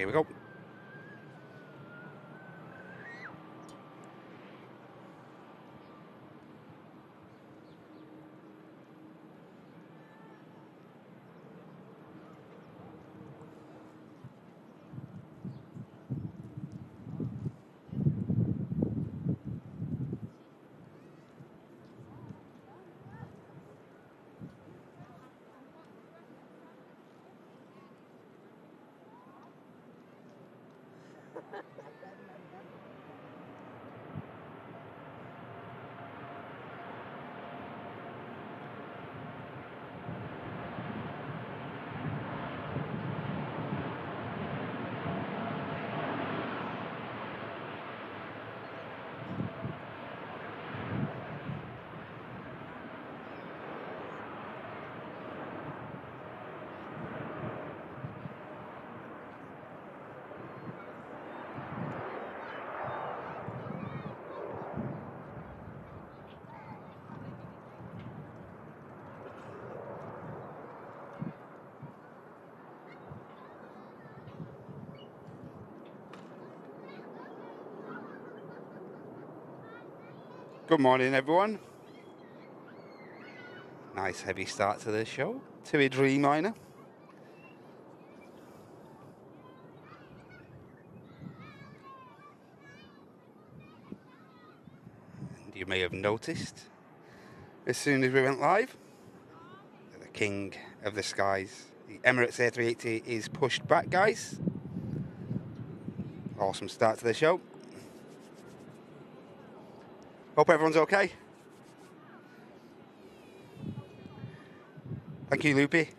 Here we go. Good morning, everyone. Nice heavy start to the show. TUI Dreamliner. And you may have noticed, as soon as we went live, the king of the skies, the Emirates A380 is pushed back, guys. Awesome start to the show. Hope everyone's okay. Thank you, Loopy.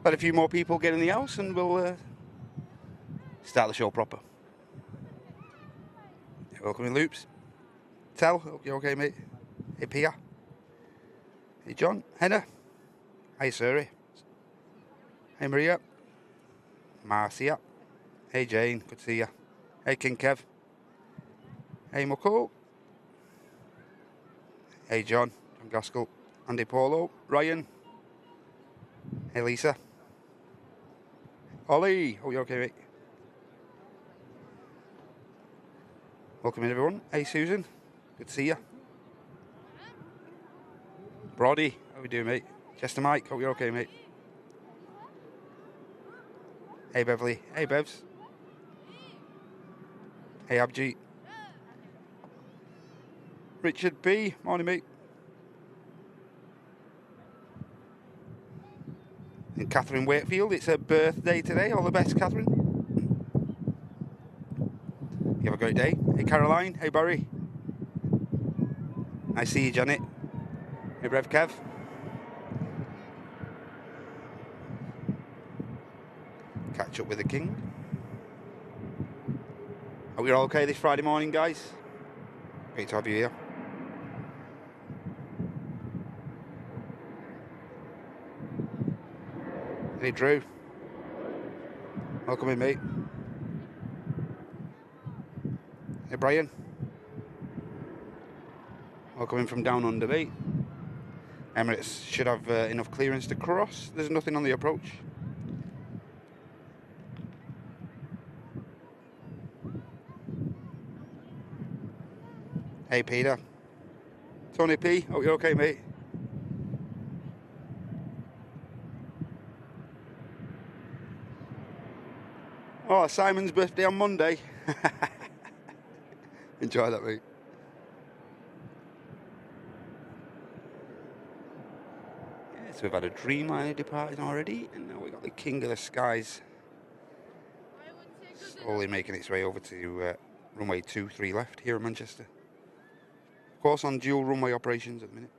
Let a few more people get in the house and we'll start the show proper. Welcome in, Loops. Tell, hope you're okay, mate. Hey, Pia. Hey, John. Henna. Hi, Suri. Hey, Maria. Marcia. Hey, Jane. Good to see you. Hey, King Kev. Hey, Moko. Hey, John. John Gaskell. Andy Polo. Ryan. Hey, Lisa. Ollie. Hope you're okay, mate. Welcome in, everyone. Hey, Susan. Good to see you. Brody. How we doing, mate? Chester Mike. Hope you're okay, mate. Hey, Beverly. Hey, Bevs. Hey, Abjeet. Richard B. Morning, mate. And Catherine Wakefield. It's her birthday today. All the best, Catherine. You have a great day. Hey, Caroline. Hey, Barry. I see you, Janet. Hey, Rev Kev. Catch up with the king. Hope you're all okay this Friday morning, guys. Great to have you here. Hey, Drew. Welcome in, mate. Hey, Brian. Welcome in from down under, mate. Emirates should have enough clearance to cross. There's nothing on the approach. Hey, Peter. Tony P. Hope you're okay, mate. Oh, Simon's birthday on Monday. Enjoy that, mate. Yes, we've had a Dreamliner departing already, and now we've got the King of the Skies slowly making its way over to runway 23 left here in Manchester. Of course, on dual runway operations at the minute.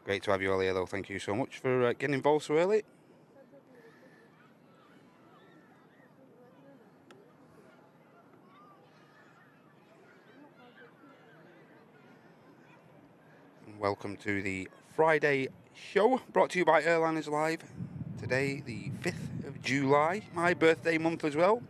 Great to have you all here, though. Thank you so much for getting involved so early. And welcome to the Friday show, brought to you by Airliners Live. Today, the 5th of July, my birthday month as well.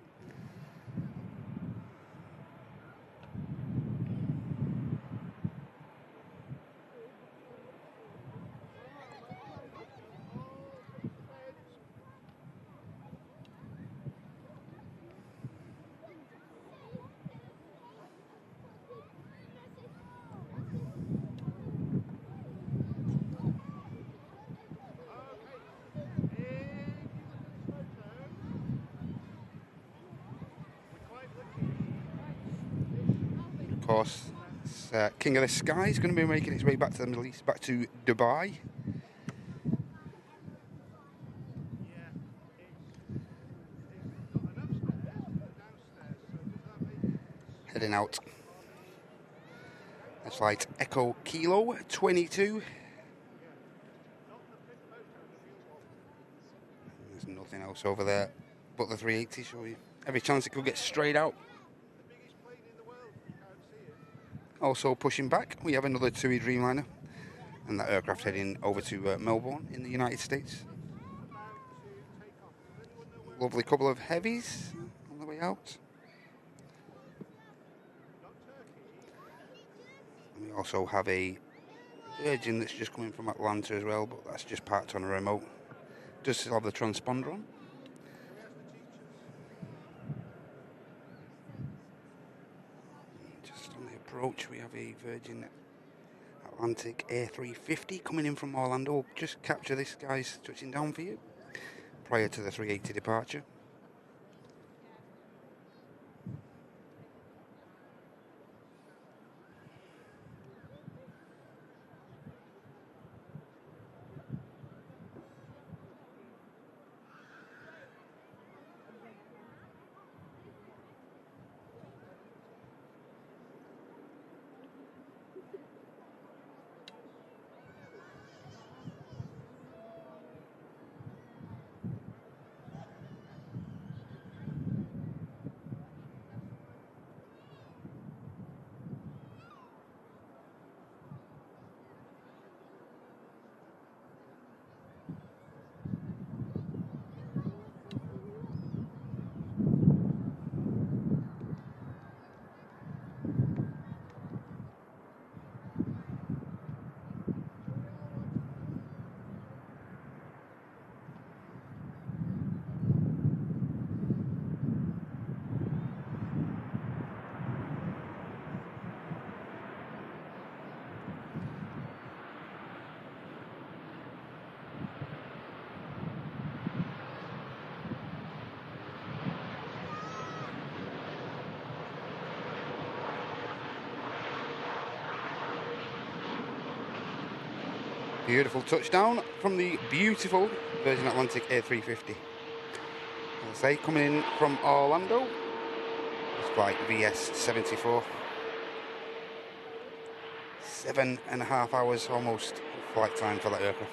course, King of the Sky is going to be making its way back to the Middle East, back to Dubai. Heading out. That's flight Echo Kilo 22. There's nothing else over there but the 380, so every chance it could get straight out. Also pushing back, we have another TUI Dreamliner, and that aircraft heading over to Melbourne in the United States. Lovely couple of heavies on the way out. And we also have a Virgin that's just coming from Atlanta as well, but that's just parked on a remote. Does still have the transponder on. Just on the approach, we have a Virgin Atlantic A380 coming in from Orlando. Just capture this, guys, touching down for you prior to the 380 departure. Beautiful touchdown from the beautiful Virgin Atlantic A350. As I say, coming in from Orlando, it's flight VS74. 7.5 hours almost flight time for that aircraft.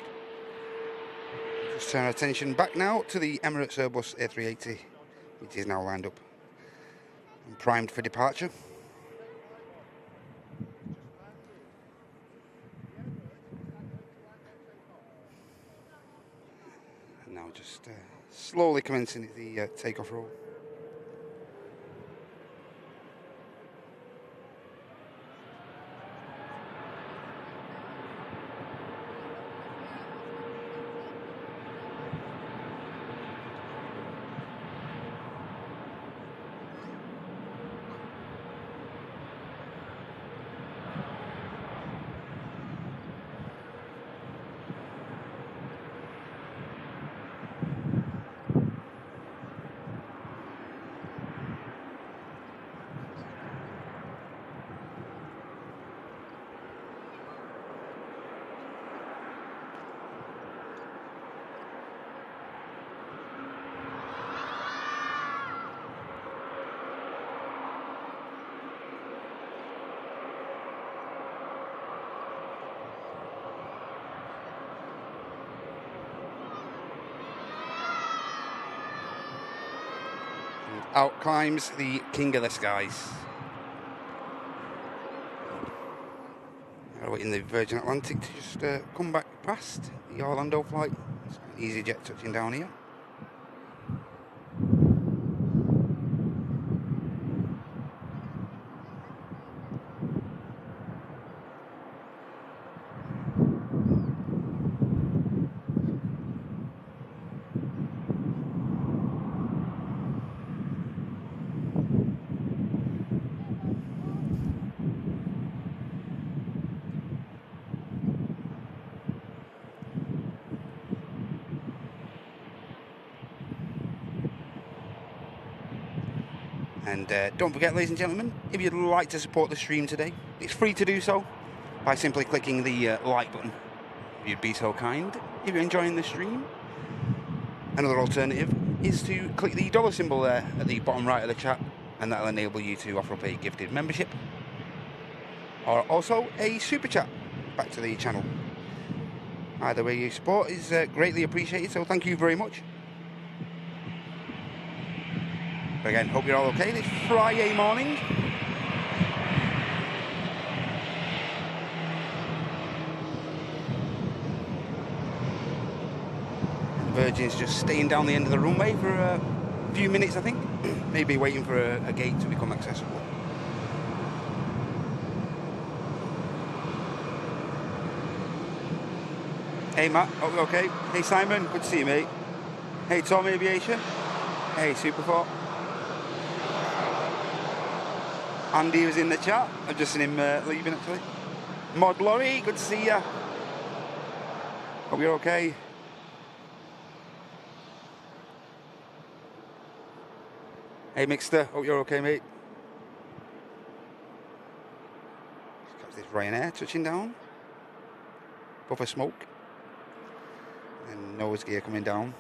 Just turn our attention back now to the Emirates Airbus A380, which is now lined up and primed for departure. Now just slowly commencing the takeoff roll. Out climbs the King of the Skies. Waiting the Virgin Atlantic to just come back past the Orlando flight. EasyJet touching down here. And don't forget, ladies and gentlemen, if you'd like to support the stream today, it's free to do so by simply clicking the like button. If you'd be so kind, if you're enjoying the stream. Another alternative is to click the dollar symbol there at the bottom right of the chat, and that'll enable you to offer up a gifted membership or also a super chat back to the channel. Either way you support is greatly appreciated, so thank you very much. But again, hope you're all okay this Friday morning. Virgin's just staying down the end of the runway for a few minutes, I think. Maybe waiting for a gate to become accessible. Hey Matt, hope you're okay. Hey Simon, good to see you, mate. Hey Tom, aviation. Hey Super4. Andy was in the chat. I've just seen him leaving actually. Mod Laurie, good to see ya. Hope you're okay. Hey Mixter, hope you're okay, mate. Got this Ryanair touching down. Puff of smoke. And nose gear coming down.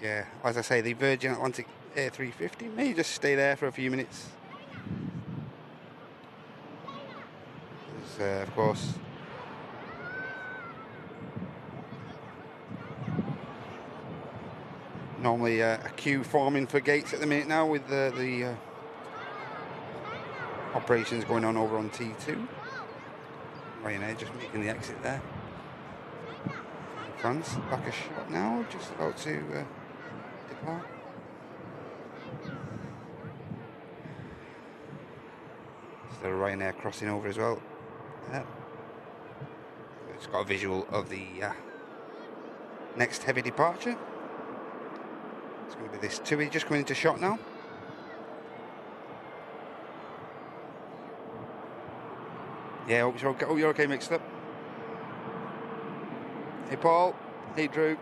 Yeah, as I say, the Virgin Atlantic A380 may just stay there for a few minutes. Of course, normally a queue forming for gates at the minute now with the operations going on over on T2. Ryanair just making the exit there. France back a shot now, just about to depart. There's the Ryanair crossing over as well. Yeah. It's got a visual of the next heavy departure. It's going to be this TUI just coming into shot now. Yeah, hope you're okay, mixed up. Hey Paul, hey Drew.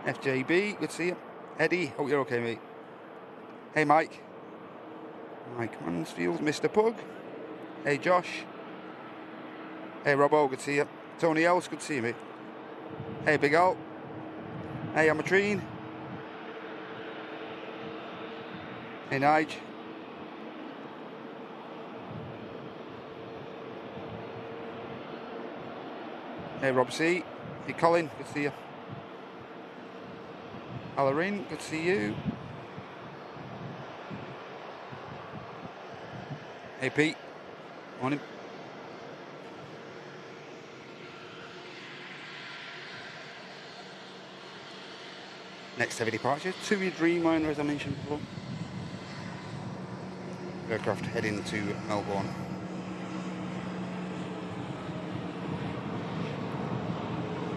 FJB, good to see you. Eddie, hope you're okay, mate. Hey Mike. Mike Mansfield, Mr. Pug. Hey Josh. Hey Robbo, good to see you. Tony Else, good to see you, mate. Hey Big Al. Hey Amatrine. Hey Nige. Hey Rob C. Hey Colin, good to see you. Alarin, good to see you. Hey Pete. Morning. Next heavy departure, TUI Dreamliner, as I mentioned before. Aircraft heading to Melbourne.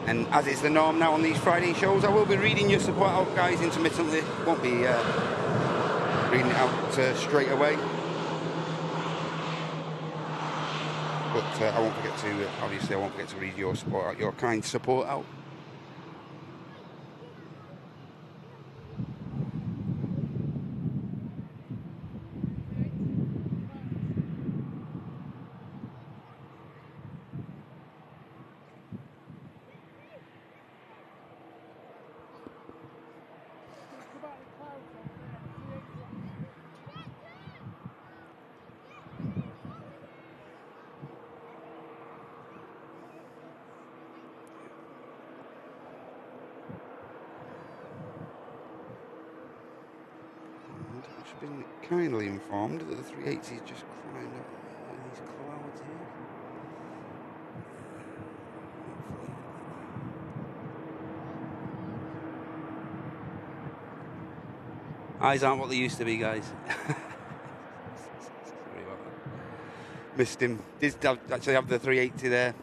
And as is the norm now on these Friday shows, I will be reading your support out, guys, intermittently. Won't be reading it out straight away. But I won't forget to, obviously, I won't forget to read your support out, your kind support out. I've been kindly informed that the 380 is just climbed up these clouds here. Eyes aren't what they used to be, guys. Sorry about that. Missed him. Did actually have the 380 there.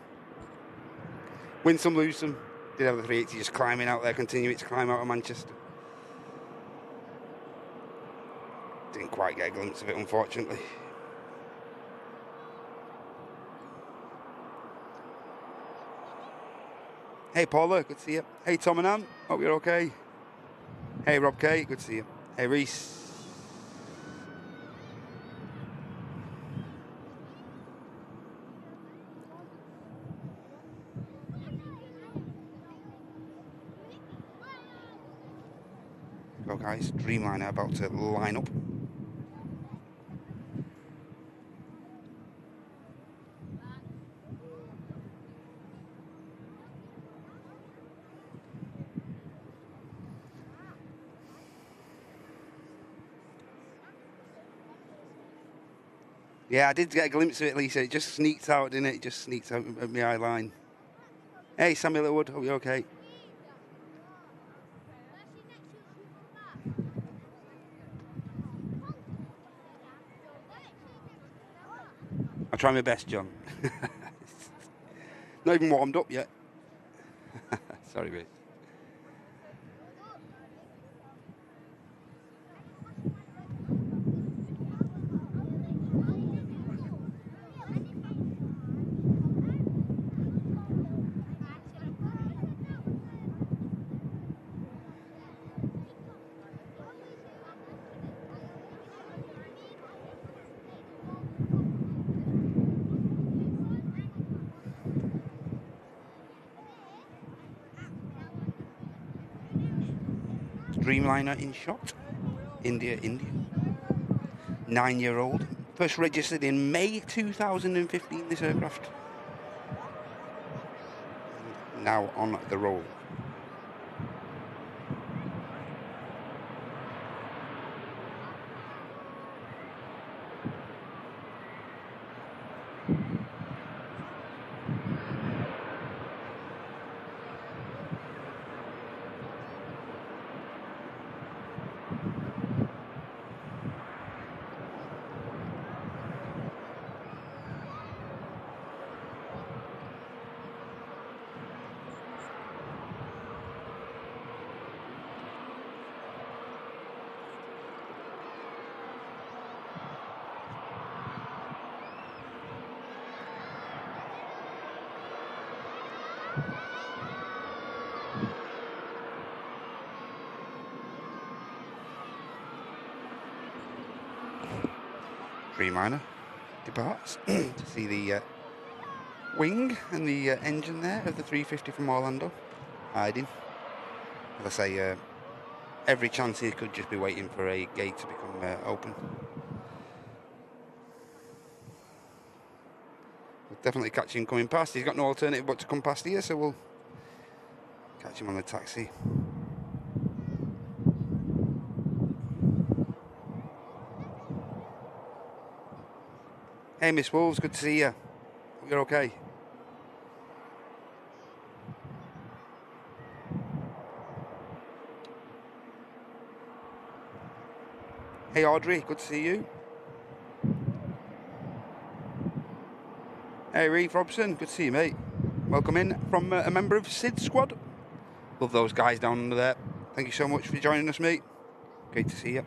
Win some, lose some. Did have the 380 just climbing out there, continuing its climb out of Manchester. didn't quite get a glimpse of it, unfortunately. Hey Paula, good to see you. Hey Tom and Ann, hope you're okay. Hey Rob K, good to see you. Hey Reese. Go guys, Dreamliner about to line up. Yeah, I did get a glimpse of it, Lisa. It just sneaked out, didn't it? It just sneaked out of my eye line. Hey, Samuel Litwood, hope you're okay. I'll try my best, John. Not even warmed up yet. Sorry, mate. Dreamliner in shot. India. 9-year-old. First registered in May 2015, this aircraft. Now on the roll. Dreamliner departs to see the wing and the engine there of the 350 from Orlando hiding. As I say, every chance he could just be waiting for a gate to become open. We'll definitely catch him coming past. He's got no alternative but to come past here, so we'll catch him on the taxi. Hey Miss Wolves, good to see you. Hope you're okay. Hey Audrey, good to see you. Hey Reeve Robson, good to see you, mate. Welcome in from a member of Sid's squad. Love those guys down under there. Thank you so much for joining us, mate. Great to see you.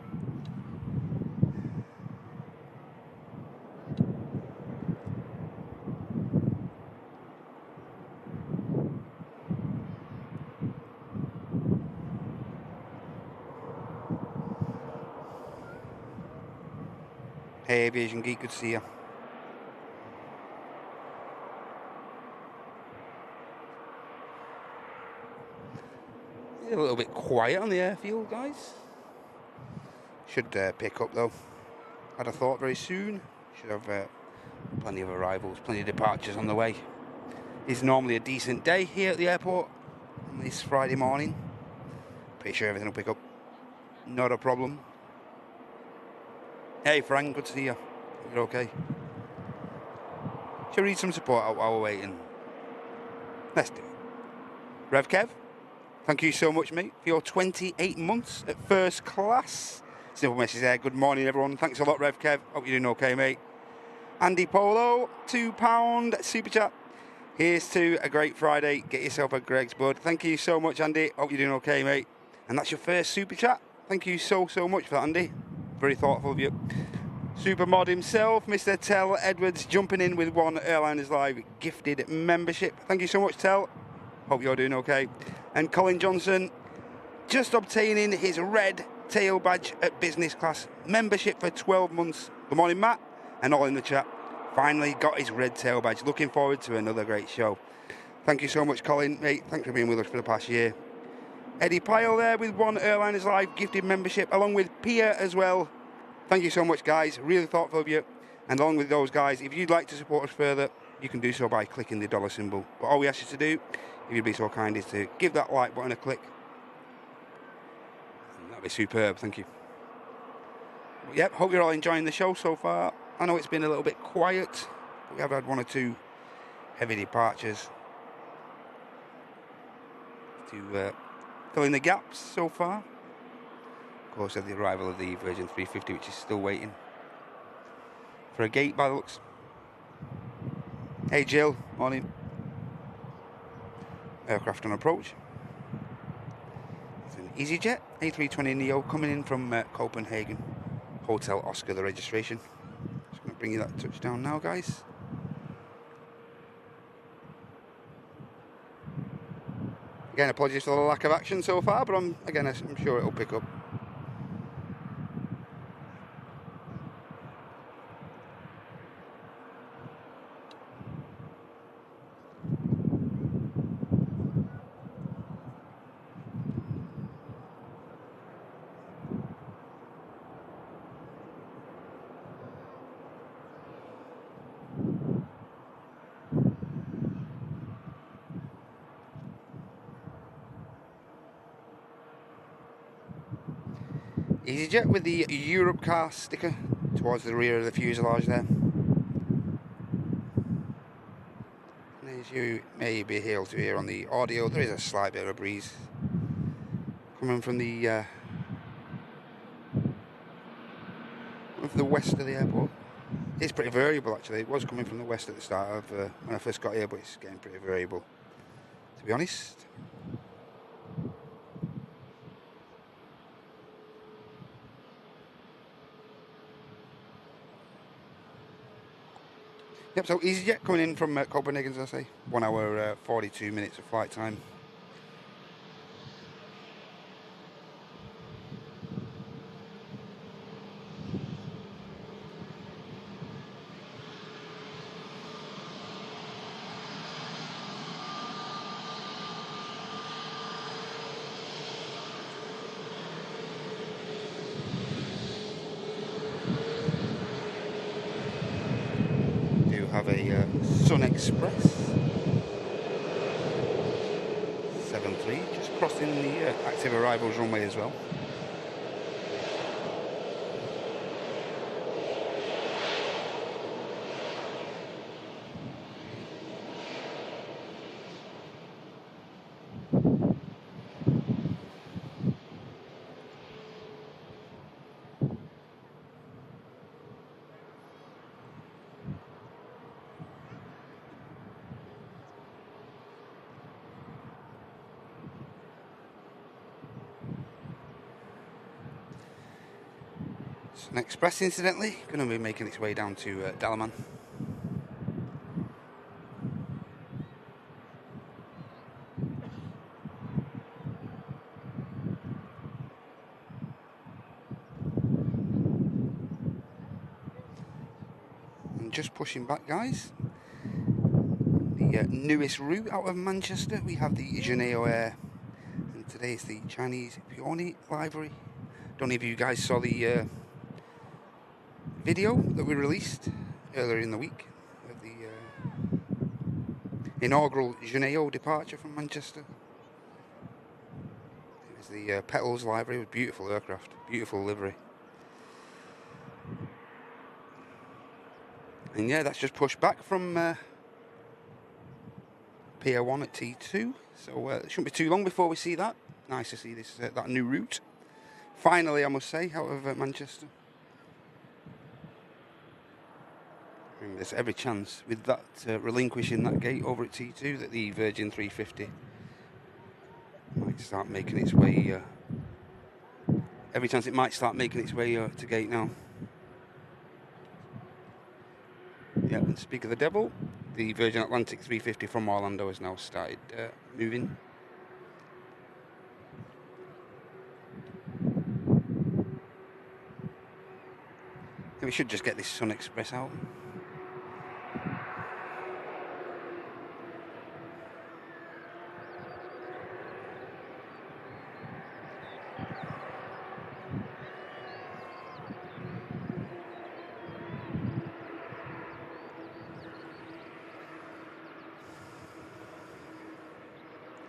Hey Aviation Geek, good to see you. A little bit quiet on the airfield, guys. Should pick up though. Had a thought very soon. Should have plenty of arrivals, plenty of departures on the way. It's normally a decent day here at the airport on this Friday morning. Pretty sure everything will pick up. Not a problem. Hey Frank, good to see you. You're okay. Shall we need some support while we're waiting? Let's do it. Rev Kev, thank you so much, mate, for your 28 months at first class. Simple message there. Good morning, everyone. Thanks a lot, Rev Kev. Hope you're doing okay, mate. Andy Polo, £2 super chat. Here's to a great Friday. Get yourself a Greg's Bud. Thank you so much, Andy. Hope you're doing okay, mate. And that's your first super chat. Thank you so much for that, Andy. Very thoughtful of you. Supermod himself, Mr. Tell Edwards, jumping in with one Airliners Live gifted membership. Thank you so much, Tell. Hope you're doing okay. And Colin Johnson, just obtaining his red tail badge at business class. Membership for 12 months. Good morning, Matt. And all in the chat. Finally got his red tail badge. Looking forward to another great show. Thank you so much, Colin. Mate, thanks for being with us for the past year. Eddie Pyle there with one Airliners Live gifted membership, along with Pia as well. Thank you so much, guys. Really thoughtful of you. And along with those guys, if you'd like to support us further, you can do so by clicking the dollar symbol. But all we ask you to do, if you'd be so kind, is to give that like button a click. And that'd be superb. Thank you. But yep, hope you're all enjoying the show so far. I know it's been a little bit quiet, but we have had one or two heavy departures to fill in the gaps so far. Of course, the arrival of the Virgin 350, which is still waiting for a gate by the looks. Hey Jill, morning. Aircraft on approach. It's an EasyJet A380neo coming in from Copenhagen. Hotel Oscar, the registration. Just going to bring you that touchdown now, guys. Again, apologies for the lack of action so far, but I'm sure it'll pick up. EasyJet with the Europe car sticker towards the rear of the fuselage there. And as you may be able to hear on the audio, there is a slight bit of a breeze coming from the west of the airport. It's pretty variable actually. It was coming from the west at the start of when I first got here, but it's getting pretty variable, to be honest. Yep, so EasyJet coming in from Copenhagen, as I say. 1 hour, 42 minutes of flight time. Have a Sun Express 73 just crossing the active arrivals runway as well. An Express, incidentally, going to be making its way down to Dalaman. And just pushing back, guys. The newest route out of Manchester, we have the Janeo Air, and today is the Chinese Peony livery. Don't know if you guys saw the video that we released earlier in the week of the inaugural Janeo departure from Manchester. It was the Petals livery with beautiful aircraft, beautiful livery. And yeah, that's just pushed back from Pier 1 at T2, so it shouldn't be too long before we see that. Nice to see this that new route. Finally, I must say, out of Manchester. And there's every chance with that relinquishing that gate over at T2 that the Virgin 350 might start making its way Every chance it might start making its way to gate now. Yeah, and speak of the devil, the Virgin Atlantic 350 from Orlando has now started moving. And we should just get this Sun Express out.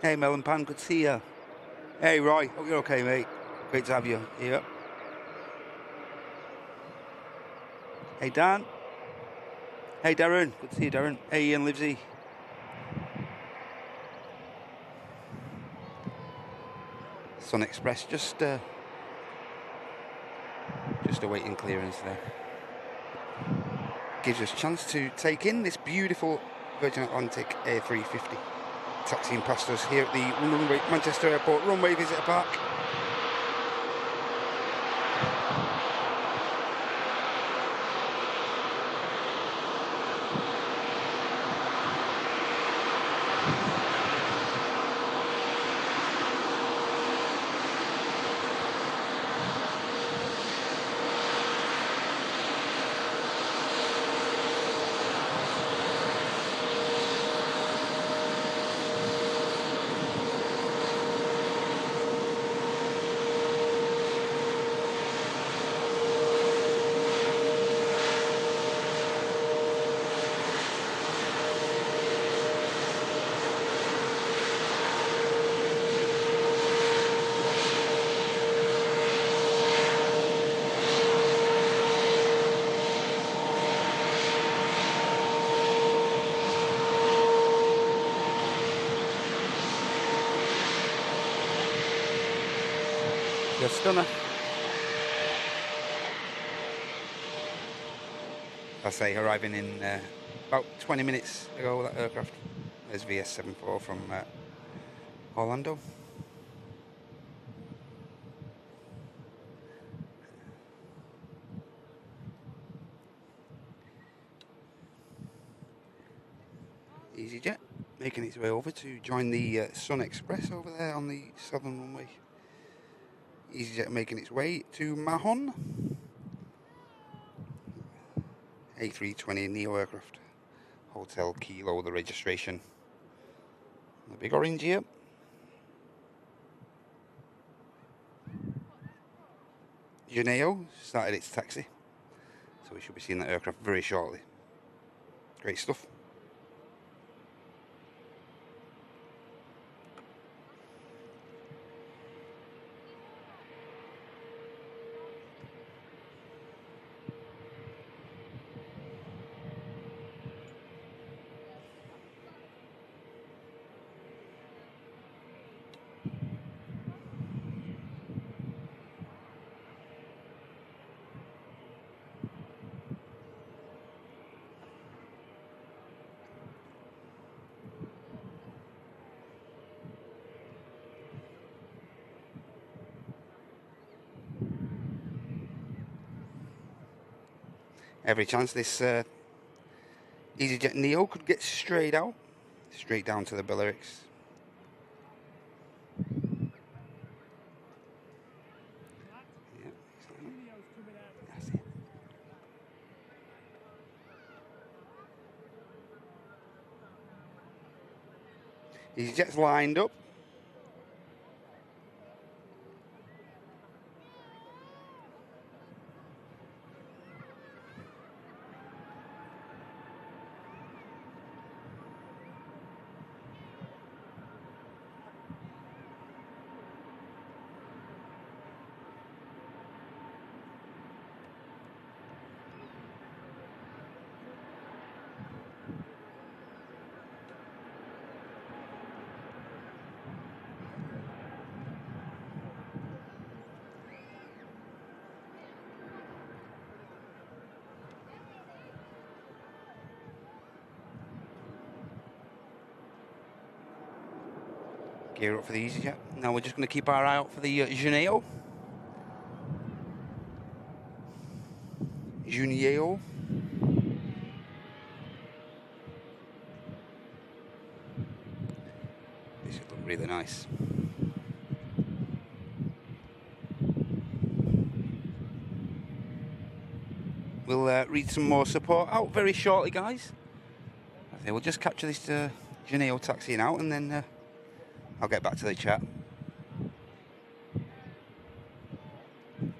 Hey Melon Pan, good to see you. Hey Roy, hope you're okay, mate. Great to have you here. Hey Dan. Hey Darren, good to see you Darren. Hey Ian Livesey. Sun Express just awaiting clearance there. Gives us a chance to take in this beautiful Virgin Atlantic A350. Taxiing past us here at the runway, Manchester Airport runway visitor park. Stunner. I say arriving in about 20 minutes ago, that aircraft. There's VS74 from Orlando. EasyJet making its way over to join the Sun Express over there on the southern runway. EasyJet making its way to Mahon. A320 Neo aircraft. Hotel Kilo, the registration. The big orange here. Juneo started its taxi. So we should be seeing that aircraft very shortly. Great stuff. Every chance this EasyJet Neo could get straight out, straight down to the Balearics. EasyJet's lined up. Gear up for the EasyJet. Now we're just going to keep our eye out for the Juneo. Junio. This should look really nice. We'll read some more support out very shortly, guys. I think we'll just capture this Junio taxiing out, and then I'll get back to the chat.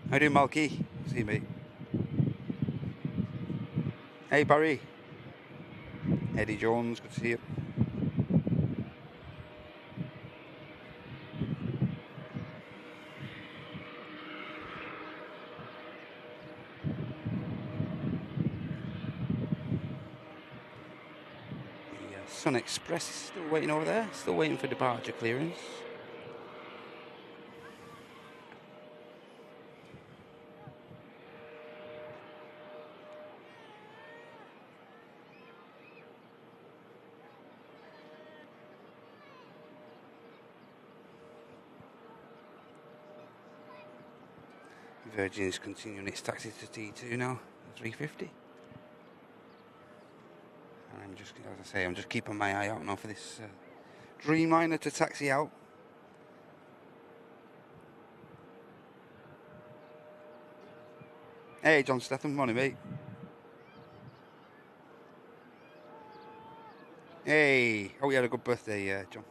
How you doing, Malky? See you, mate. Hey, Barry. Eddie Jones, good to see you. The Sun Express is still waiting over there, still waiting for departure clearance. Virgin is continuing its taxi to T2 now, 350. And I'm just, as I say, I'm just keeping my eye out now for this Dreamliner to taxi out. Hey, John Statham, morning, mate. Hey, oh, you had a good birthday, John.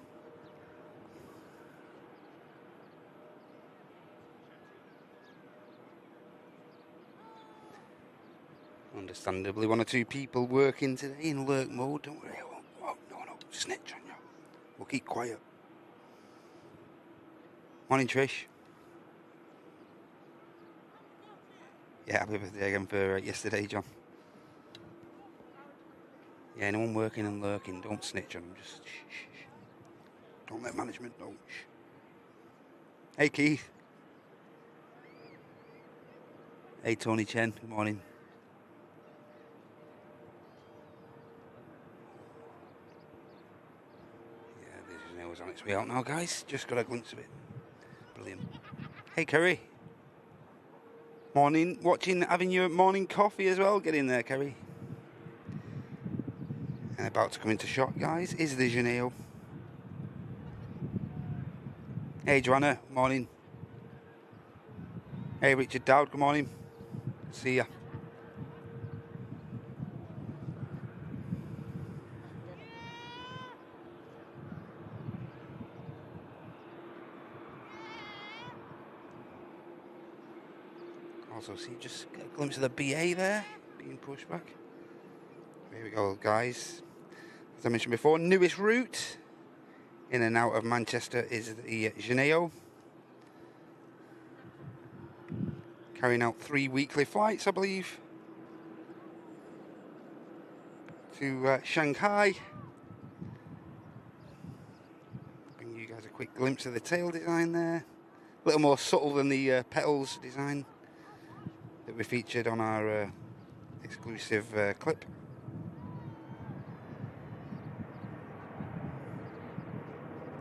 Understandably, one or two people working today in lurk mode. Don't worry, no, snitch on you. We'll keep quiet. Morning, Trish. Yeah, happy birthday again for yesterday, John. Yeah, anyone working and lurking, don't snitch on them. Just shh. Don't let management know. Shh. Hey, Keith. Hey, Tony Chen. Good morning. On its way out now, guys. Just got a glimpse of it. Brilliant. Hey, Kerry. Morning. Watching, having your morning coffee as well. Get in there, Kerry. And about to come into shot, guys, is the Junio. Hey, Joanna. Morning. Hey, Richard Dowd. Good morning. See ya. Also see just get a glimpse of the BA there being pushed back. Here we go, guys. As I mentioned before, newest route in and out of Manchester is the Junio, carrying out 3 weekly flights, I believe, to Shanghai. Bring you guys a quick glimpse of the tail design there. A little more subtle than the petals design that we featured on our exclusive clip.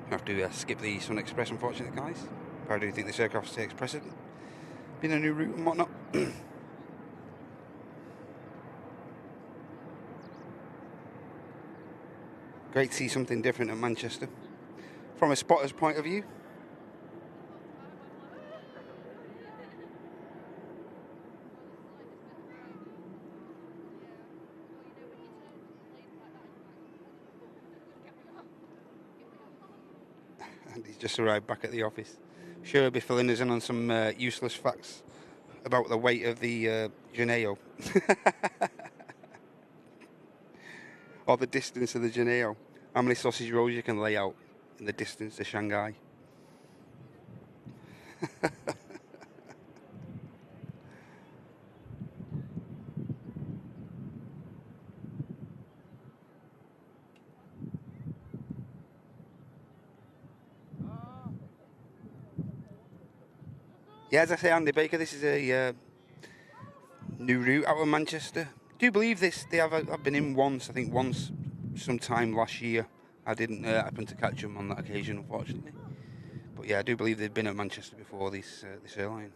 I have to skip the Sun Express, unfortunately, guys. But I do think this aircraft takes precedent. Been a new route and whatnot. Great to see something different at Manchester. From a spotter's point of view. And he's just arrived back at the office. Sure, he'll be filling us in on some useless facts about the weight of the Junio. Or the distance of the Junio. How many sausage rolls you can lay out in the distance to Shanghai. Yeah, as I say, Andy Baker, this is a new route out of Manchester. Do you believe this? I've been in once, I think once, sometime last year. I didn't happen to catch them on that occasion, unfortunately. But yeah, I do believe they've been at Manchester before, this airline.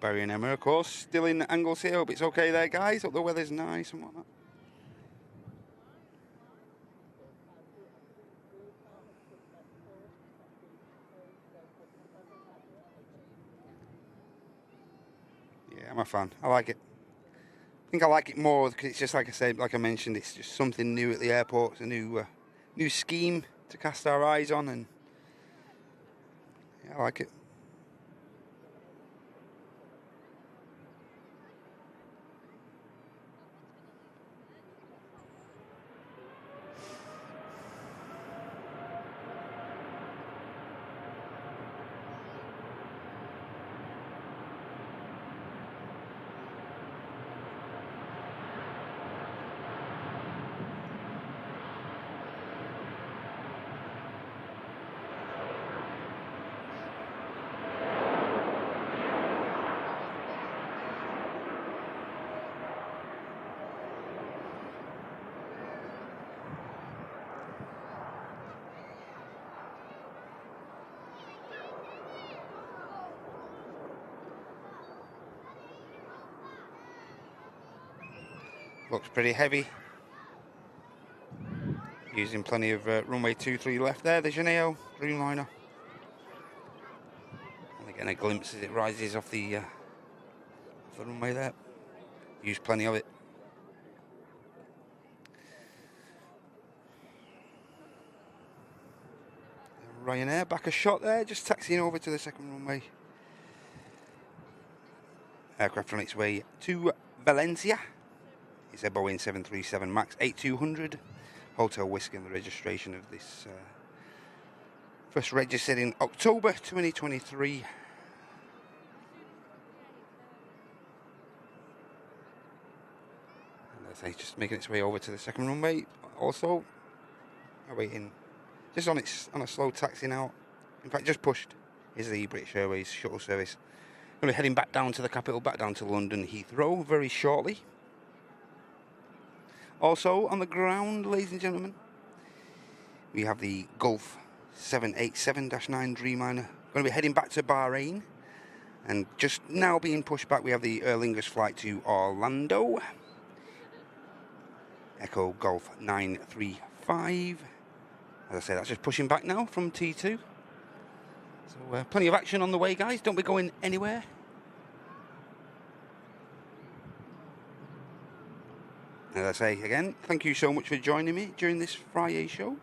Barry and Emma, of course, still in angles here. Hope it's okay there, guys. Hope the weather's nice and whatnot. Yeah, I'm a fan. I like it. I think I like it more because it's just like I said, like I mentioned, it's just something new at the airport. It's a new scheme to cast our eyes on, and yeah, I like it. Looks pretty heavy. Using plenty of runway 23 left there, the Janeo Dreamliner. And again, a glimpse as it rises off the runway there. Use plenty of it. Ryanair back a shot there, just taxiing over to the second runway. Aircraft on its way to Valencia. It's a Boeing 737 MAX 8200. Hotel Whiskey and the registration of this first registered in October 2023. And as I say, just making its way over to the second runway. Also, awaiting, just on a slow taxi now. In fact, just pushed is the British Airways shuttle service. Going to be heading back down to the capital, back down to London Heathrow very shortly. Also on the ground, ladies and gentlemen, we have the Gulf 787-9 Dreamliner. Going to be heading back to Bahrain. And just now being pushed back, we have the Aer Lingus flight to Orlando. Echo Golf 935. As I say, that's just pushing back now from T2. So plenty of action on the way, guys. Don't be going anywhere. As I say again, thank you so much for joining me during this FriYAY show.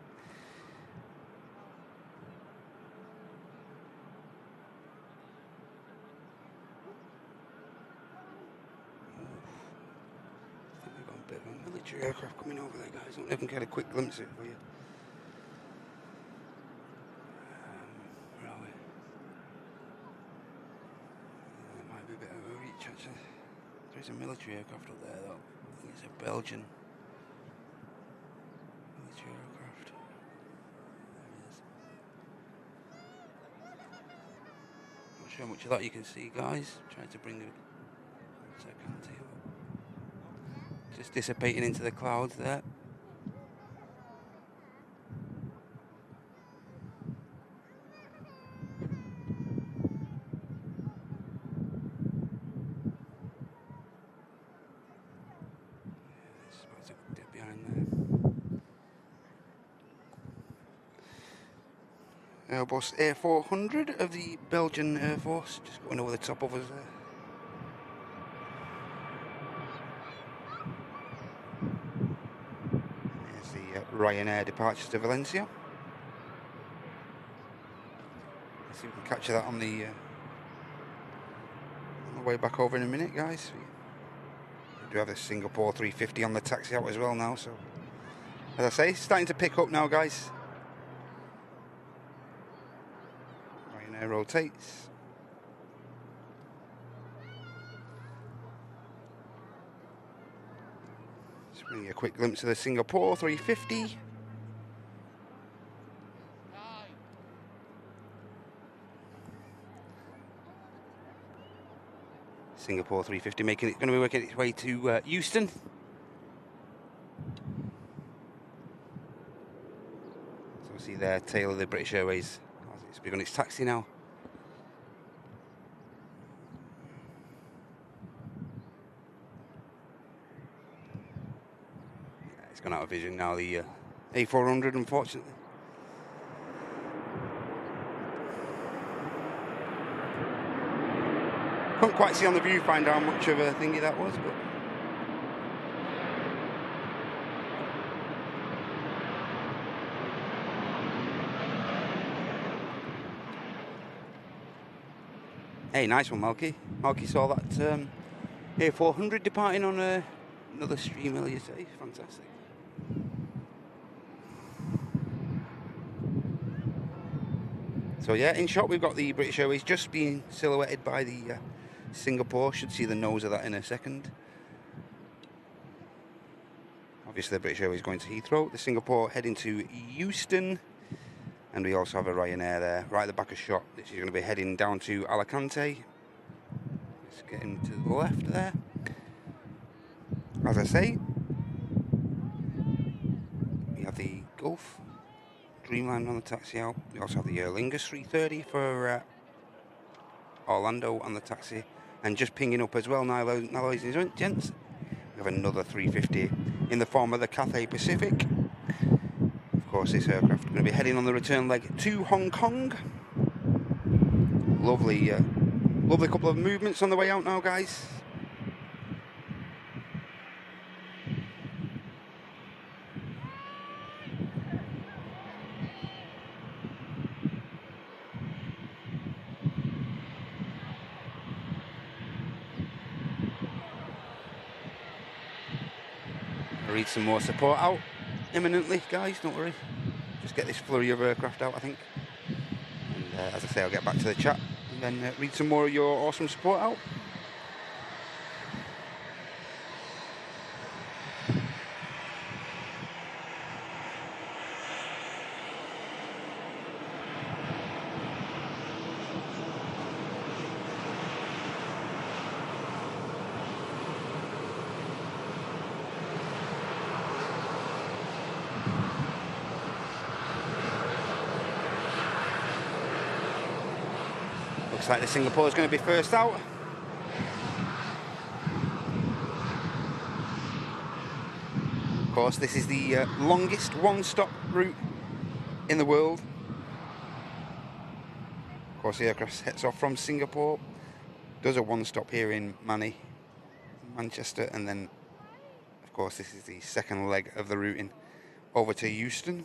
I think we've got a bit of a military aircraft coming over there, guys. I don't know if I can get a quick glimpse of it for you. Where are we? There might be a bit of a reach, actually. There is a military aircraft up there, though. I think it's a Belgian military aircraft. There it is. Not sure how much of that you can see, guys. Trying to bring it so I can't see it. Just dissipating into the clouds there. Airbus A400 of the Belgian Air Force, just going over the top of us there. There's the Ryanair departure to Valencia. Let's see if we can capture that on the way back over in a minute, guys. We do have the Singapore 350 on the taxi out as well now, so as I say, it's starting to pick up now, guys. Ryanair rotates. Just bring you a quick glimpse of the Singapore 350. Singapore 350 going to be working its way to Houston. So we see there, tail of the British Airways. It's begun its taxi now. It's gone out of vision now, the A400, unfortunately. Couldn't quite see on the viewfinder how much of a thingy that was, but hey, nice one, Malky. Malky saw that A400 departing on another stream earlier today. Fantastic. So yeah, in shot we've got the British Airways just being silhouetted by the Singapore. Should see the nose of that in a second. Obviously the British Airways going to Heathrow. The Singapore heading to Euston. And we also have a Ryanair there, right at the back of shot. This is going to be heading down to Alicante. Just getting to the left there. As I say, we have the Gulf Dreamliner on the taxi out. We also have the Aer Lingus 330 for Orlando on the taxi. And just pinging up as well now, ladies and gents, we have another 350 in the form of the Cathay Pacific. Of course, this aircraft is going to be heading on the return leg to Hong Kong. Lovely, lovely couple of movements on the way out now, guys. I'll read some more support out imminently, guys, don't worry. Just get this flurry of aircraft out, I think. And as I say, I'll get back to the chat and then read some more of your awesome support out. Looks like the Singapore is going to be first out. Of course, this is the longest one-stop route in the world. Of course, the aircraft sets off from Singapore, does a one-stop here in Manchester, and then, of course, this is the second leg of the routing over to Euston.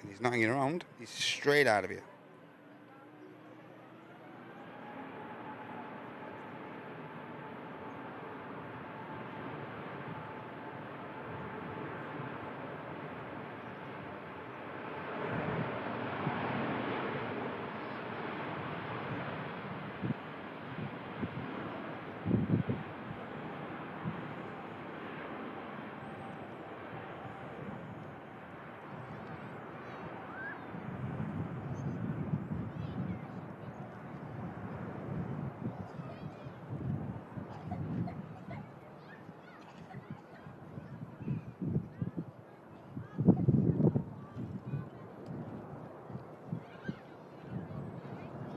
And he's not hanging around, he's straight out of here.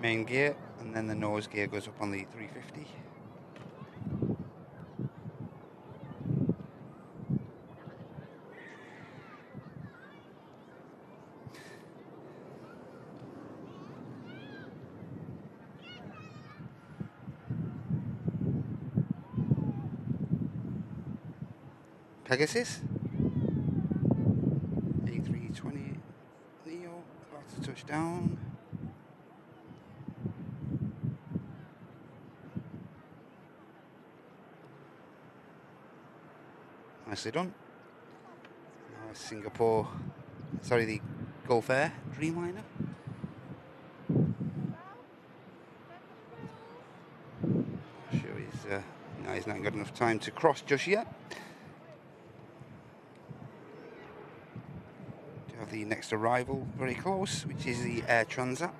Main gear, and then the nose gear goes up on the 350. Pegasus A320 Neo about to touch down. Nicely done. Now Singapore, sorry, the Gulf Air Dreamliner. Sure, he's not got enough time to cross just yet. We have the next arrival very close, which is the Air Transat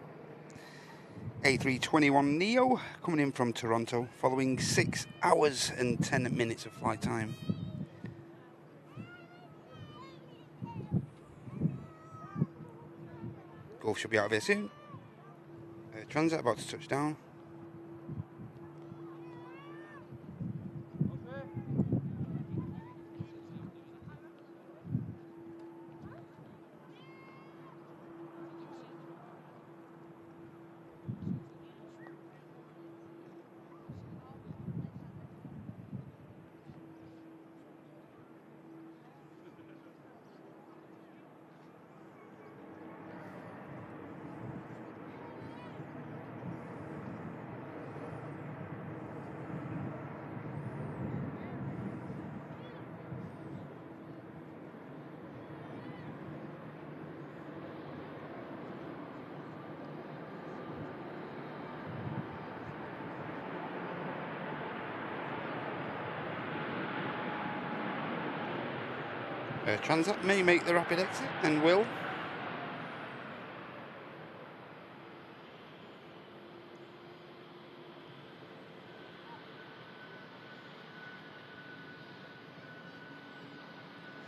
A321 Neo coming in from Toronto, following 6 hours and 10 minutes of flight time. Gulf should be out of here soon. Transat about to touch down. Transat may make the rapid exit and will.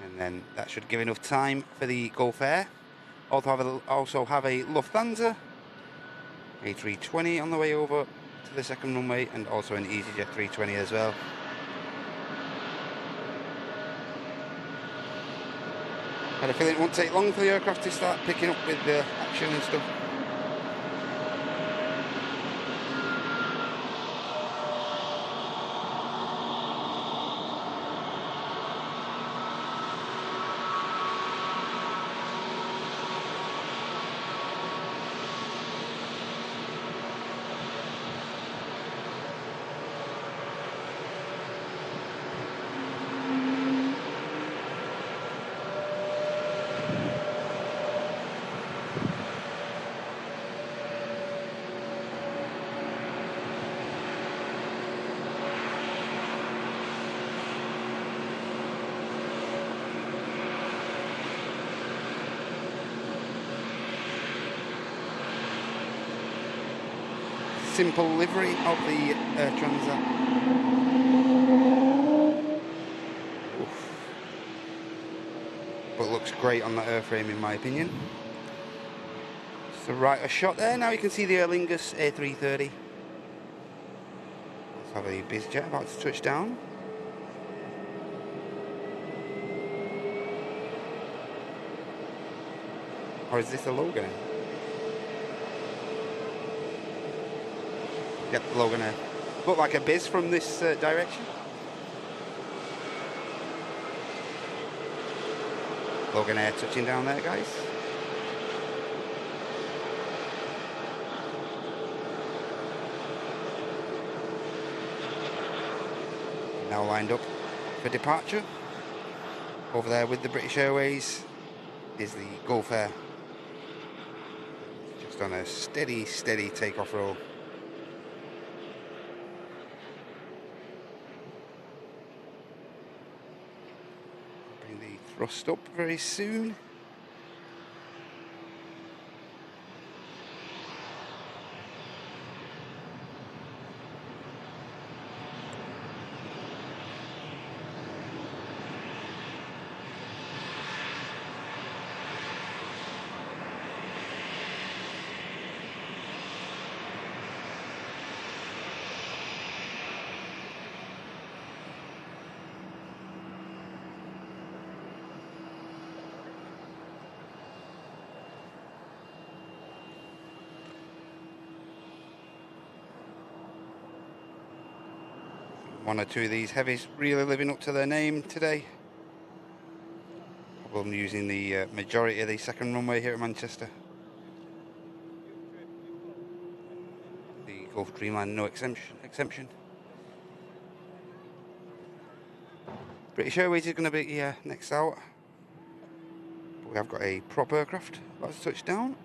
And then that should give enough time for the Gulf Air. Also have a Lufthansa A320 on the way over to the second runway, and also an EasyJet 320 as well. I had a feeling it won't take long for the aircraft to start picking up with the action and stuff. Simple livery of the Transat. Oof. But looks great on that airframe in my opinion. So right, a shot there. Now you can see the Aer Lingus A330. Let's have a EasyJet about to touch down. Or is this a Logan? Yep, Logan Air. Look like a biz from this direction. Logan Air touching down there, guys. Now lined up for departure. Over there with the British Airways is the Gulf Air. Just on a steady takeoff roll. Thrust up very soon. One or two of these heavies really living up to their name today. I'm using the majority of the second runway here at Manchester. The Gulf Dreamliner, no exemption. British Airways is going to be next out. But we have got a prop aircraft about to touch down.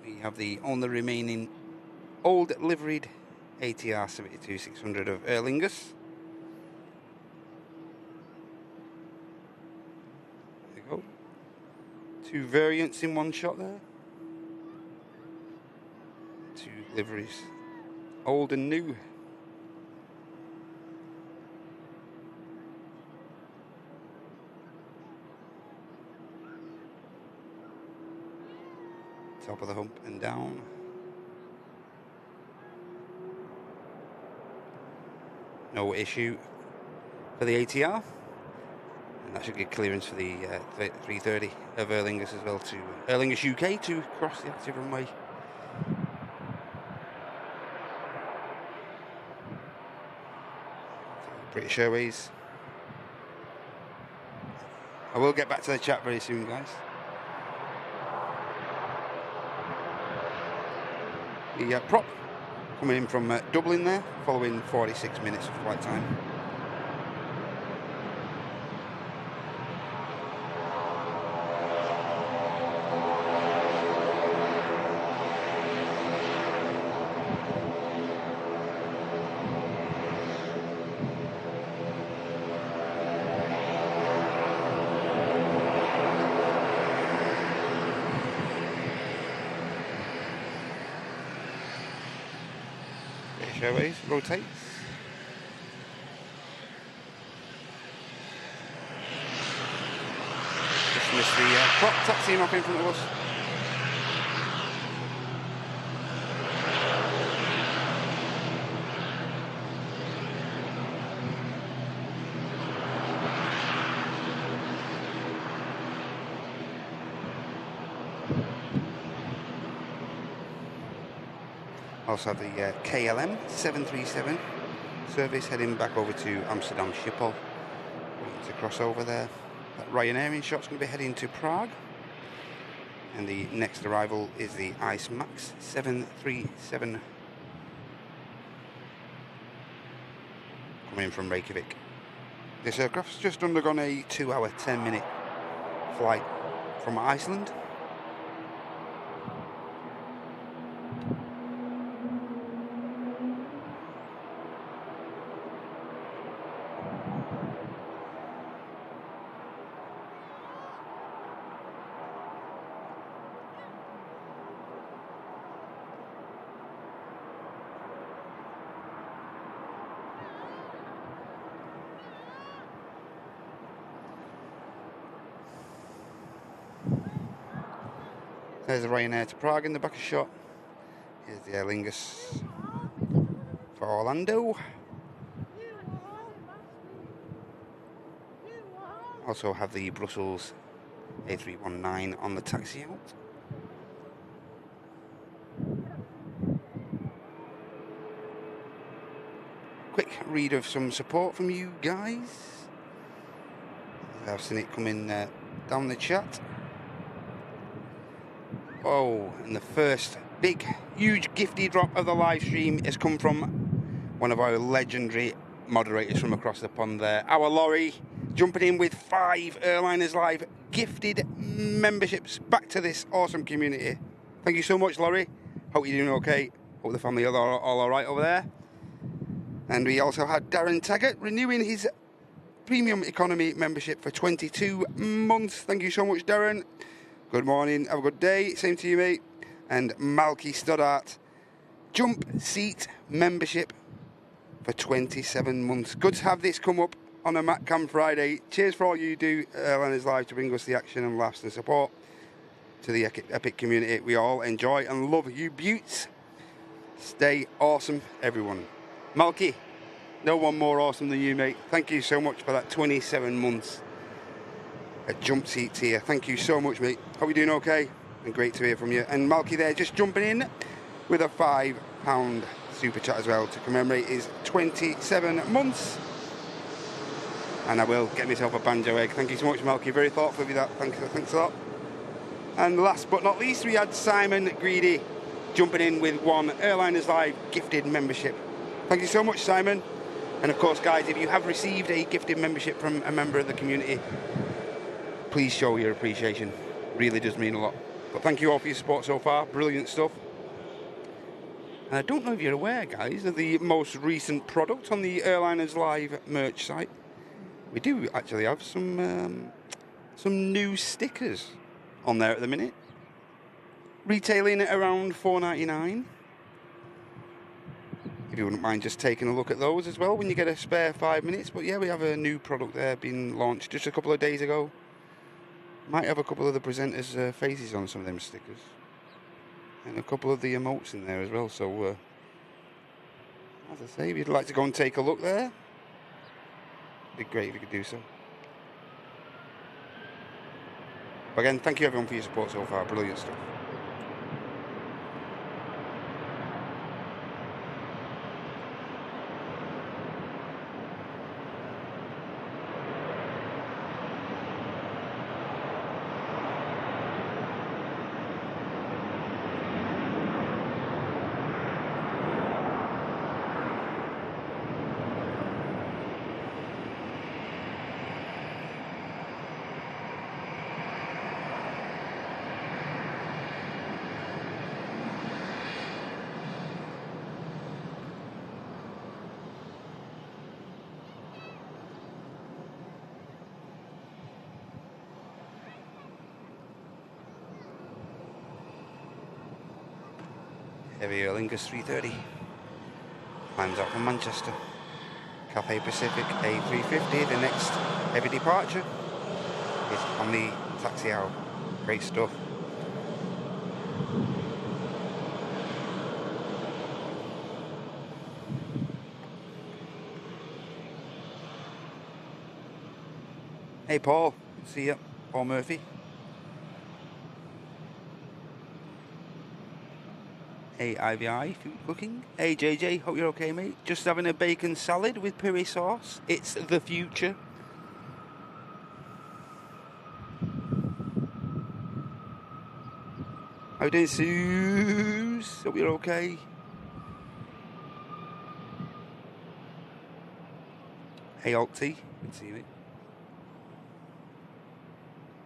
We have the only remaining old liveried ATR 72-600 of Aer Lingus. There you go. Two variants in one shot there. Two liveries, old and new. Top of the hump and down. No issue for the ATR, and that should get clearance for the 330 of Aer Lingus as well, to Aer Lingus UK to cross the active runway. British Airways. I will get back to the chat very soon, guys. The prop coming in from Dublin there, following 46 minutes of flight time. British Airways rotates. Just missed the clock taxiing off in front of us. Also have the KLM 737 service heading back over to Amsterdam Schiphol. Waiting to cross over there. That Ryanair in shot's going to be heading to Prague. And the next arrival is the Ice Max 737 coming in from Reykjavik. This aircraft's just undergone a 2-hour 10-minute flight from Iceland. There's the Ryanair to Prague in the back of shot. Here's the Aer Lingus for Orlando. Also have the Brussels A319 on the taxi out. Quick read of some support from you guys. I've seen it coming down the chat. Oh, and the first big, huge gifty drop of the live stream has come from one of our legendary moderators from across the pond there. Our Laurie, jumping in with 5 Airliners Live gifted memberships back to this awesome community. Thank you so much, Laurie. Hope you're doing okay. Hope the family are all alright over there. And we also had Darren Taggart renewing his premium economy membership for 22 months. Thank you so much, Darren. Good morning, have a good day, same to you, mate. And Malky Stoddart, jump seat membership for 27 months. Good to have this come up on a MatCam Friday. Cheers for all you do, Airliners Live, to bring us the action and laughs and support to the epic community we all enjoy and love. You beauts, stay awesome, everyone. Malky, no one more awesome than you, mate. Thank you so much for that 27 months. A jump seat tier. Thank you so much, mate. Hope you're doing okay and great to hear from you. And Malky there just jumping in with a £5 super chat as well to commemorate his 27 months. And I will get myself a banjo egg. Thank you so much, Malky. Very thoughtful of you that. Thanks a lot. And last but not least, we had Simon Greedy jumping in with 1 Airliners Live gifted membership. Thank you so much, Simon. And of course, guys, if you have received a gifted membership from a member of the community, please show your appreciation. Really does mean a lot. But thank you all for your support so far. Brilliant stuff. And I don't know if you're aware, guys, of the most recent product on the Airliners Live merch site. We do actually have some new stickers on there at the minute. Retailing at around $4.99. If you wouldn't mind just taking a look at those as well when you get a spare 5 minutes. But yeah, we have a new product there being launched just a couple of days ago. Might have a couple of the presenters' faces on some of them stickers. And a couple of the emotes in there as well. So, as I say, if you'd like to go and take a look there, it'd be great if you could do so. But again, thank you everyone for your support so far. Brilliant stuff. Heavy Aer Lingus 330 Time's out from Manchester. Cathay Pacific A380, the next heavy departure is on the taxi out. Great stuff. Hey Paul, see ya. Paul Murphy. Hey IVI, food cooking. Hey JJ, hope you're okay, mate. Just having a bacon salad with puree sauce. It's the future. How you doing, Suze? Hope you're okay. Hey Alty, good to see you, mate.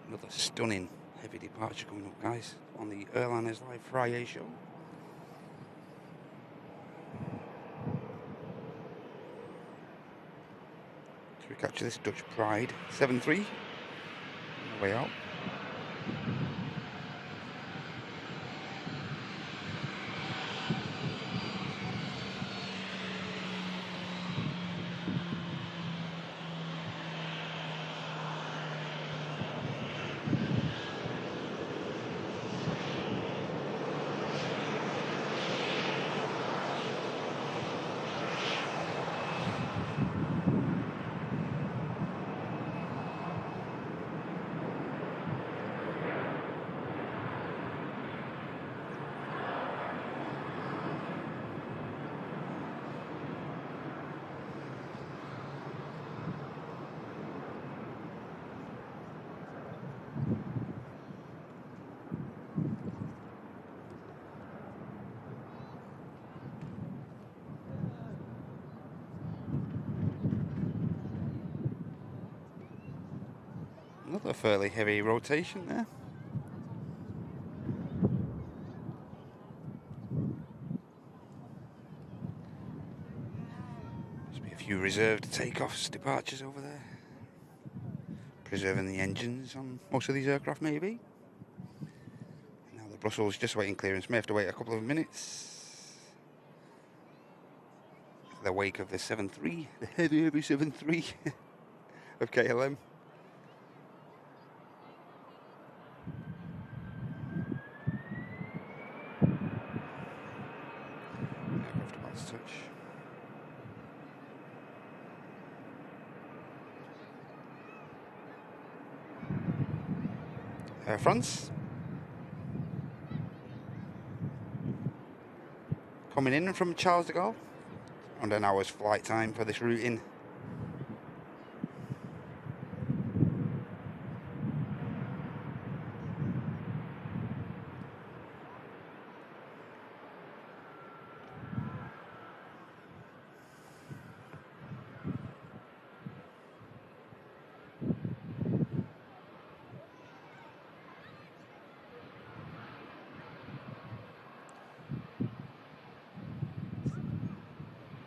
Another stunning heavy departure coming up, guys, on the Airliners Live FriYAY show. Should we capture this Dutch Pride 7-3? Way out. Another fairly heavy rotation there. Must be a few reserved takeoffs, departures over there. Preserving the engines on most of these aircraft, maybe. Now the Brussels just waiting clearance. May have to wait a couple of minutes. The wake of the 7-3, the heavy 7-3 of KLM. Aircraft about to touch. Air France. Coming in from Charles de Gaulle. Around an hour's flight time for this routing.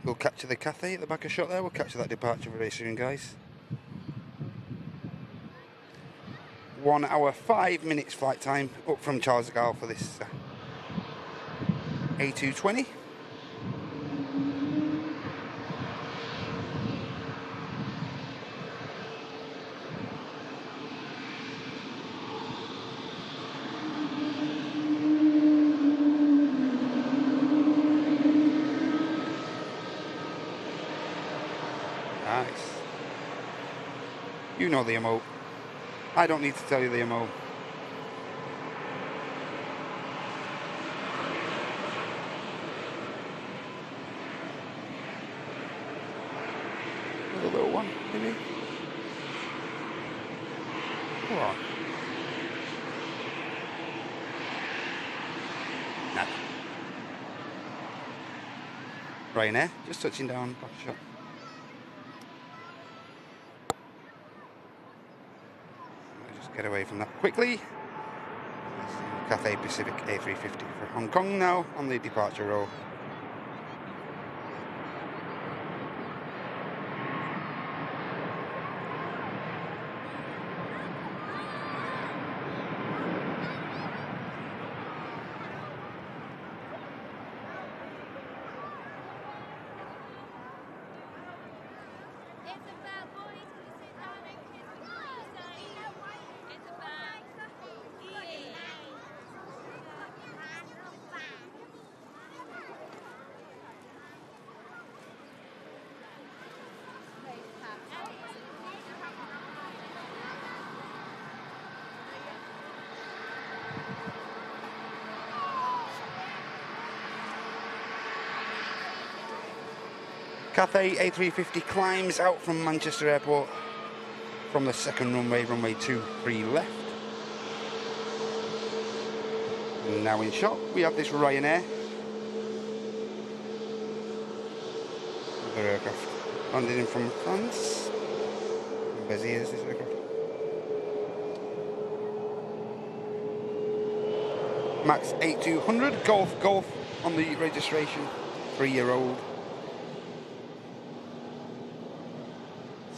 We'll capture the Cathay at the back of shot there. We'll capture that departure very soon, guys. 1 hour, 5 minutes flight time up from Charles de Gaulle for this A220. Nice. You know the emote. I don't need to tell you the emote. A little one, maybe. Come on. Nah. Ryanair, just touching down, back shot. Get away from that quickly. Cathay Pacific A350 for Hong Kong now on the departure row. Cathay A350 climbs out from Manchester Airport from the second runway, runway 23 left. And now in shot, we have this Ryanair. Another aircraft landing in from France. Béziers is this aircraft. Max 8200, Golf on the registration, 3-year-old.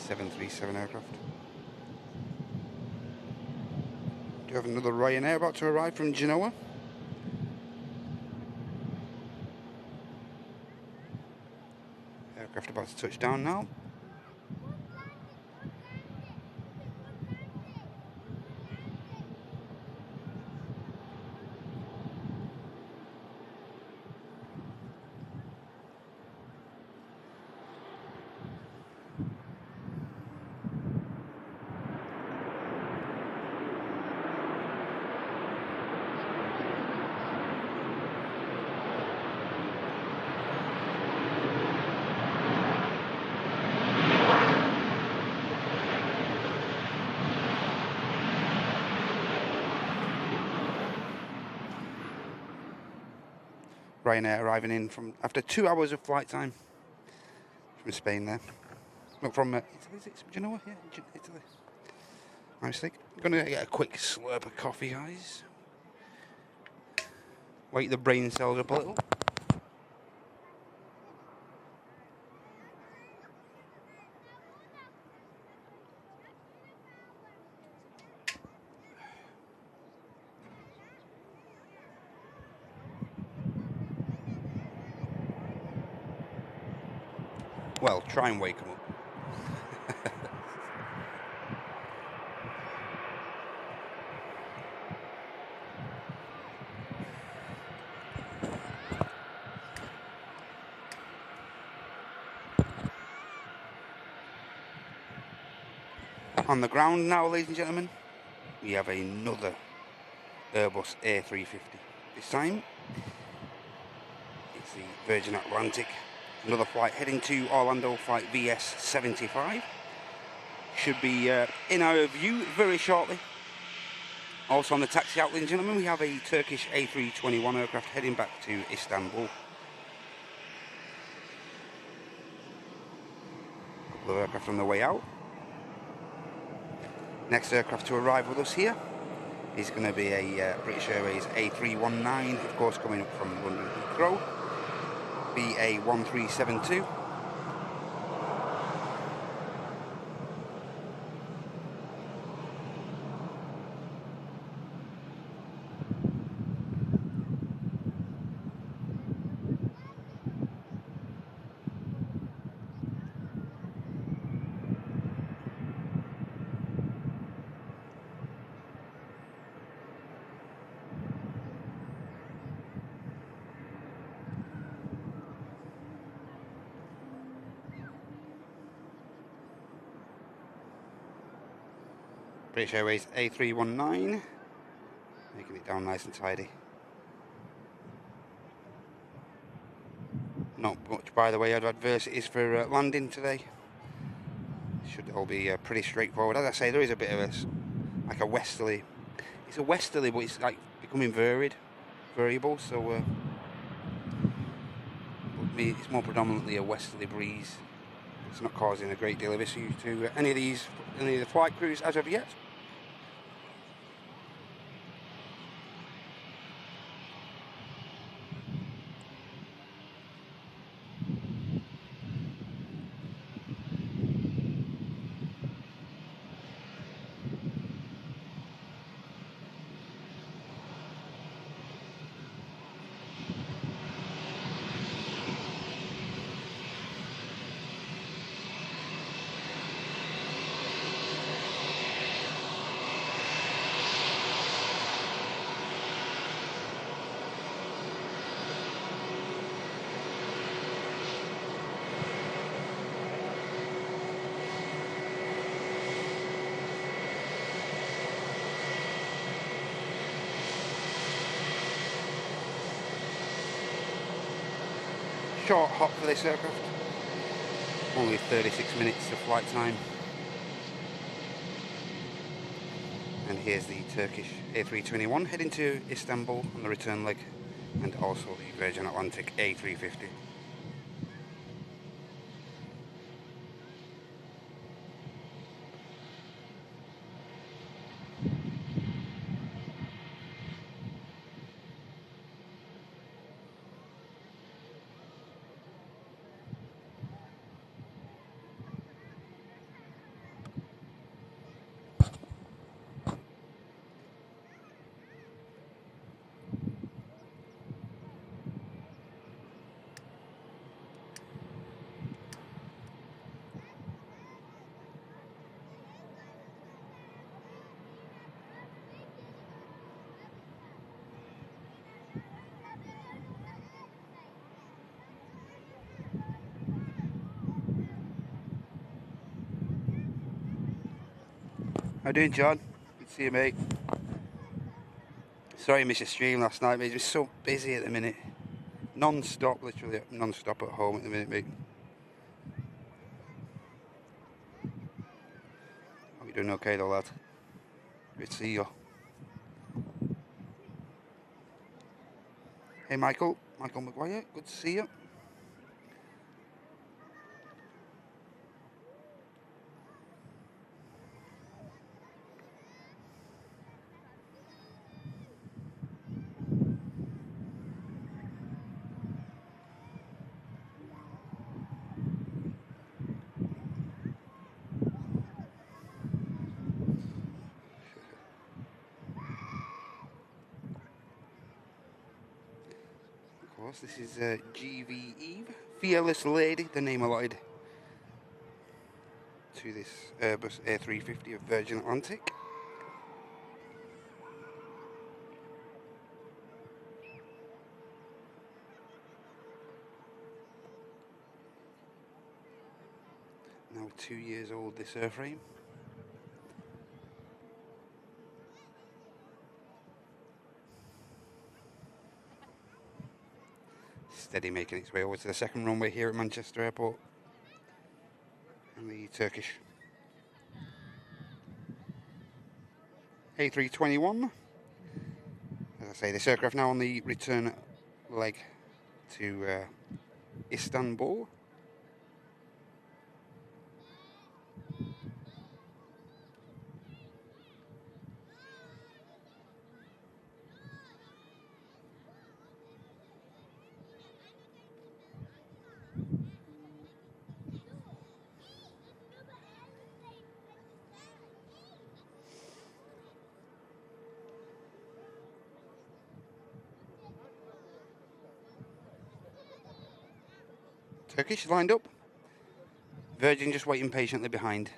737 aircraft. Do you have another Ryanair about to arrive from Genoa? Aircraft about to touch down now. Ryanair arriving in from after 2 hours of flight time from Spain there. Look, from Italy, is it Genoa? Yeah, Italy. My mistake. I'm going to get a quick slurp of coffee, guys. Wake the brain cells up a little. Well, try and wake them up. On the ground now, ladies and gentlemen, we have another Airbus A350. This time, it's the Virgin Atlantic. Another flight heading to Orlando, flight VS75. Should be in our view very shortly. Also on the taxi out, ladies and gentlemen, we have a Turkish A321 aircraft heading back to Istanbul. A couple of aircraft on the way out. Next aircraft to arrive with us here is going to be a British Airways A319, of course coming up from London Heathrow. BA1372. British Airways A319, making it down nice and tidy. Not much, by the way, of adversities for landing today. Should all be pretty straightforward. As I say, there is a bit of like a westerly. It's a westerly, but it's like becoming variable. So, but me, it's more predominantly a westerly breeze. It's not causing a great deal of issue to any of the flight crews as of yet. short hop for this aircraft. Only 36 minutes of flight time. And here's the Turkish A321 heading to Istanbul on the return leg, and also the Virgin Atlantic A350. How you doing, John? Good to see you, mate. Sorry I missed your stream last night, mate. It's just so busy at the minute. Non-stop, literally non-stop at home at the minute, mate. Hope you're doing okay though, lad. Good to see you. Hey, Michael McGuire, good to see you. Of course, this is GV Eve, Fearless Lady, the name allotted to this Airbus A350 of Virgin Atlantic. Now 2 years old, this airframe. Steady making its way over to the second runway here at Manchester Airport. And the Turkish A321. As I say, this aircraft now on the return leg to Istanbul. Turkish lined up. Virgin just waiting patiently behind.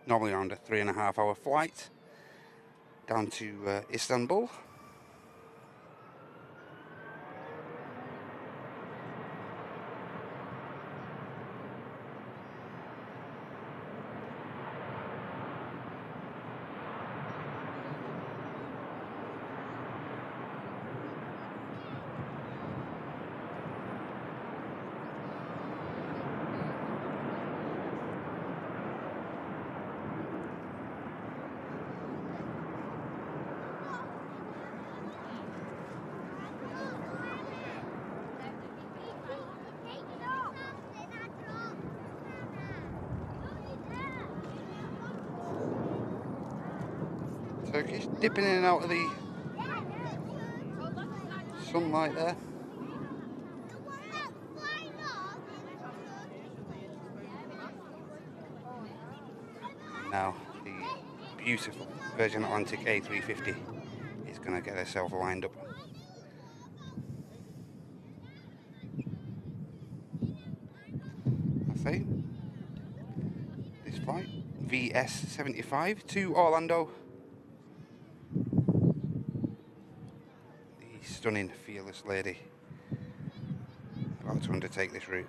Normally around a 3.5 hour flight down to Istanbul. Turkish dipping in and out of the sunlight there. Now the beautiful Virgin Atlantic A350 is going to get herself lined up. I say this flight VS75 to Orlando. The stunning Fearless Lady about to undertake this route.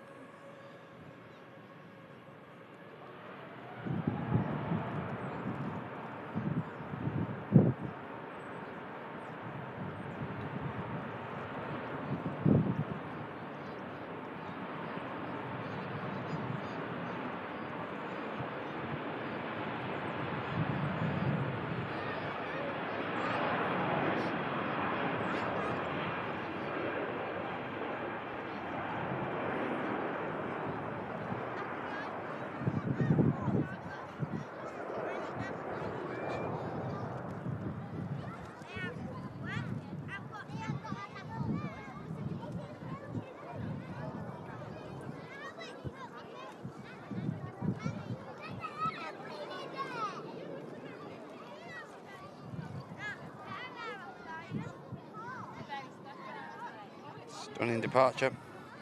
Done in departure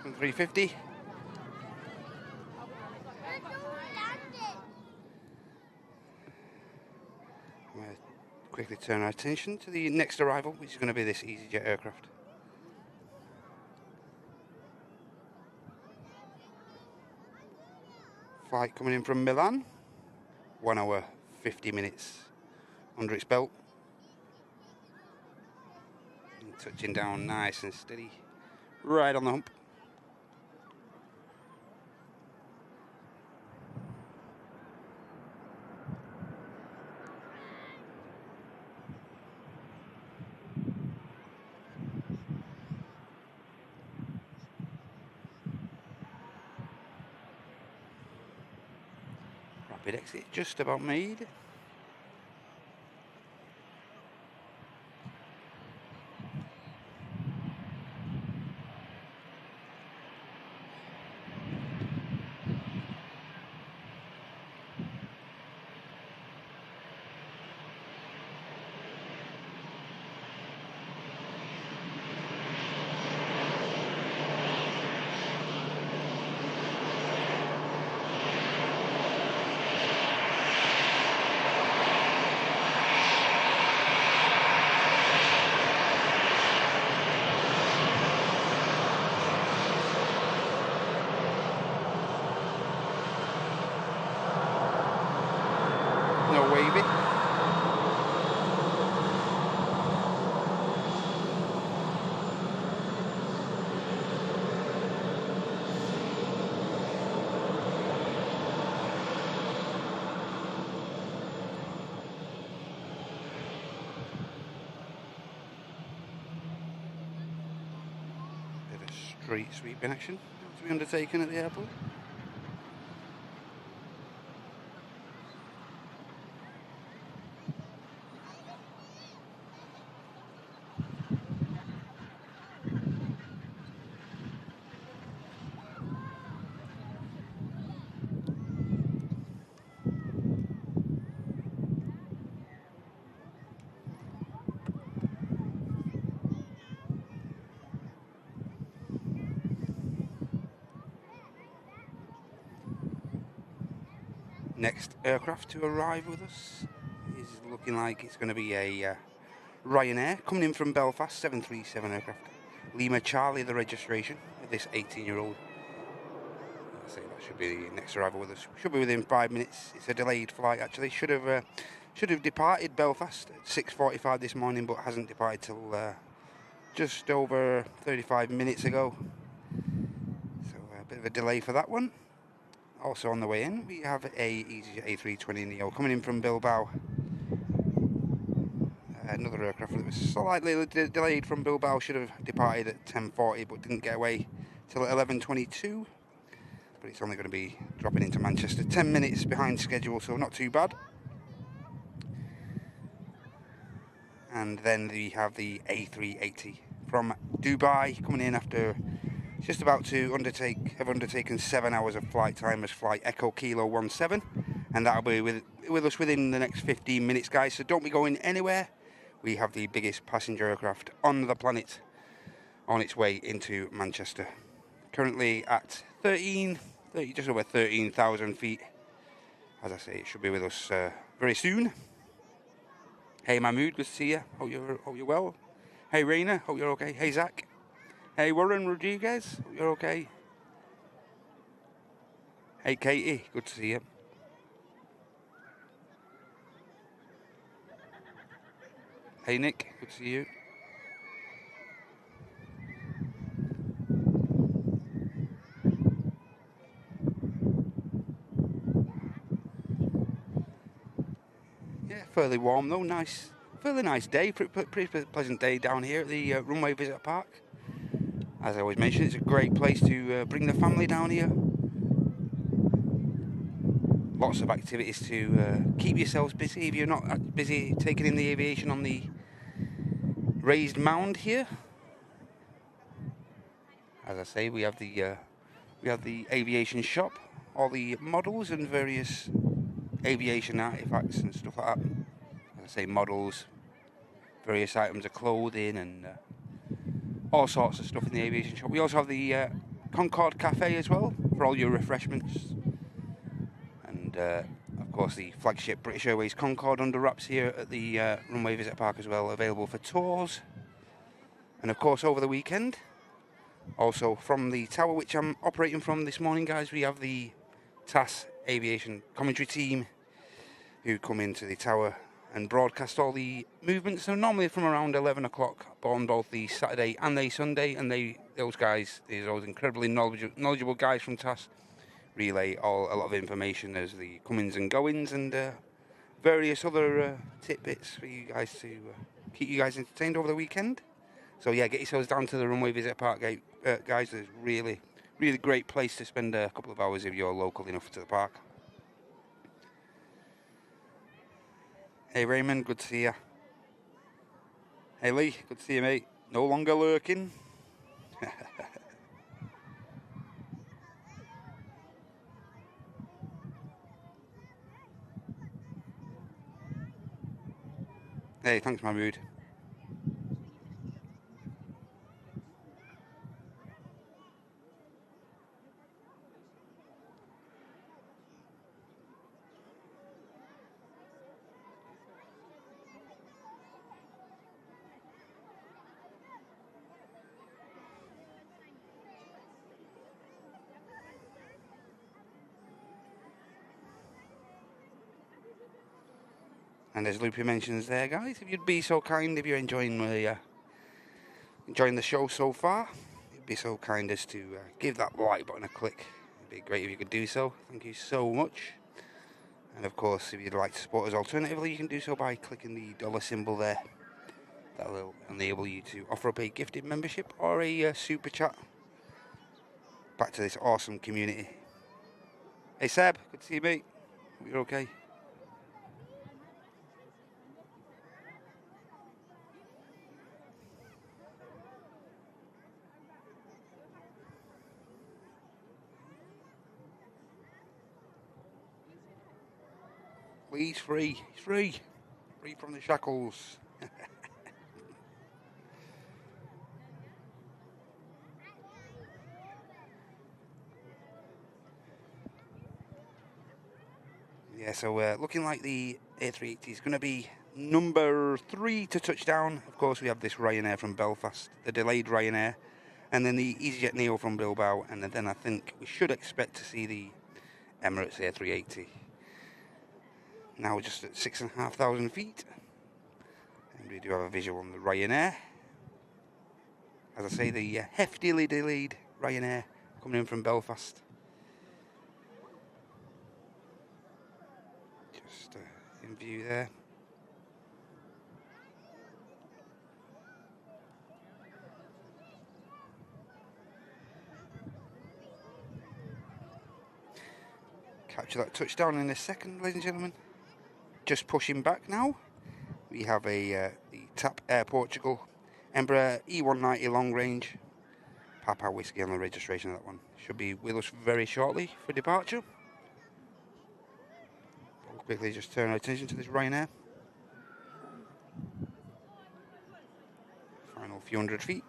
from 350. I'm going to quickly turn our attention to the next arrival, which is going to be this EasyJet aircraft. Flight coming in from Milan, 1 hour 50 minutes under its belt. And touching down nice and steady, right on the hump. Rapid exit just about made. No wavy. Bit of street sweeping action to be undertaken at the airport. Next aircraft to arrive with us is looking like it's going to be a Ryanair coming in from Belfast, 737 aircraft. Lima Charlie, the registration of this 18-year-old. I say that should be the next arrival with us. Should be within 5 minutes. It's a delayed flight actually. Should have departed Belfast at 6:45 this morning, but hasn't departed till just over 35 minutes ago. So a bit of a delay for that one. Also on the way in, we have a EasyJet A380 Neo coming in from Bilbao. Another aircraft that was slightly delayed from Bilbao, should have departed at 10:40 but didn't get away till 11:22. But it's only going to be dropping into Manchester 10 minutes behind schedule, so not too bad. And then we have the A380 from Dubai coming in after just about to have undertaken 7 hours of flight time as flight Echo Kilo 17, and that'll be with us within the next 15 minutes, guys, so don't be going anywhere. We have the biggest passenger aircraft on the planet on its way into Manchester. Currently at just over 13,000 feet. As I say, it should be with us very soon. Hey Mahmood, good to see you. Hope you're well. Hey Raina, hope you're okay. Hey Zach. Hey Warren Rodriguez, hope you're okay. Hey Katie, good to see you. Hey Nick, good to see you. Yeah, fairly warm though, fairly nice day, pretty pleasant day down here at the Runway Visitor Park. As I always mention, it's a great place to bring the family down here. Lots of activities to keep yourselves busy if you're not busy taking in the aviation on the raised mound here. As I say, we have the aviation shop, all the models and various aviation artifacts and stuff like that. As I say, models, various items of clothing and all sorts of stuff in the aviation shop. We also have the Concorde Cafe as well for all your refreshments. And of course the flagship British Airways Concorde under wraps here at the runway visit park as well, available for tours. And of course over the weekend, also from the tower which I'm operating from this morning, guys, we have the TAS aviation commentary team who come into the tower and broadcast all the movements. So normally from around 11 o'clock on both the Saturday and the Sunday, and those guys, those incredibly knowledgeable guys from TAS, relay a lot of information as the comings and goings and various other tidbits for you guys to keep you guys entertained over the weekend. So yeah, get yourselves down to the runway visit park, guys. It's really great place to spend a couple of hours if you're local enough to the park. Hey Raymond, good to see you. Hey Lee, good to see you, mate. No longer lurking. Hey, thanks Mahmood. And as Loopy mentions there, guys, if you'd be so kind, if you're enjoying the show so far, you'd be so kind as to give that like button a click. It'd be great if you could do so. Thank you so much. And of course, if you'd like to support us alternatively, you can do so by clicking the dollar symbol there. That will enable you to offer up a gifted membership or a super chat back to this awesome community. Hey Seb, good to see you, mate. Hope you're okay. He's free. He's free. Free from the shackles. Yeah, so looking like the A380 is going to be number 3 to touchdown. Of course, we have this Ryanair from Belfast, the delayed Ryanair, and then the EasyJet Neo from Bilbao, and then I think we should expect to see the Emirates A380. Now we're just at 6,500 feet, and we do have a visual on the Ryanair. As I say, the heftily delayed Ryanair coming in from Belfast. Just in view there. Capture that touchdown in a second, ladies and gentlemen. Just pushing back now. We have the TAP Air Portugal Embraer E190 long range. Papa Whiskey on the registration of that one. Should be with us very shortly for departure. We'll quickly just turn our attention to this Ryanair. Final few hundred feet.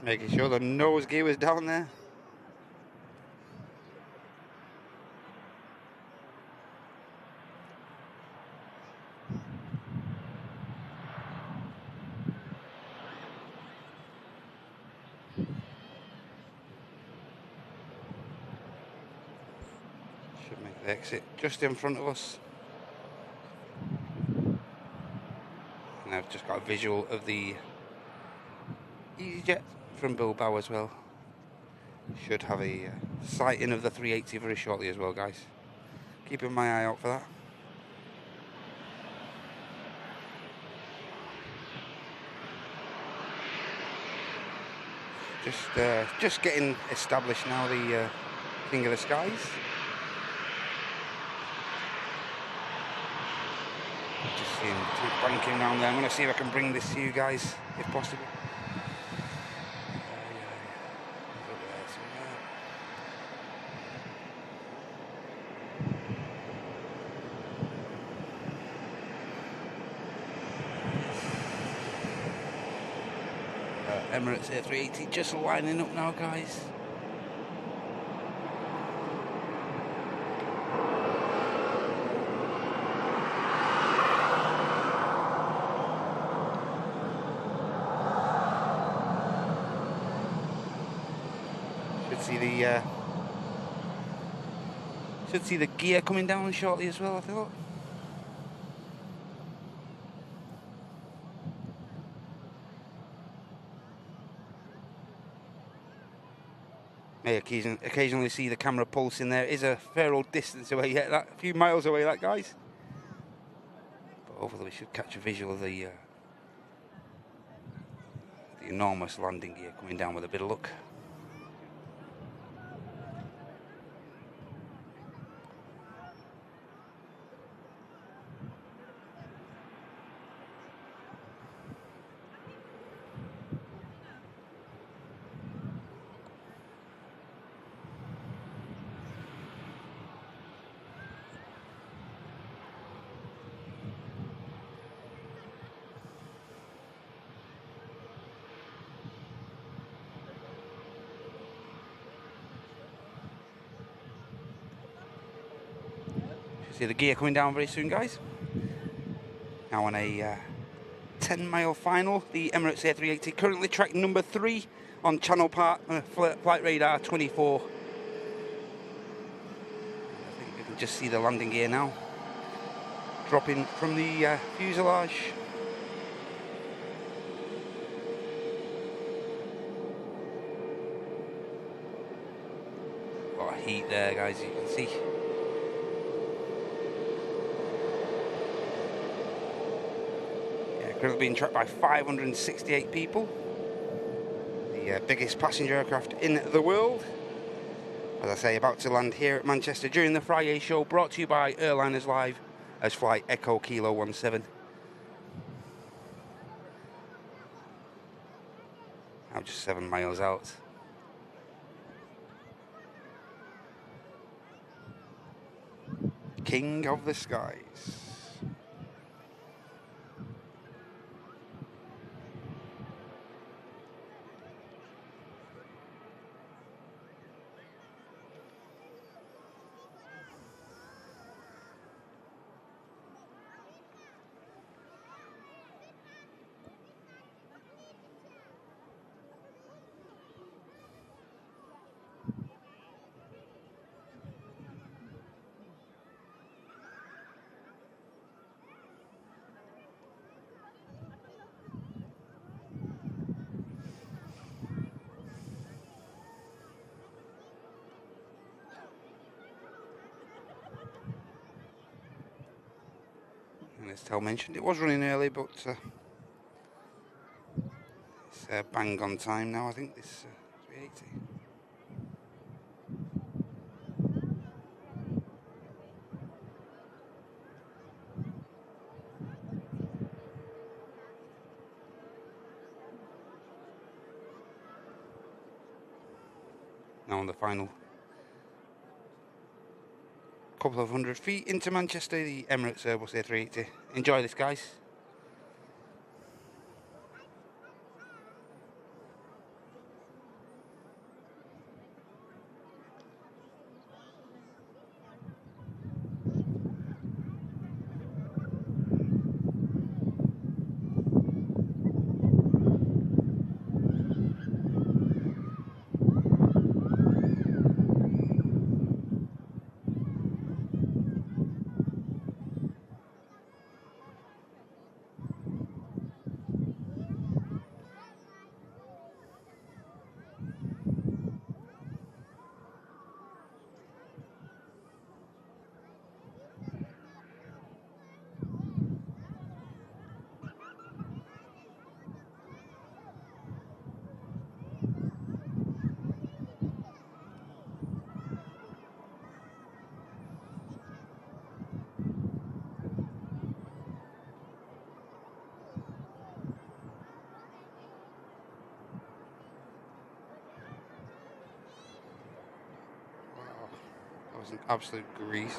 Making sure the nose gear was down there. Should make the exit just in front of us. And I've just got a visual of the EasyJet from Bilbao as well. Should have a sighting of the 380 very shortly as well, guys. Keeping my eye out for that. Just getting established now, the King of the Skies. Just seeing banking around there. I'm going to see if I can bring this to you guys, if possible. Emirates A380 just lining up now, guys. Should see the gear coming down shortly as well, I thought. May occasionally see the camera pulsing there. It is a fair old distance away yet, a few miles away, that, guys. But hopefully we should catch a visual of the enormous landing gear coming down with a bit of luck. See the gear coming down very soon, guys. Now on a 10-mile final, the Emirates A380 currently track number 3 on channel flight radar 24. I think you can just see the landing gear now dropping from the fuselage. A lot of heat there, guys, you can see. Currently being tracked by 568 people. The biggest passenger aircraft in the world. As I say, about to land here at Manchester during the FriYAY show, brought to you by Airliners Live as Flight Echo Kilo 17. Now just 7 miles out. King of the Skies. As Tel mentioned, it was running early, but it's bang on time now, I think, this 380. Now on the final couple of 100 feet into Manchester, the Emirates Airbus A380. Enjoy this, guys. causing absolute grease.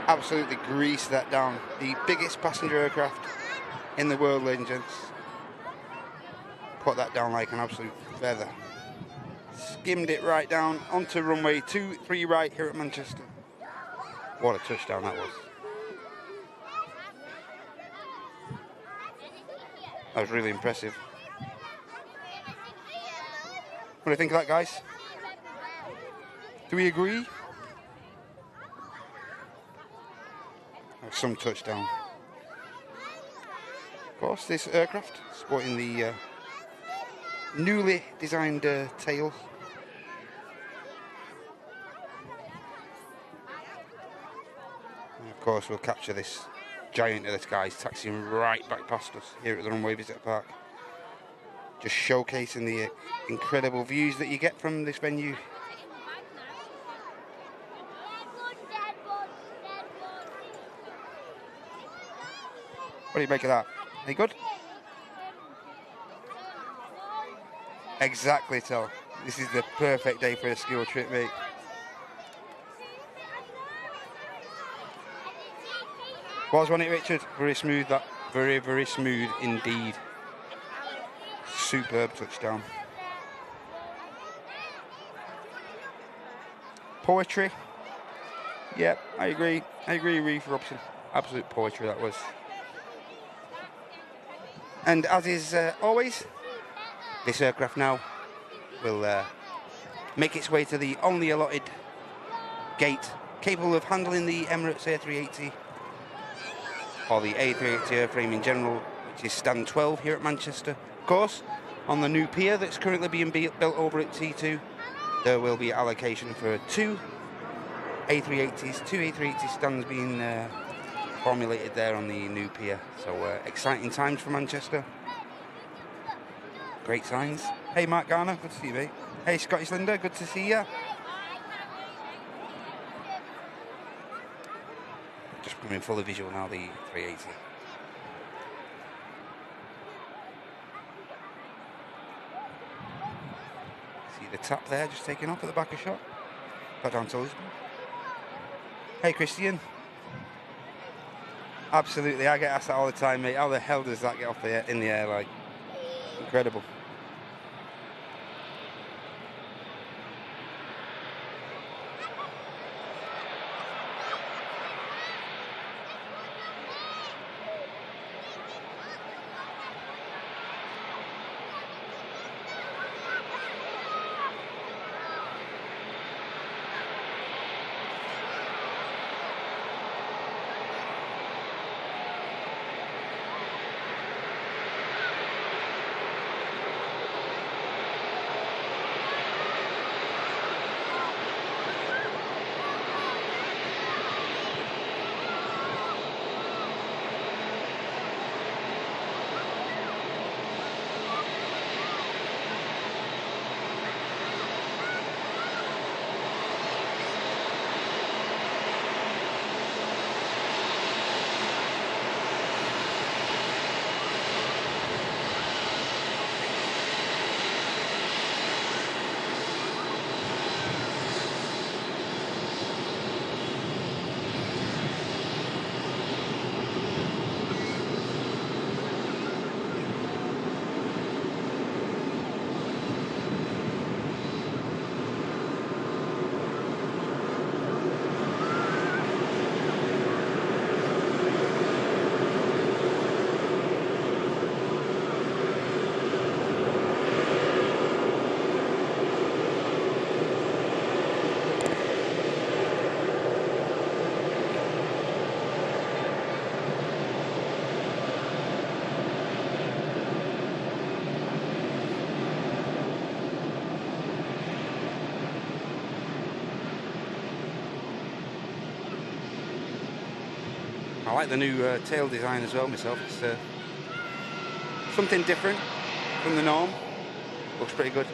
Absolutely greased that down. The biggest passenger aircraft in the world, ladies and gents. Put that down like an absolute feather. Skimmed it right down onto runway 23 right here at Manchester. What a touchdown that was. That was really impressive. What do you think of that, guys? Do we agree? Some touchdown. Of course, this aircraft sporting the newly designed tail. And of course, we'll capture this giant of the skies taxiing right back past us here at the runway visitor park. Just showcasing the incredible views that you get from this venue. What do you make of that? Any good? Exactly, Tel. This is the perfect day for a skill trip, mate. Wasn't it, Richard? Very smooth, that. Very, very smooth indeed. Superb touchdown. Poetry. Yep, I agree. I agree, Reeve Robson. Absolute poetry that was. And as is always, this aircraft now will make its way to the only allotted gate capable of handling the Emirates A380 or the A380 airframe in general, which is stand 12 here at Manchester. Of course, on the new pier that's currently being built over at T2, there will be allocation for two A380 stands being formulated there on the new pier. So exciting times for Manchester. Great signs. Hey Mark Garner, good to see you, mate. Hey Scottish Linda, good to see you. Just becoming fully visual now, the 380. See the tap there just taking off at the back of shot. Back down to Lisbon. Hey Christian. Absolutely, I get asked that all the time, mate. How the hell does that get off in the air? Like, incredible. like the new tail design as well myself. It's something different from the norm. Looks pretty good.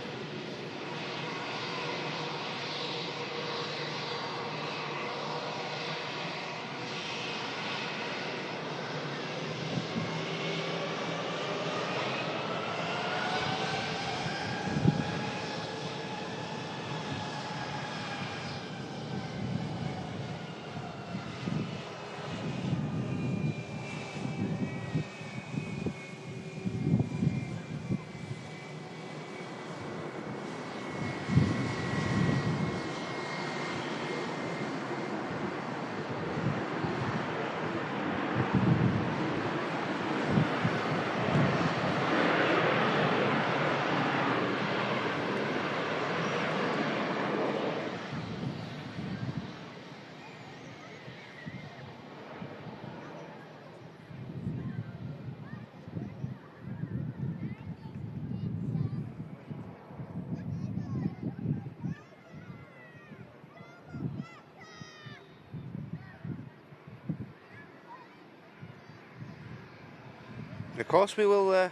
Of course, we'll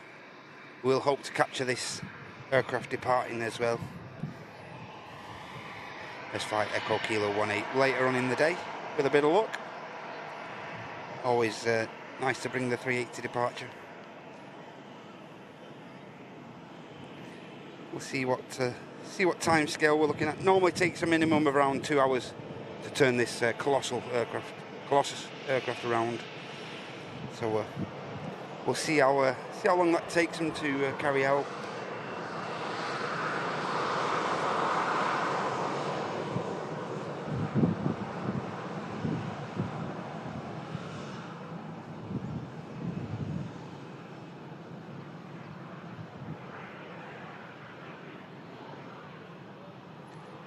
hope to capture this aircraft departing as well. Let's fly Echo Kilo 18 later on in the day with a bit of luck. Always nice to bring the 380 departure. We'll see what time scale we're looking at. Normally takes a minimum of around 2 hours to turn this Colossus aircraft around. So we'll see how long that takes them to carry out.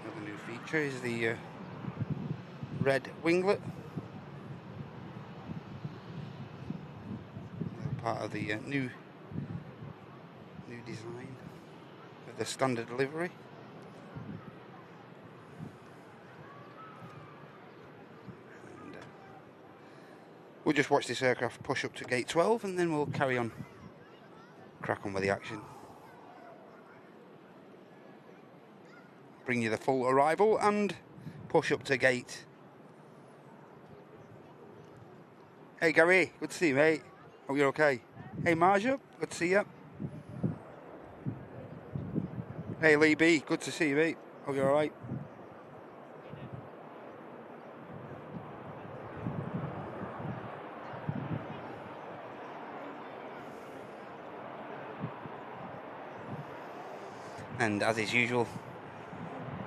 Another new feature is the red winglet. Part of the new design of the standard delivery. And we'll just watch this aircraft push up to gate 12 and then we'll carry on, crack on with the action. Bring you the full arrival and push up to gate. Hey Gary, good to see you, mate. Hope you're okay. Hey Marja, good to see you. Hey Lee B, good to see you, mate. Hope you're alright. And as is usual,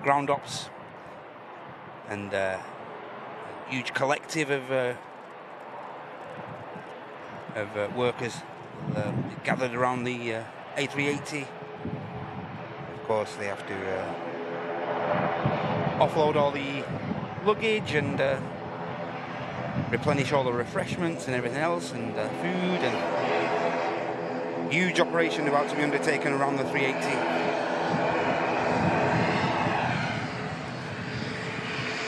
ground ops and a huge collective of workers gathered around the A380. Of course, they have to offload all the luggage and replenish all the refreshments and everything else, and food, and huge operation about to be undertaken around the 380.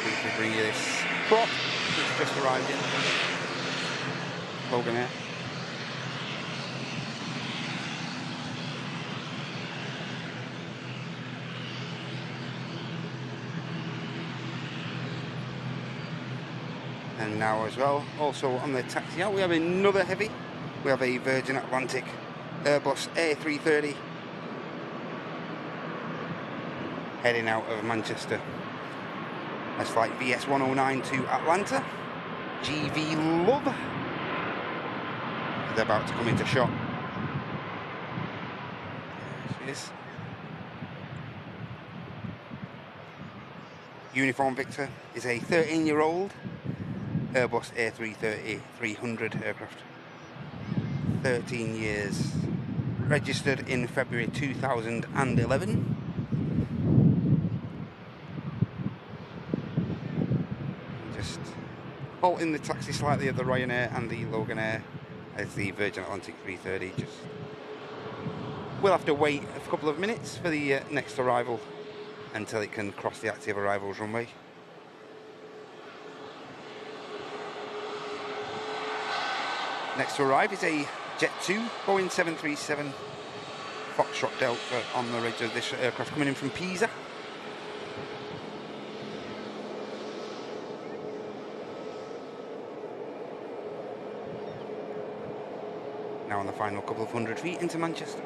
Briefly bring you this prop which just arrived in Logan Air. And now as well, also on the taxi out, we have another heavy. We have a Virgin Atlantic Airbus A330 heading out of Manchester. That's flight VS109 to Atlanta. GV Love. They're about to come into shot. There she is. Uniform Victor is a 13-year-old Airbus A330-300 aircraft. 13 years. Registered in February 2011. Just halting the taxi slightly at the Ryanair and the Logan Air as the Virgin Atlantic 330. We'll have to wait a couple of minutes for the next arrival until it can cross the active arrivals runway. Next to arrive is a Jet 2 Boeing 737 Foxtrot Delta on the ridge of this aircraft coming in from Pisa. Now on the final couple of 100 feet into Manchester.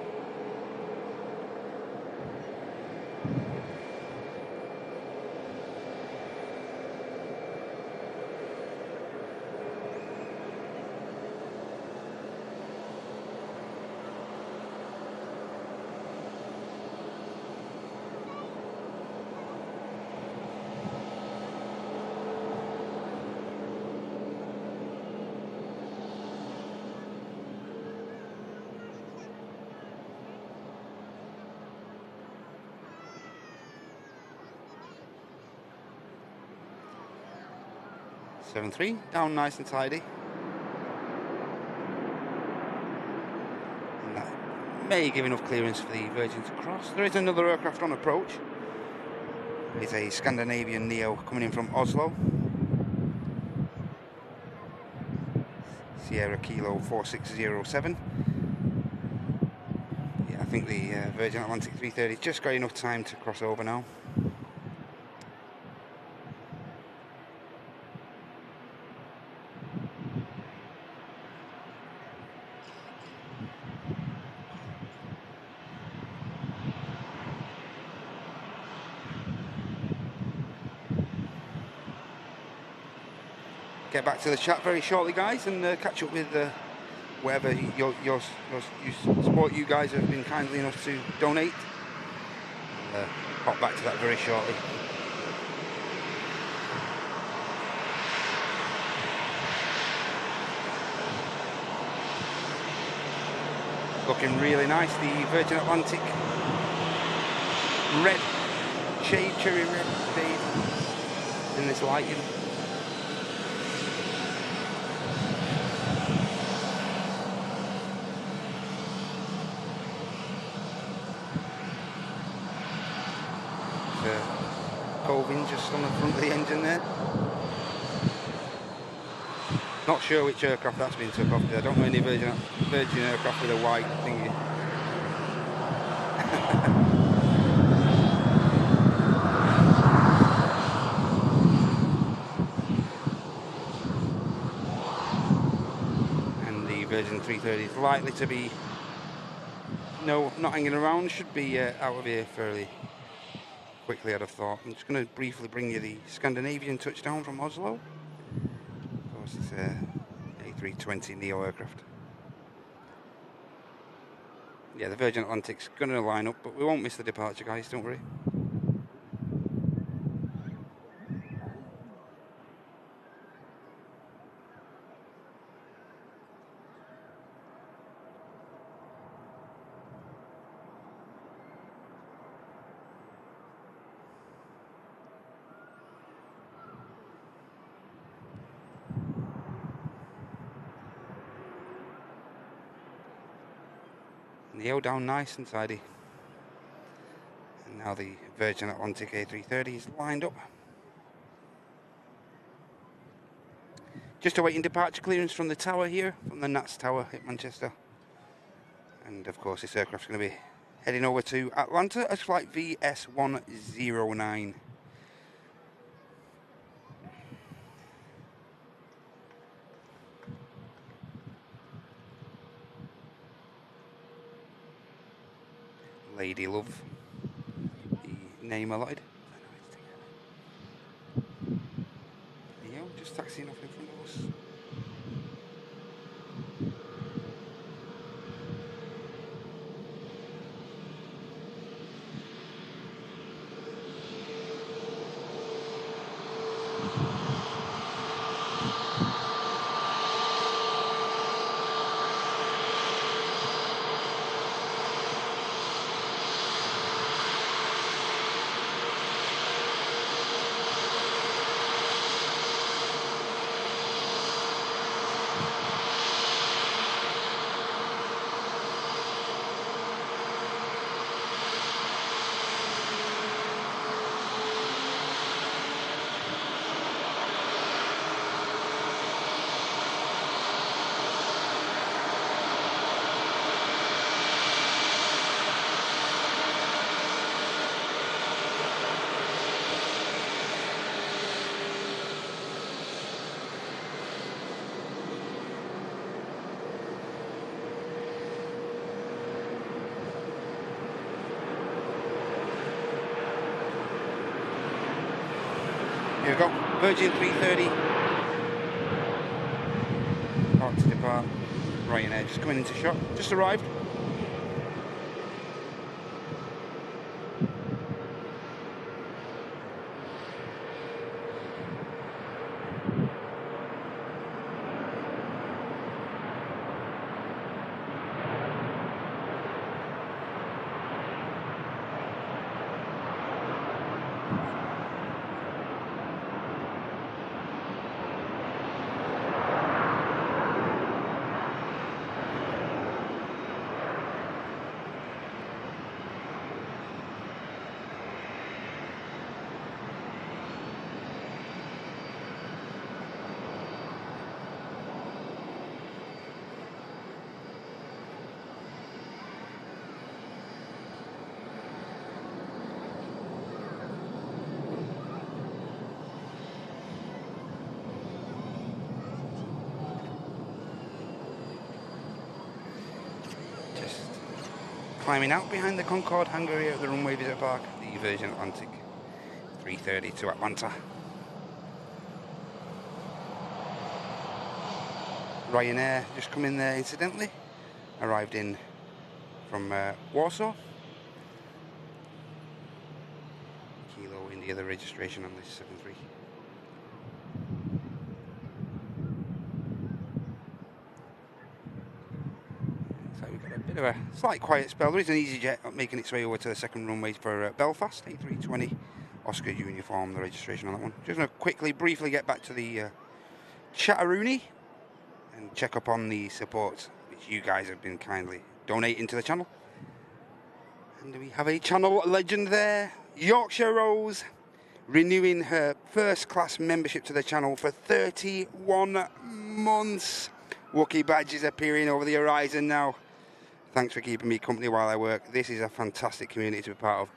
.73, down nice and tidy. And that may give enough clearance for the Virgin to cross. There is another aircraft on approach. It's a Scandinavian Neo coming in from Oslo. Sierra Kilo 4607. Yeah, I think the Virgin Atlantic 330 just got enough time to cross over now. Get back to the chat very shortly, guys, and catch up with wherever your support you guys have been kindly enough to donate. Hop back to that very shortly. Looking really nice, the Virgin Atlantic red shade, cherry red shade in this lighting. Coving just on the front of the engine there. Not sure which aircraft that's been took off there. I don't know any Virgin aircraft with a white thingy. And the Virgin 330 is likely to be not hanging around. Should be out of here fairly quickly, I'd have thought. I'm just going to briefly bring you the Scandinavian touchdown from Oslo. Of course, it's a A320 Neo aircraft. Yeah, the Virgin Atlantic's going to line up, but we won't miss the departure, guys, don't worry. Neo down nice and tidy. And now the Virgin Atlantic A330 is lined up. Just awaiting departure clearance from the tower here, from the Nats Tower at Manchester. And of course this aircraft's going to be heading over to Atlanta as flight VS109. Lady Love, the name allotted. Neo just taxiing off in front of us. Virgin 330. About to depart. Ryanair just coming into shot. Just arrived. Climbing out behind the Concorde hangar here at the runway visitor park, the Virgin Atlantic 330 to Atlanta. Ryanair just come in there incidentally, arrived in from Warsaw. Kilo India, the registration on this 73. Bit of a slight quiet spell. There is an EasyJet making its way over to the second runway for Belfast, A320. Oscar uniform, the registration on that one. Just going to quickly, briefly get back to the Chatteroony and check up on the support which you guys have been kindly donating to the channel. And we have a channel legend there, Yorkshire Rose, renewing her first class membership to the channel for 31 months. Wookie badge is appearing over the horizon now. Thanks for keeping me company while I work. This is a fantastic community to be part of.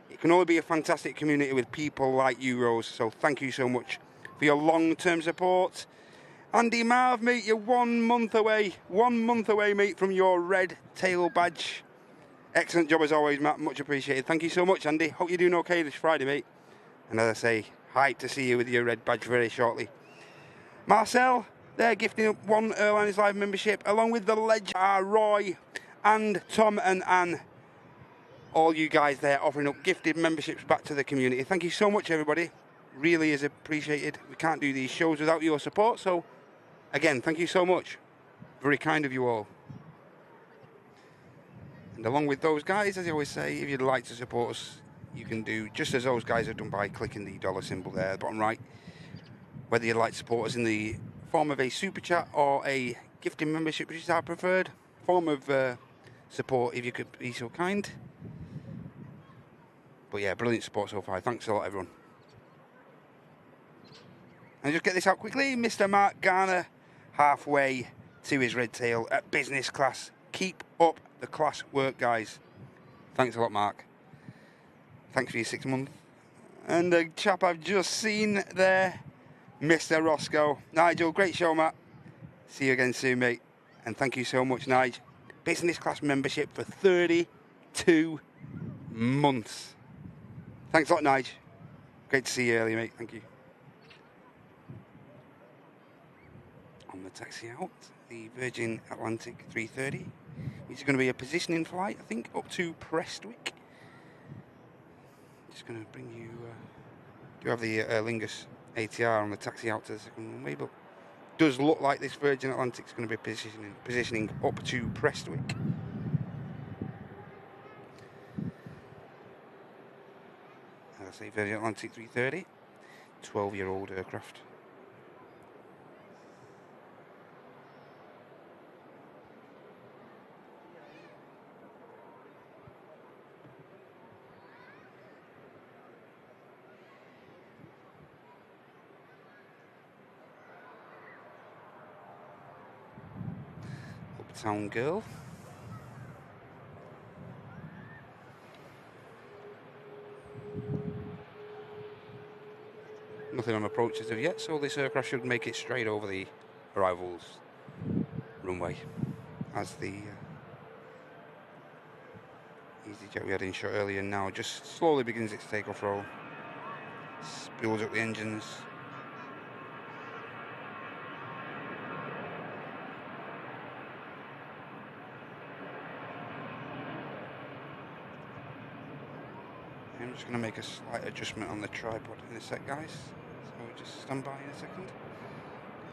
It can only be a fantastic community with people like you, Rose. So thank you so much for your long-term support. Andy Marv, mate, you're 1 month away. 1 month away, mate, from your red tail badge. Excellent job as always, Matt. Much appreciated. Thank you so much, Andy. Hope you're doing okay this Friday, mate. And as I say, hyped to see you with your red badge very shortly. Marcel, they're gifting up one Airlines Live membership, along with the legend Roy and Tom and Anne. All you guys there offering up gifted memberships back to the community. Thank you so much, everybody. Really is appreciated. We can't do these shows without your support. So, again, thank you so much. Very kind of you all. And along with those guys, as I always say, if you'd like to support us, you can do just as those guys have done by clicking the dollar symbol there at the bottom right. Whether you'd like to support us in the form of a super chat or a gifting membership, which is our preferred form of support, if you could be so kind. But yeah, brilliant support so far. Thanks a lot, everyone. And just get this out quickly. Mr. Mark Garner, halfway to his red tail at business class. Keep up the class work, guys. Thanks a lot, Mark. Thanks for your 6 months. And the chap I've just seen there, Mr. Roscoe. Nigel, great show, Matt. See you again soon, mate. And thank you so much, Nigel. Business class membership for 32 months. Thanks a lot, Nigel. Great to see you earlier, mate. Thank you. On the taxi out, the Virgin Atlantic 330. It's going to be a positioning flight, I think, up to Prestwick. Just going to bring you. Do have the Aer Lingus ATR on the taxi out to the second runway, but does look like this Virgin Atlantic is going to be positioning up to Prestwick. As I say, Virgin Atlantic 330, 12-year-old aircraft. Uptown Girl. Nothing on approach as of yet, so this aircraft should make it straight over the arrivals runway as the EasyJet we had in shot earlier now just slowly begins its takeoff roll. Spools up the engines, I'm just going to make a slight adjustment on the tripod in a sec, guys. So just stand by in a second.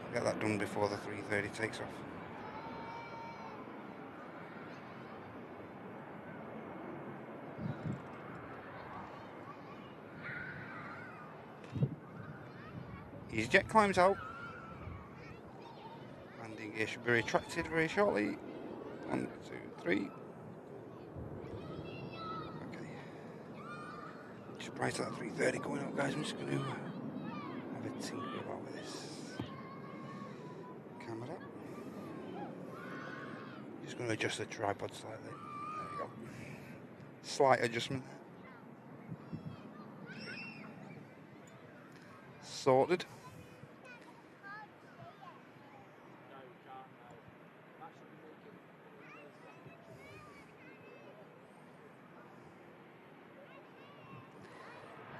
I'll get that done before the 330 takes off. EasyJet climbs out. Landing gear should be retracted very shortly. 1, 2, 3. Okay. Just price that 330 going up, guys. I'm just going to have a tinker about with this camera. Just going to adjust the tripod slightly. There we go. Slight adjustment. Sorted.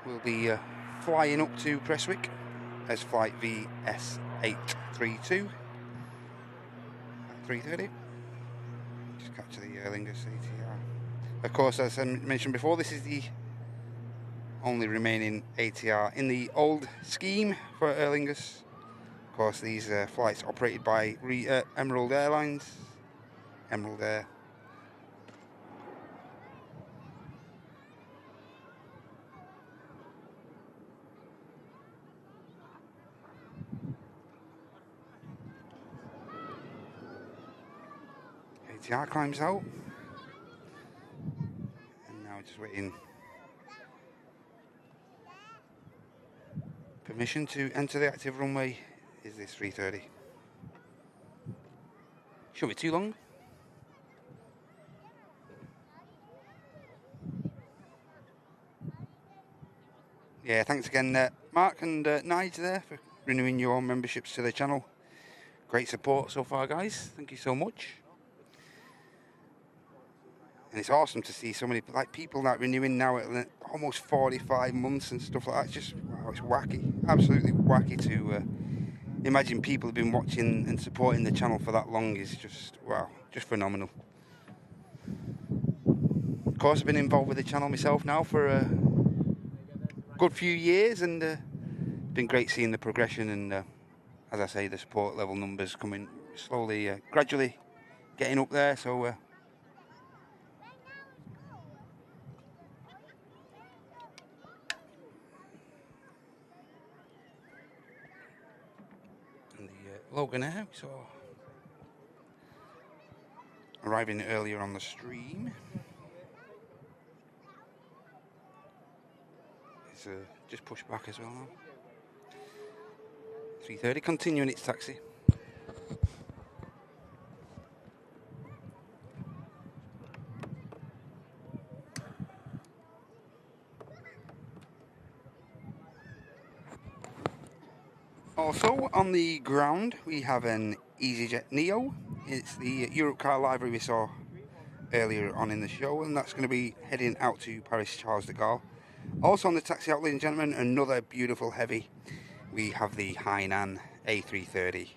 We'll be flying up to Prestwick as flight VS832 at 3:30. Just capture the Aer Lingus ATR. Of course, as I mentioned before, this is the only remaining ATR in the old scheme for Aer Lingus. Of course, these flights operated by Emerald Airlines. Emerald Air. ATR climbs out. And now just waiting permission to enter the active runway. Is this 3:30? Shouldn't be too long. Yeah, thanks again, Mark and Nige there for renewing your memberships to the channel. Great support so far, guys. Thank you so much. And it's awesome to see so many people that renewing now at almost 45 months and stuff like that. It's just, wow, it's wacky. Absolutely wacky to imagine people have been watching and supporting the channel for that long. Is just, wow, just phenomenal. Of course, I've been involved with the channel myself now for a good few years, and it's been great seeing the progression and, as I say, the support level numbers coming slowly, gradually getting up there. So and the Logan Air, we saw arriving earlier on the stream. It's just pushed back as well now. 3:30, continuing its taxi. Also on the ground we have an EasyJet Neo. It's the Europe car livery we saw earlier on in the show, and that's going to be heading out to Paris Charles de Gaulle. Also on the taxi out, ladies and gentlemen, another beautiful heavy. We have the Hainan A330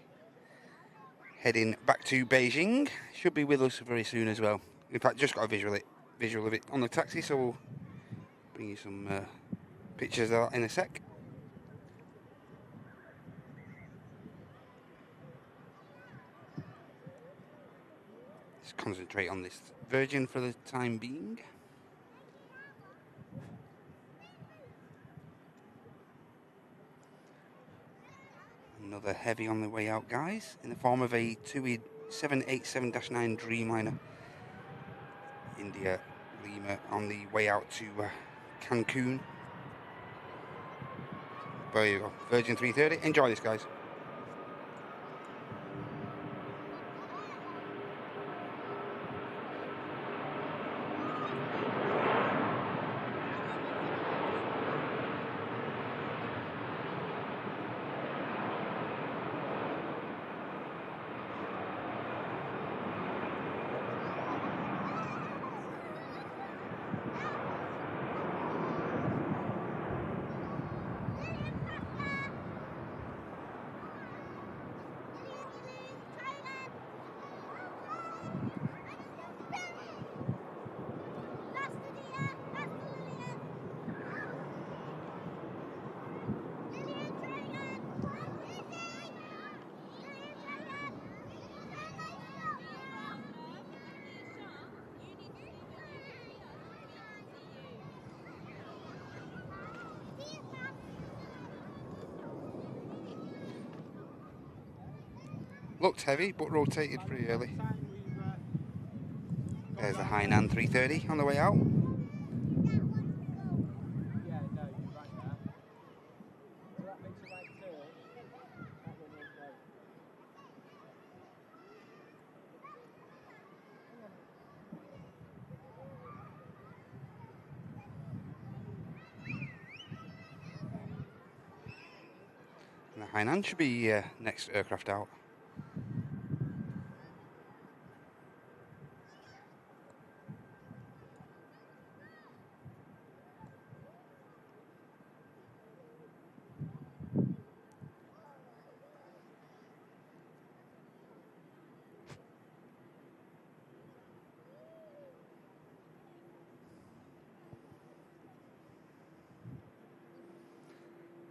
heading back to Beijing. Should be with us very soon as well. In fact, just got a visual of it on the taxi, so we'll bring you some pictures of that in a sec. Let's concentrate on this Virgin for the time being. Another heavy on the way out, guys, in the form of a TUI 787-9 Dreamliner. India Lima on the way out to Cancun. There you go, Virgin 330. Enjoy this, guys. Looked heavy, but rotated pretty early. There's the Hainan 330 on the way out. And the Hainan should be next aircraft out.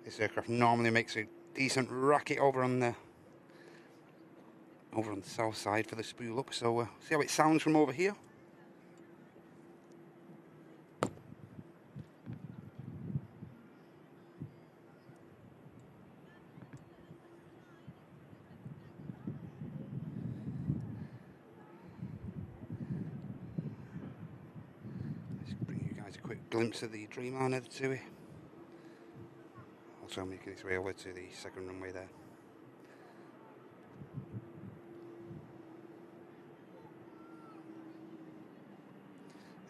This aircraft normally makes a decent racket over on the south side for the spool up, so see how it sounds from over here. Let's bring you guys a quick glimpse of the Dreamliner Tui. Also making its way over to the second runway there.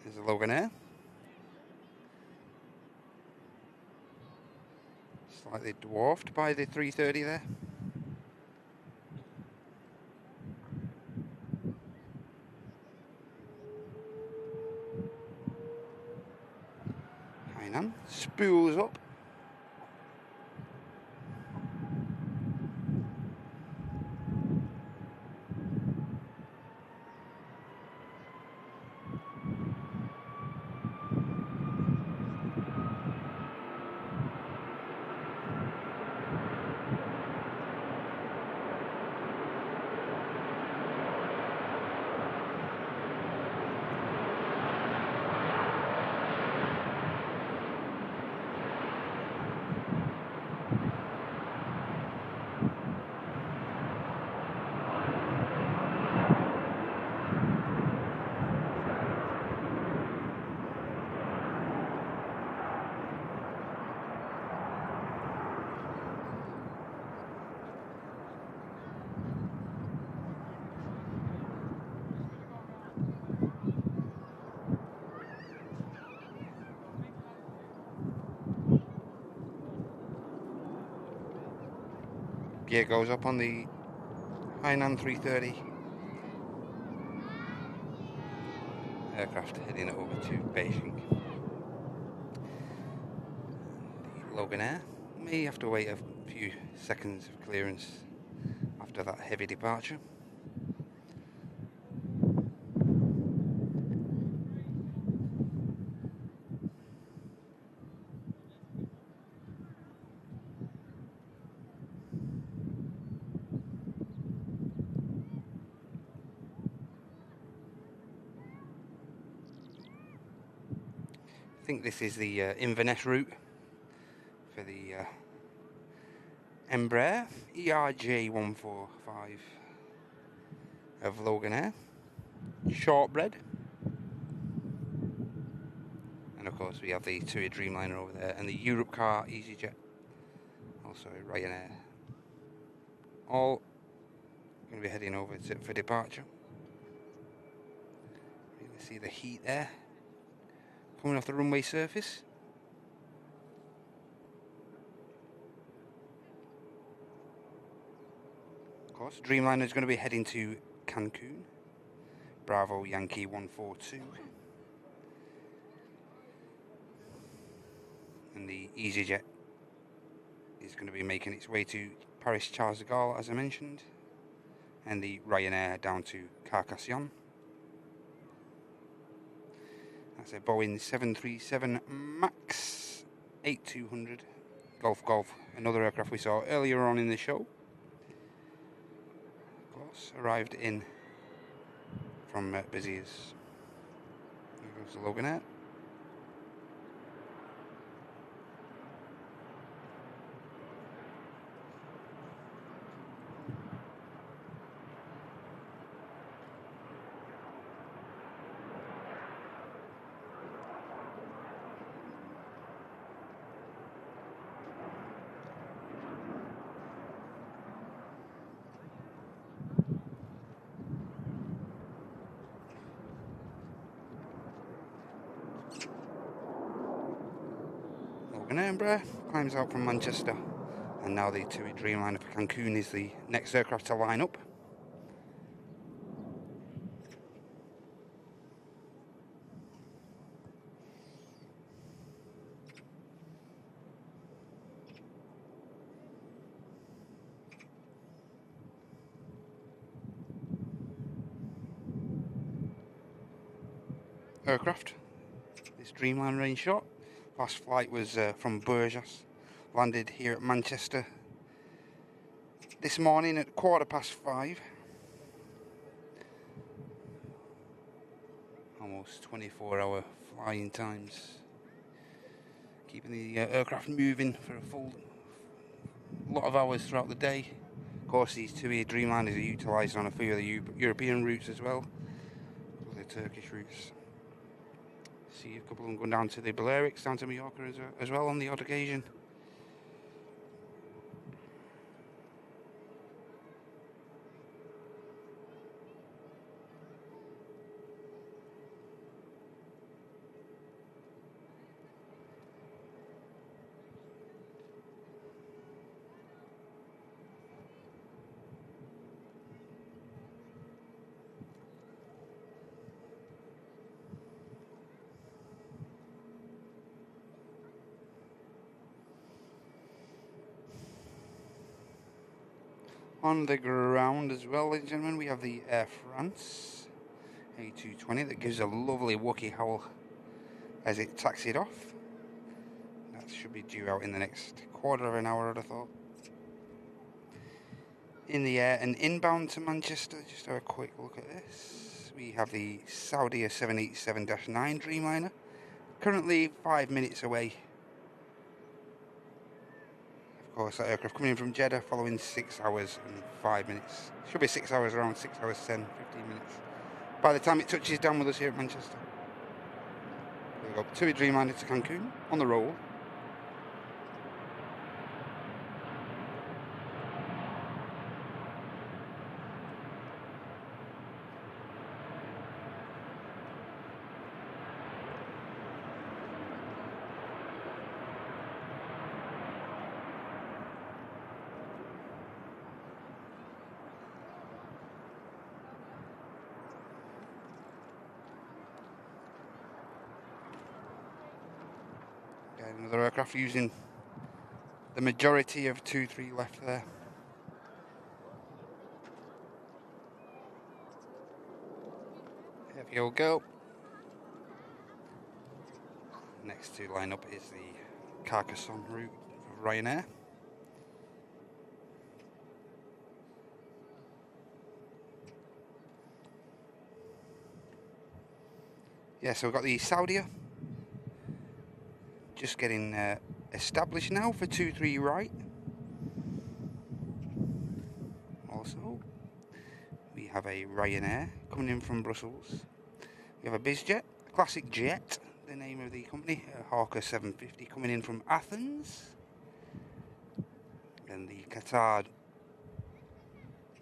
There's the Logan Air. Slightly dwarfed by the 330 there. Hainan spools up. Gear goes up on the Hainan 330 aircraft heading over to Beijing. The Logan Air may have to wait a few seconds of clearance after that heavy departure. I think this is the Inverness route for the Embraer ERJ145 of Logan Air. Shortbread. And of course we have the TUI Dreamliner over there and the Europe car EasyJet. Also Ryanair. All going to be heading over for departure. You can see the heat there coming off the runway surface. Of course, Dreamliner is going to be heading to Cancun. Bravo Yankee 142. And the EasyJet is going to be making its way to Paris Charles de Gaulle, as I mentioned. And the Ryanair down to Carcassonne. That's a Boeing 737 MAX 8200 Golf, another aircraft we saw earlier on in the show. Of course, arrived in from Beziers. There goes the Logan Air. and Edinburgh climbs out from Manchester, and now the TUI Dreamliner for Cancun is the next aircraft to line up. Aircraft. This Dreamliner range shot. Last flight was from Burgos. Landed here at Manchester this morning at 5:15. Almost 24-hour flying times. Keeping the aircraft moving for a full lot of hours throughout the day. Of course, these TUI Dreamliners are utilised on a few of the European routes as well. The Turkish routes. See a couple of them going down to the Balearics, down to Mallorca as well on the odd occasion. On the ground as well, ladies and gentlemen, we have the Air France A380 that gives a lovely wookie howl as it taxied off. That should be due out in the next quarter of an hour, I'd have thought. In the air and inbound to Manchester, just have a quick look at this. We have the Saudia 787-9 Dreamliner, currently 5 minutes away. Of course, that aircraft coming in from Jeddah following 6 hours and 5 minutes. Should be 6 hours, around 6 hours 10, 15 minutes. By the time it touches down with us here at Manchester. We've got TUI Dreamliner to Cancun on the roll. Another aircraft using the majority of 2-3 left there. There you go. Next to line up is the Carcassonne route of Ryanair. Yeah, so we've got the Saudia. Just getting established now for 2-3 right. Also, we have a Ryanair coming in from Brussels. We have a EasyJet, a classic jet, the name of the company, a Hawker 750 coming in from Athens. And the Qatar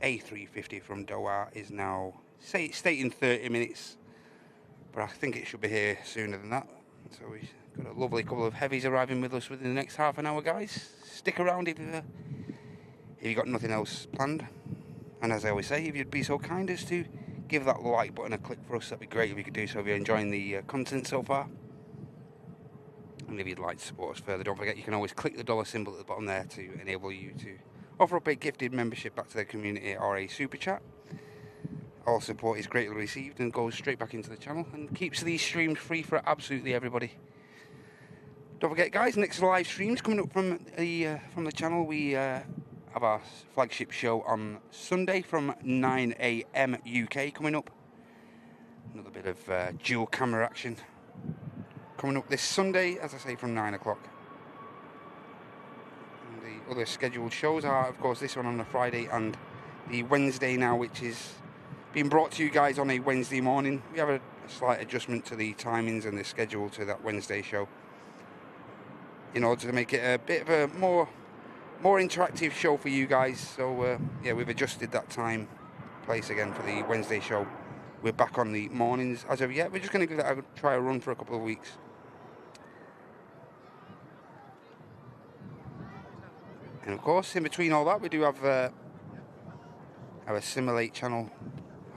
A380 from Doha is now stating 30 minutes, but I think it should be here sooner than that. So we've got a lovely couple of heavies arriving with us within the next half an hour, guys. Stick around if you've got nothing else planned. And as I always say, if you'd be so kind as to give that like button a click for us, that'd be great if you could do so if you're enjoying the content so far. And if you'd like to support us further, don't forget you can always click the dollar symbol at the bottom there to enable you to offer up a gifted membership back to the community or a super chat. All support is greatly received and goes straight back into the channel and keeps these streams free for absolutely everybody. Don't forget, guys, next live streams coming up from the channel. We have our flagship show on Sunday from 9 AM UK coming up. Another bit of dual camera action coming up this Sunday, as I say, from 9 o'clock. And the other scheduled shows are, of course, this one on a Friday and the Wednesday now, which is being brought to you guys on a Wednesday morning. We have a slight adjustment to the timings and the schedule to that Wednesday show in order to make it a bit of a more interactive show for you guys. So yeah, we've adjusted that time place again for the Wednesday show. We're back on the mornings as of yet. We're just going to give that a try a run for a couple of weeks. And of course, in between all that, we do have our Simulate channel,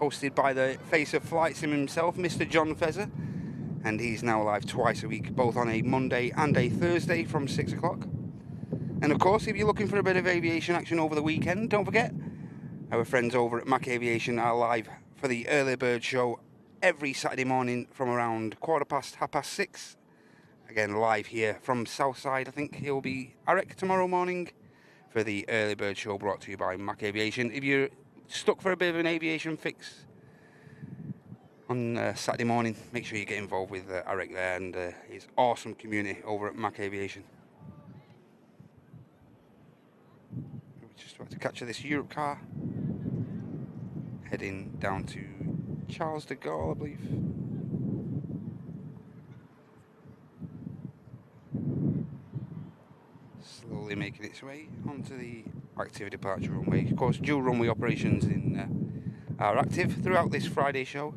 hosted by the face of flight sim himself, Mr. John Fezzer. And he's now live twice a week, both on a Monday and a Thursday from 6 o'clock. And of course, if you're looking for a bit of aviation action over the weekend, don't forget, our friends over at Mac Aviation are live for the early bird show every Saturday morning from around 6:15. Again, live here from Southside. I think he'll be Arik tomorrow morning for the early bird show brought to you by Mac Aviation. If you're stuck for a bit of an aviation fix on Saturday morning, make sure you get involved with Arik there and his awesome community over at Mac Aviation. We're just about to capture this Europe car, heading down to Charles de Gaulle, I believe. Slowly making its way onto the active departure runway. Of course, dual runway operations are active throughout this Friday show.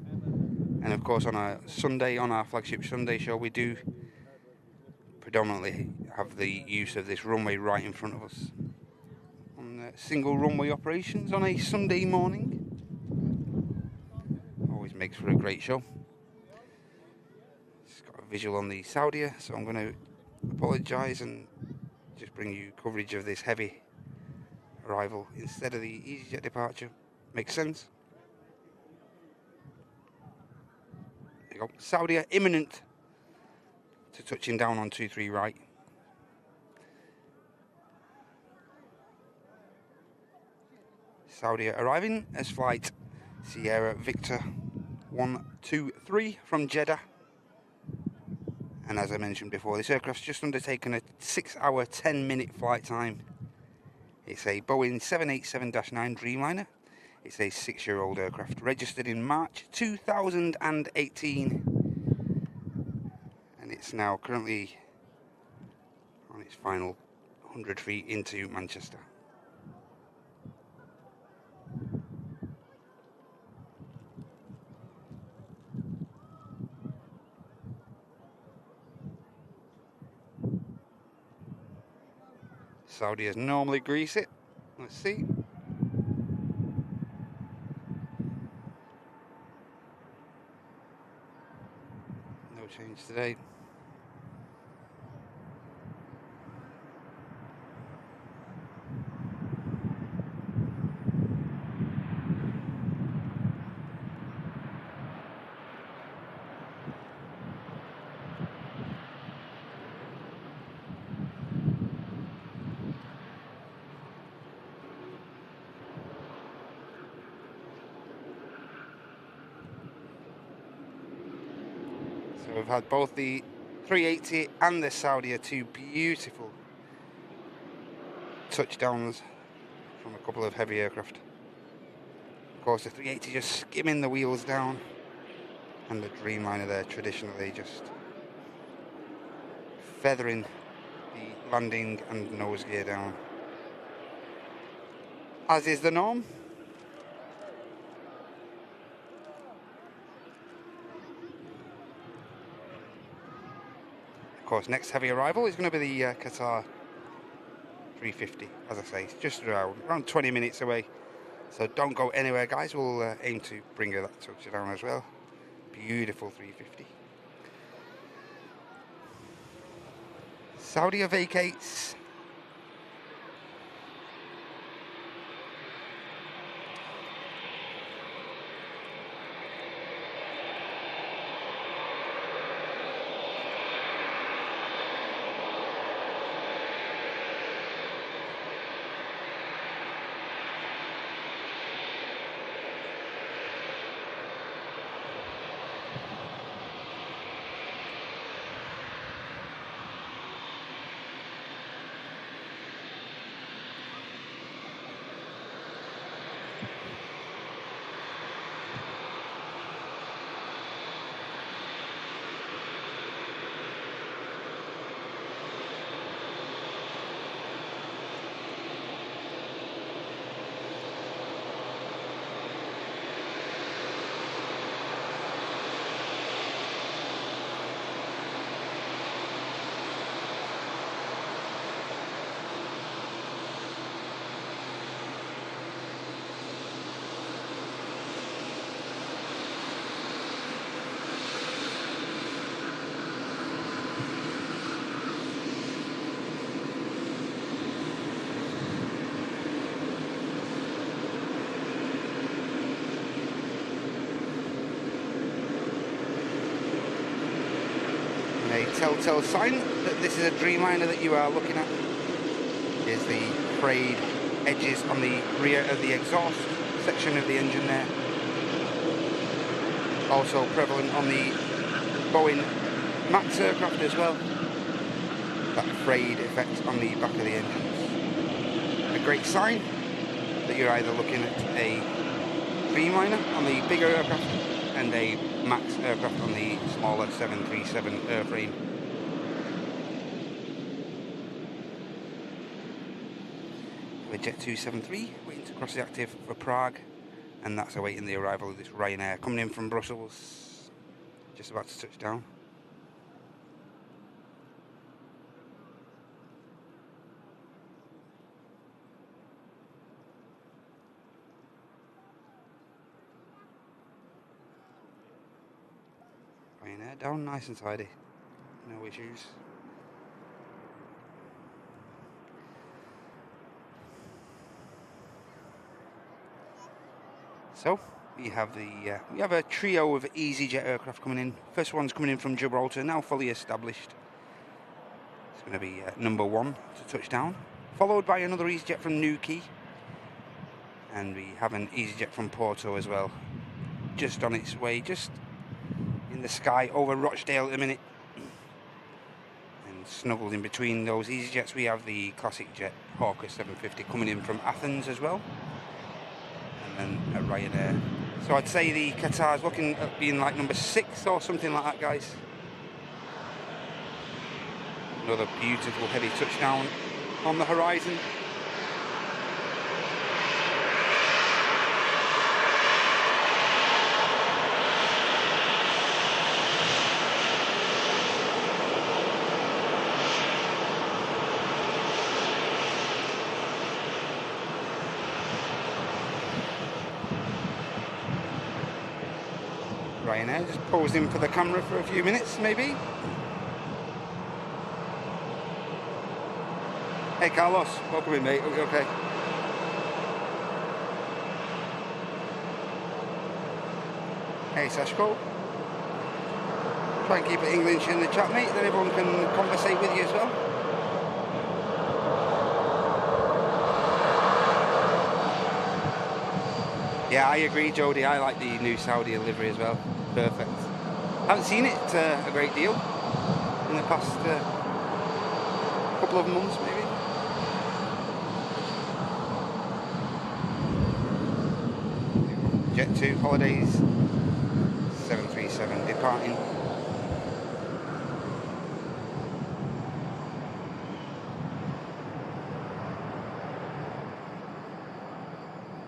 And of course, on our Sunday, on our flagship Sunday show, we do predominantly have the use of this runway right in front of us. On single runway operations on a Sunday morning. Always makes for a great show. It's got a visual on the Saudia, so I'm going to apologise and just bring you coverage of this heavy arrival instead of the EasyJet departure. Makes sense. There you go. Saudia imminent to touching down on 23 right. Saudia arriving as flight Sierra Victor 123 from Jeddah. And as I mentioned before, this aircraft's just undertaken a 6-hour, 10-minute flight time. It's a Boeing 787-9 Dreamliner. It's a 6-year-old aircraft, registered in March 2018. And it's now currently on its final 100 feet into Manchester. Saudia's normally grease it. Let's see. No change today. So we've had both the 380 and the Saudia, two beautiful touchdowns from a couple of heavy aircraft. Of course, the 380 just skimming the wheels down, and the Dreamliner there traditionally just feathering the landing and nose gear down, as is the norm. Of course, next heavy arrival is going to be the Qatar 350. As I say, it's just around 20 minutes away. So don't go anywhere, guys. We'll aim to bring her that touchdown as well. Beautiful 350. Saudia vacates. a telltale sign that this is a Dreamliner that you are looking at. Is the frayed edges on the rear of the exhaust section of the engine there. Also prevalent on the Boeing MAX aircraft as well. That frayed effect on the back of the engines. A great sign that you're either looking at a Dreamliner on the bigger aircraft and a MAX aircraft on the smaller 737 airframe. We're Jet 273 waiting to cross the active for Prague, and that's awaiting the arrival of this Ryanair coming in from Brussels, just about to touch down. Ryanair down nice and tidy, no issues. So we have a trio of EasyJet aircraft coming in. First one's coming in from Gibraltar, now fully established. It's going to be number 1 to touch down, followed by another EasyJet from Newquay, and we have an EasyJet from Porto as well, just on its way, just in the sky over Rochdale at the minute. And snuggled in between those EasyJets we have the classic jet Hawker 750 coming in from Athens as well, and then a Ryanair. So I'd say the Qatar is looking at being like number 6 or something like that, guys. Another beautiful heavy touchdown on the horizon. Ryanair just posing for the camera for a few minutes, maybe. Hey Carlos, welcome in, mate. Okay. Hey Sashko. Try and keep it English in the chat, mate, then everyone can conversate with you as well. Yeah, I agree, Jody. I like the new Saudia livery as well. Perfect. Haven't seen it a great deal in the past couple of months, maybe. Jet 2 holidays, 737 departing.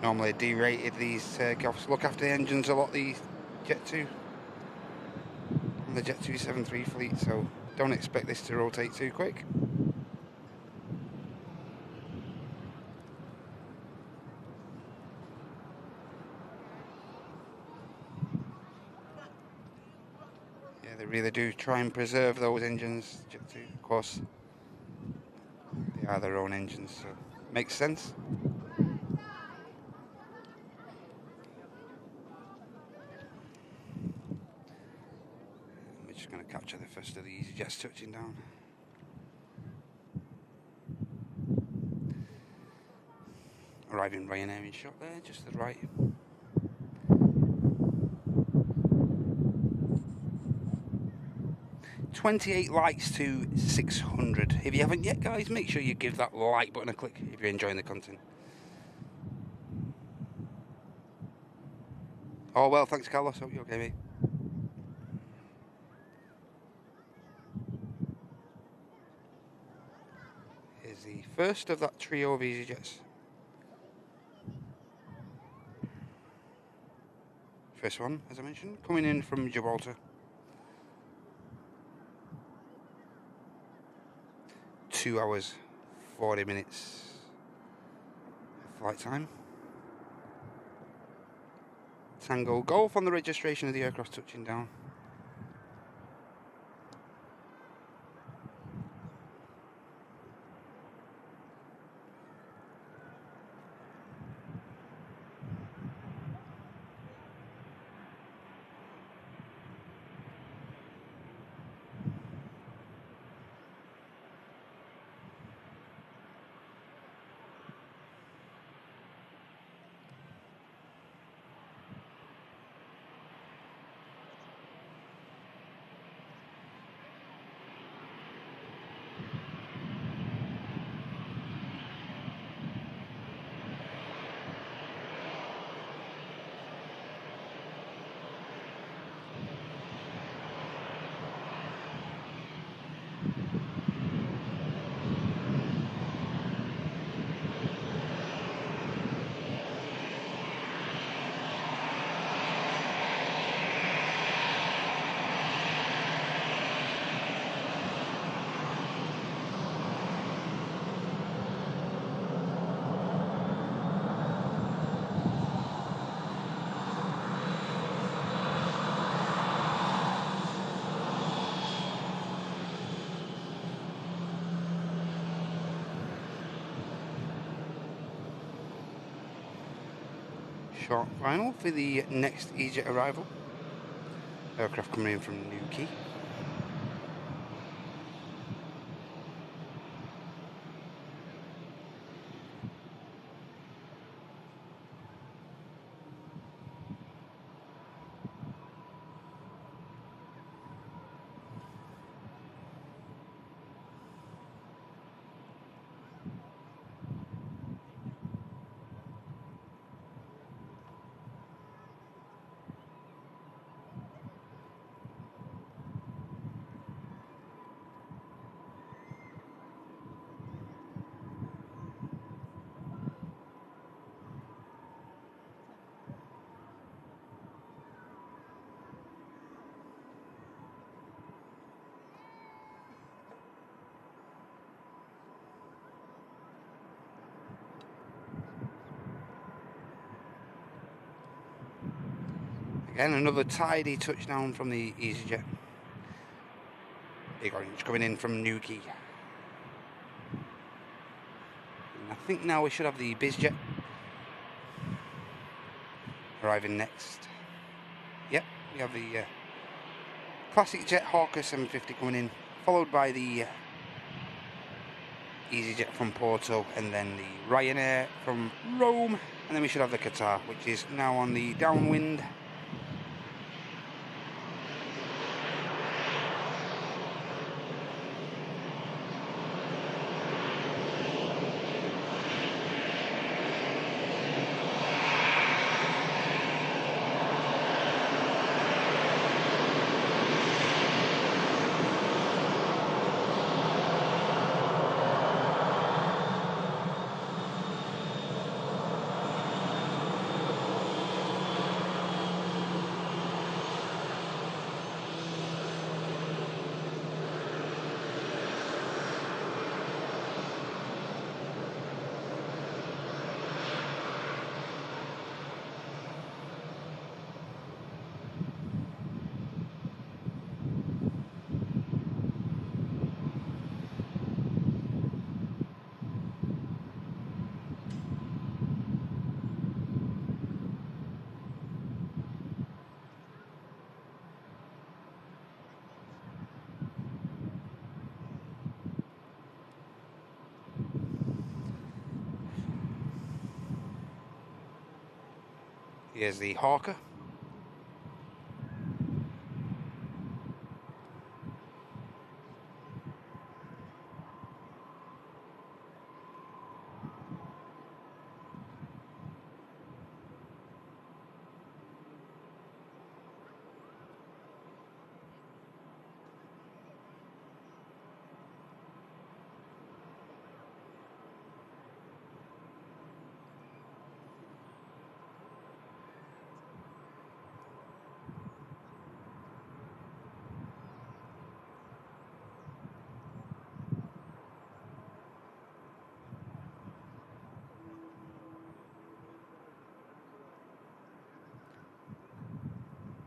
Normally derated these takeoffs. Look after the engines a lot, these Jet 2 and the Jet 273 fleet, so don't expect this to rotate too quick. Yeah, they really do try and preserve those engines, Jet 2, of course. They are their own engines, so makes sense. We're just going to capture the first of the EasyJets touching down. Arriving Ryanair in shot there, just to the right. $28 likes to 600. If you haven't yet, guys, make sure you give that like button a click if you're enjoying the content. Oh, well, thanks, Carlos. Hope you're okay, mate. Here's the first of that trio of EasyJets. First one, as I mentioned, coming in from Gibraltar. 2 hours, 40 minutes flight time. Tango Golf on the registration of the aircraft touching down. short final for the next EasyJet arrival. Aircraft coming in from Newquay. Again, another tidy touchdown from the EasyJet. Big Orange coming in from Newquay. And I think now we should have the BizJet arriving next. Yep, we have the Classic Jet Hawker 750 coming in, followed by the EasyJet from Porto, and then the Ryanair from Rome, and then we should have the Qatar, which is now on the downwind. Here's the Hawker.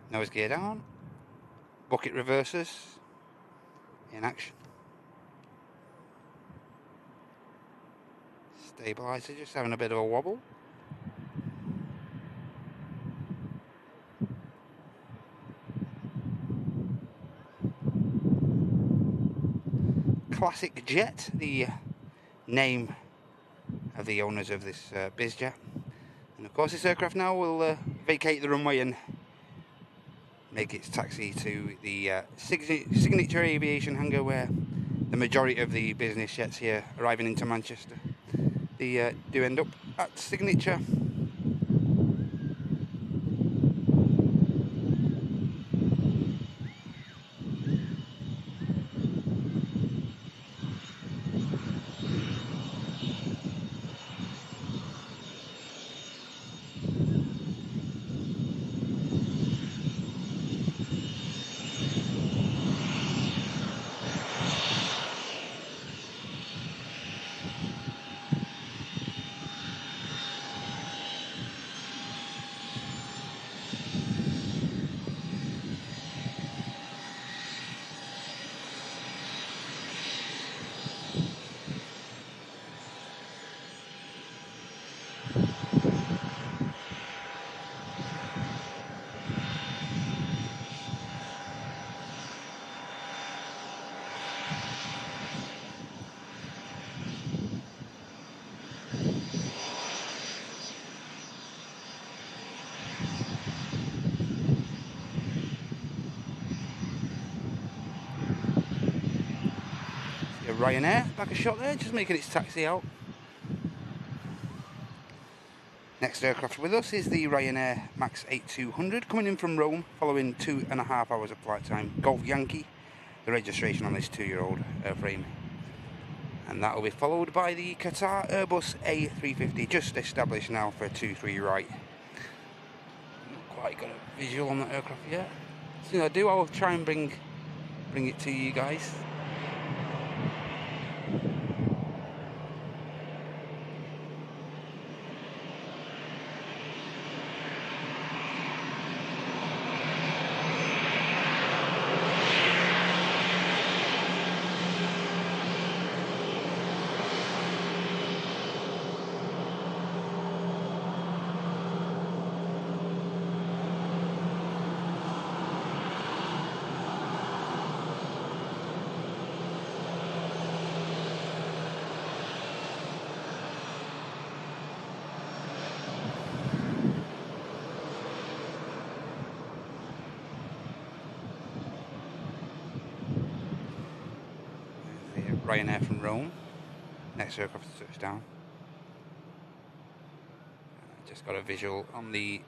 Nose gear down, bucket reversers in action, stabilizer just having a bit of a wobble, Classic Jet, the name of the owners of this BizJet, and of course this aircraft now will vacate the runway and make its taxi to the Signature Aviation hangar, where the majority of the business jets here arriving into Manchester, they do end up at Signature. Ryanair, back a shot there, just making its taxi out. Next aircraft with us is the Ryanair Max 8200, coming in from Rome, following 2.5 hours of flight time. Golf Yankee, the registration on this 2-year-old airframe. And that will be followed by the Qatar Airbus A380, just established now for 2-3 right. Not quite got a visual on that aircraft yet. As soon as I do, I'll try and bring it to you guys. Ryanair from Rome. Next aircraft to touch down. Just got a visual on the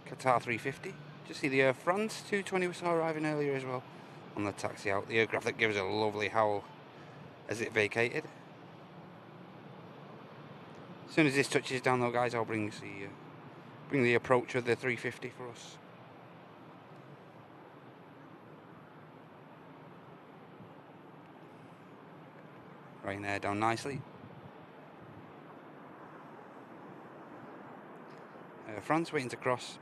Qatar 350. Just see the Air France 220 we saw arriving earlier as well on the taxi out. The aircraft that gives a lovely howl as it vacated. As soon as this touches down though, guys, I'll bring the approach of the 350 for us. Ryanair down nicely. France waiting to cross.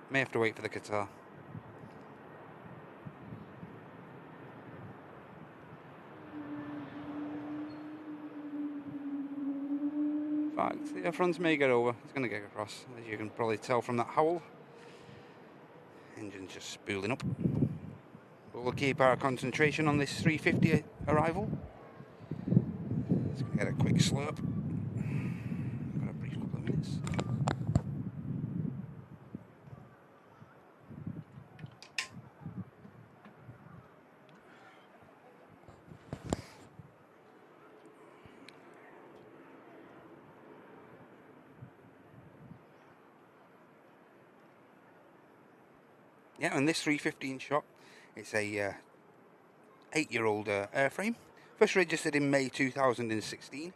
May have to wait for the Qatar. In fact, the France may get over. It's going to get across, as you can probably tell from that howl. Engine's just spooling up. But we'll keep our concentration on this 350 arrival. Just going to get a quick slurp. Got a brief couple of minutes. Yeah, and this 350 in shot, it's a 8-year-old airframe. First registered in May 2016.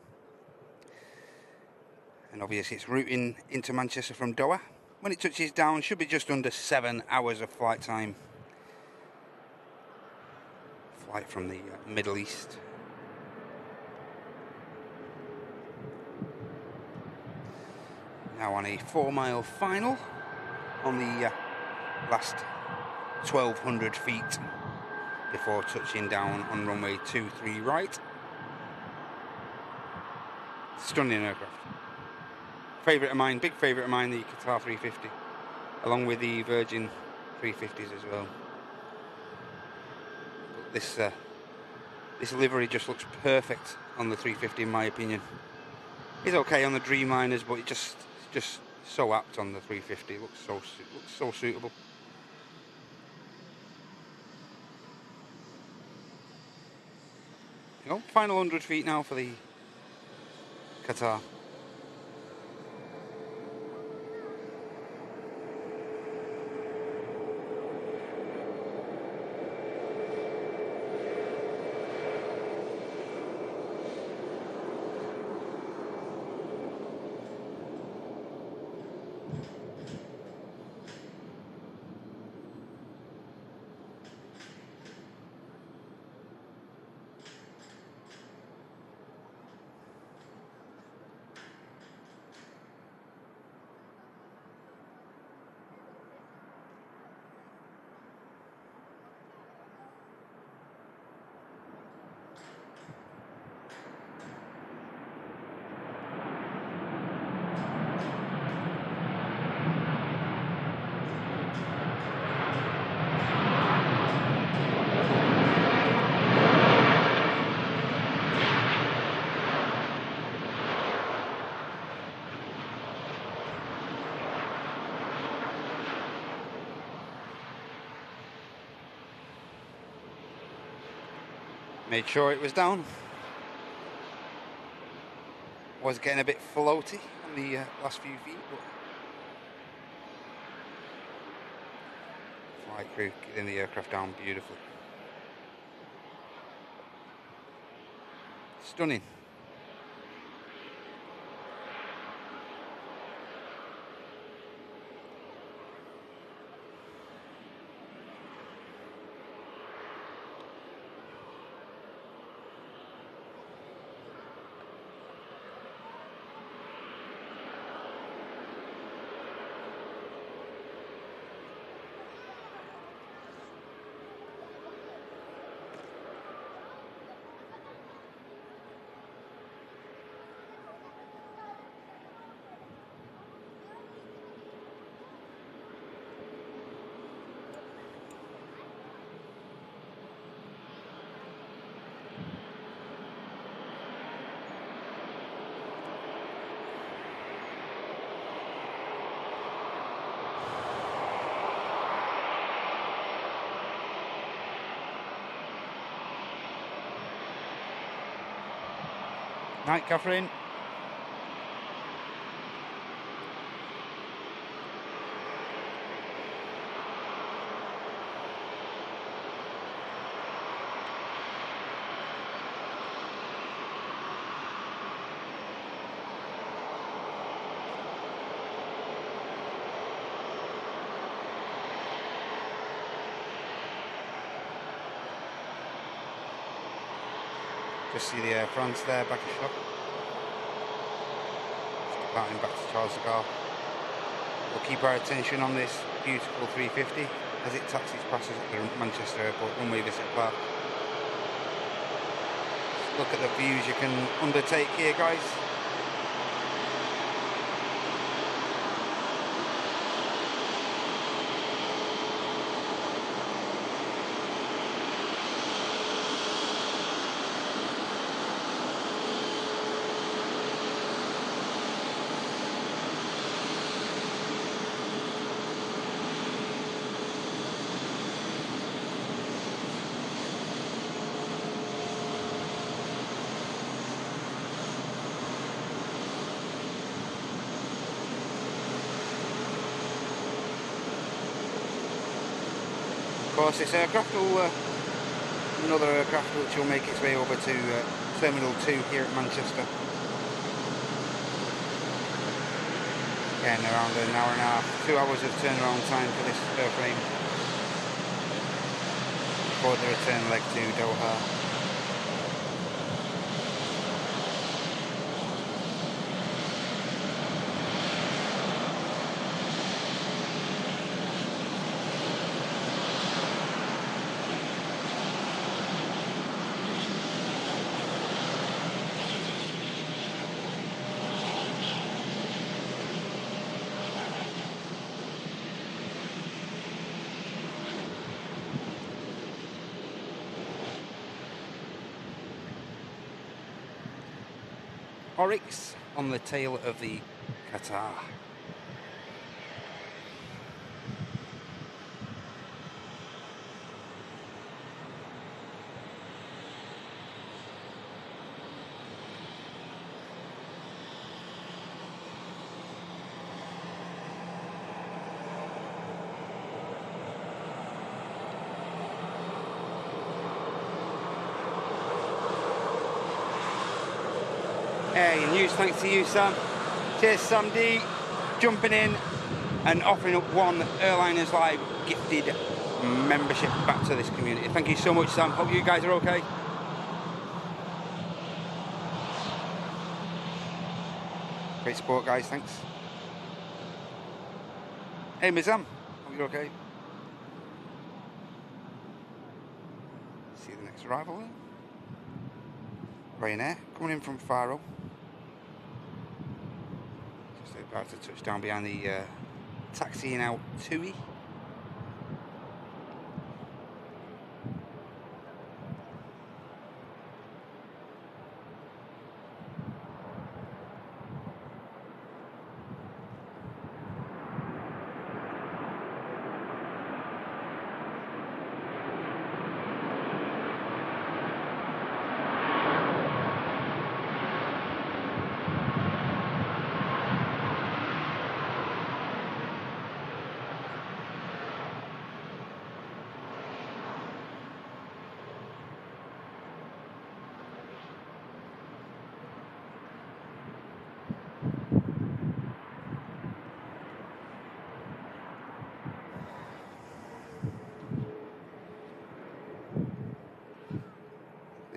And obviously it's routing into Manchester from Doha. When it touches down, should be just under 7 hours of flight time. Flight from the Middle East. Now on a 4-mile final on the last 1,200 feet before touching down on runway 23 right. Stunning aircraft. Favourite of mine, big favourite of mine, the Qatar 350, along with the Virgin 350s as well. But this livery just looks perfect on the 350 in my opinion. It's okay on the Dreamliners, but it just so apt on the 350. It looks so suitable. You know, final 100 feet now for the Qatar. Made sure it was down. Was getting a bit floaty on the last few feet, but flight crew getting the aircraft down beautifully. Stunning. Night, Catherine. Just see the Air France there, back a shot. Just departing back to Charles de Gaulle. We'll keep our attention on this beautiful 350 as it taxis past us at the Manchester Airport runway visit park. Just look at the views you can undertake here, guys. Of course, this aircraft will, another aircraft which will make its way over to Terminal 2 here at Manchester. Again, around an hour and a half, 2 hours of turnaround time for this airframe before the return leg to Doha. Oryx on the tail of the Qatar. Hey, news thanks to you, Sam. Cheers, Sam D, jumping in and offering up one Airliners Live gifted membership back to this community. Thank you so much, Sam. Hope you guys are okay. Great support, guys. Thanks. Hey, Mizam. Hope you're okay. See the next arrival then. Ryanair coming in from Faro. Just about to touch down behind the taxiing out Tui.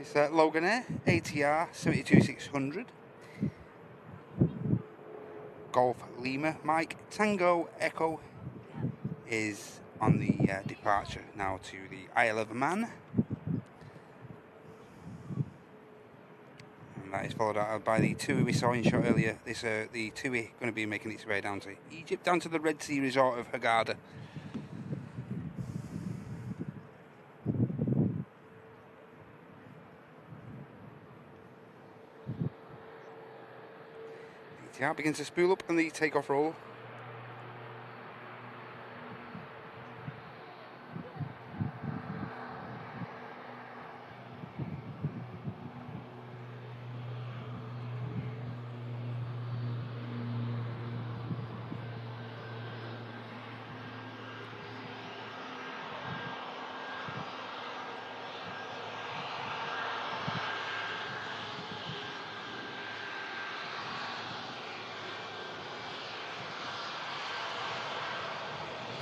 This Loganair ATR 72600. Golf Lima Mike Tango Echo is on the departure now to the Isle of Man. And that is followed out by the Tui we saw in shot earlier. This the Tui going to be making its way down to Egypt, down to the Red Sea resort of Hurghada. ATR begins to spool up on the takeoff roll.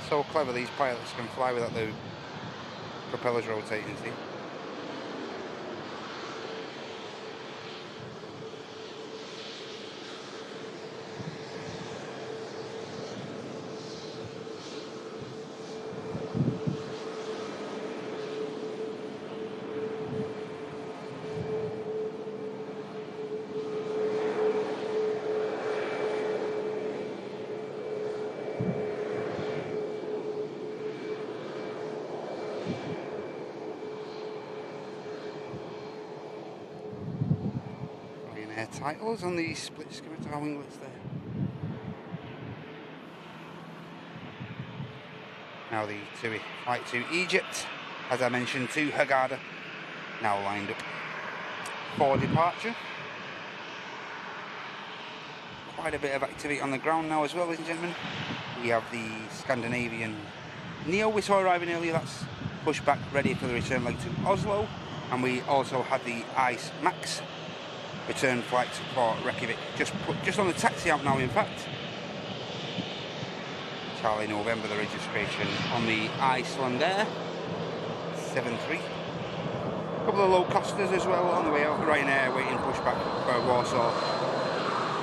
So clever, these pilots can fly without the propellers rotating, see? Ryanair titles on the split scimitar winglets there. Now the Tui flight to Egypt, as I mentioned, to Hurghada, now lined up for departure. Quite a bit of activity on the ground now as well, ladies and gentlemen. We have the Scandinavian Neo we saw arriving earlier, that's pushback ready for the return leg to Oslo. And we also had the Ice Max return flight for Reykjavik, just on the taxi out now in fact. Charlie November, the registration on the Icelandair 73. A couple of low costers as well on the way out. Ryanair waiting pushback for Warsaw.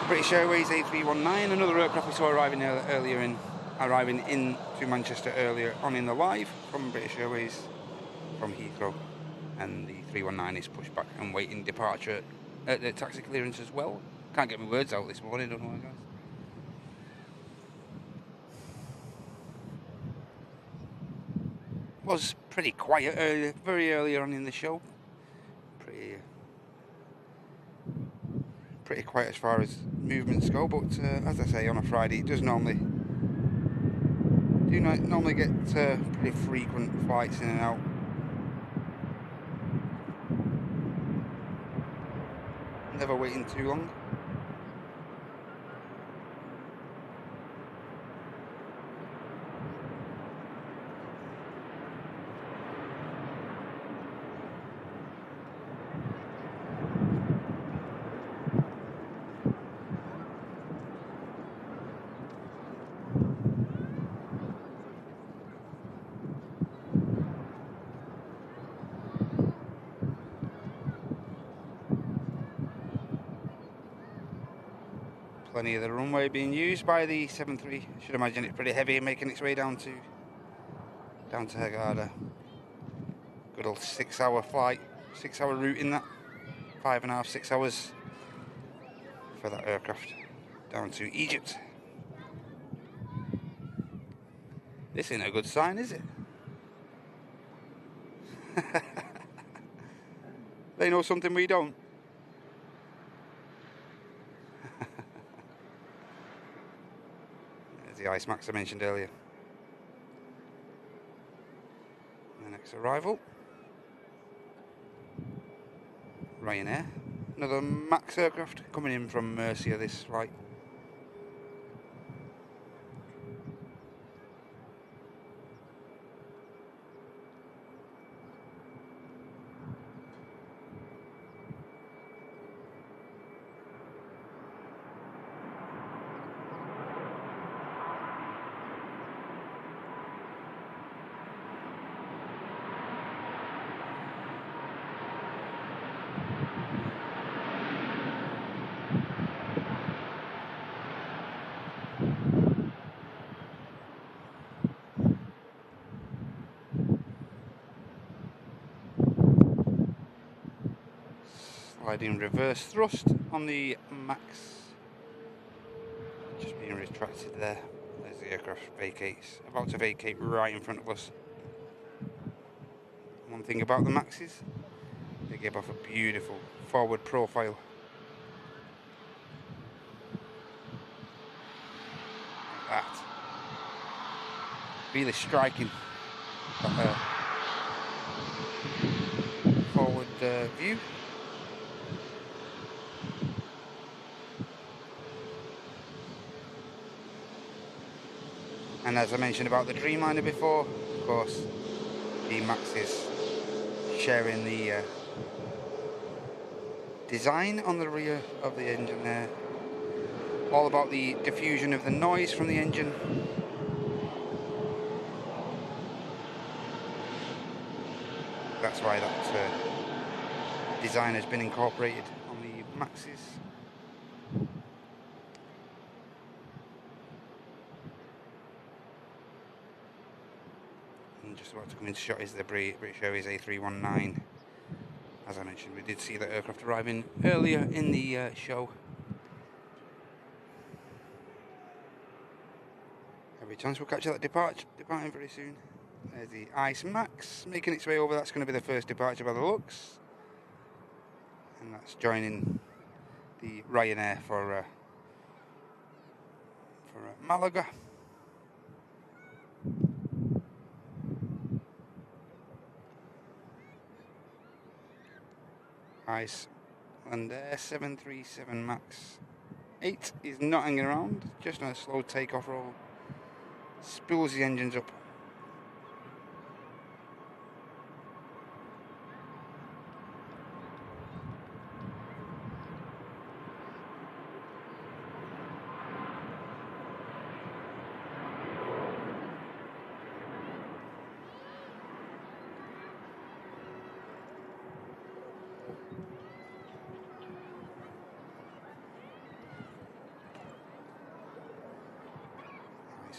British Airways A319, another aircraft we saw arriving into Manchester earlier on in the live from British Airways from Heathrow. And the 319 is pushback and waiting departure at the taxi clearance as well. Can't get my words out this morning, don't know why, guys. Was pretty quiet very early on in the show. Pretty quiet as far as movements go, but as I say, on a Friday it does normally get pretty frequent flights in and out. Never waiting too long. Plenty of the runway being used by the 73. Should imagine it's pretty heavy, making its way down to Hurghada. Good old 6-hour flight, 6-hour route in that. 5.5, 6 hours for that aircraft down to Egypt. This ain't a good sign, is it? They know something we don't. There's the Ice Max I mentioned earlier. The next arrival, Ryanair. Another Max aircraft coming in from Murcia this flight. Sliding reverse thrust on the Max. Just being retracted there as the aircraft vacates. About to vacate right in front of us. One thing about the Maxes, they give off a beautiful forward profile. Like that. Really striking. Forward view. And as I mentioned about the Dreamliner before, of course, the Maxes sharing the design on the rear of the engine there. All about the diffusion of the noise from the engine. That's why that design has been incorporated on the Maxes. And just about to come into shot is the British Airways A319. As I mentioned, we did see that aircraft arriving earlier in the show. Every chance we'll catch that departing very soon. There's the Ice Max making its way over. That's going to be the first departure by the looks. And that's joining the Ryanair for Malaga. Ice and 737 Max 8 is not hanging around, just on a slow takeoff roll. Spools the engines up.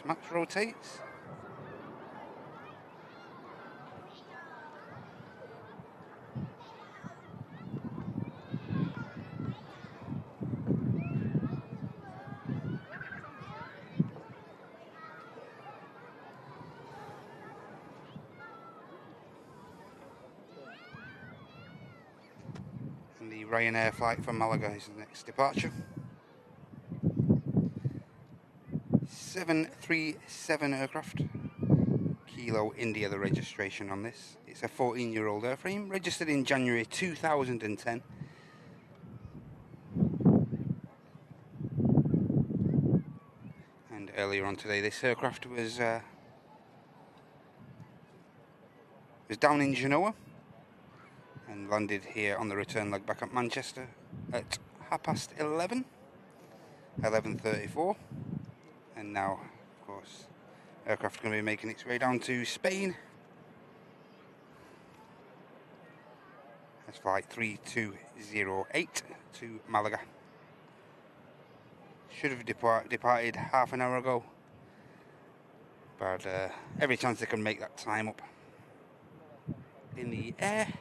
Max rotates. And the Ryanair flight from Malaga is the next departure. 737 aircraft. Kilo India, the registration on this. It's a 14-year-old airframe, registered in January 2010. And earlier on today, this aircraft was down in Genoa and landed here on the return leg back at Manchester at 11:34. And now, of course, aircraft going to be making its way down to Spain. That's flight 3208 to Malaga. Should have departed half an hour ago, but every chance they can make that time up in the air.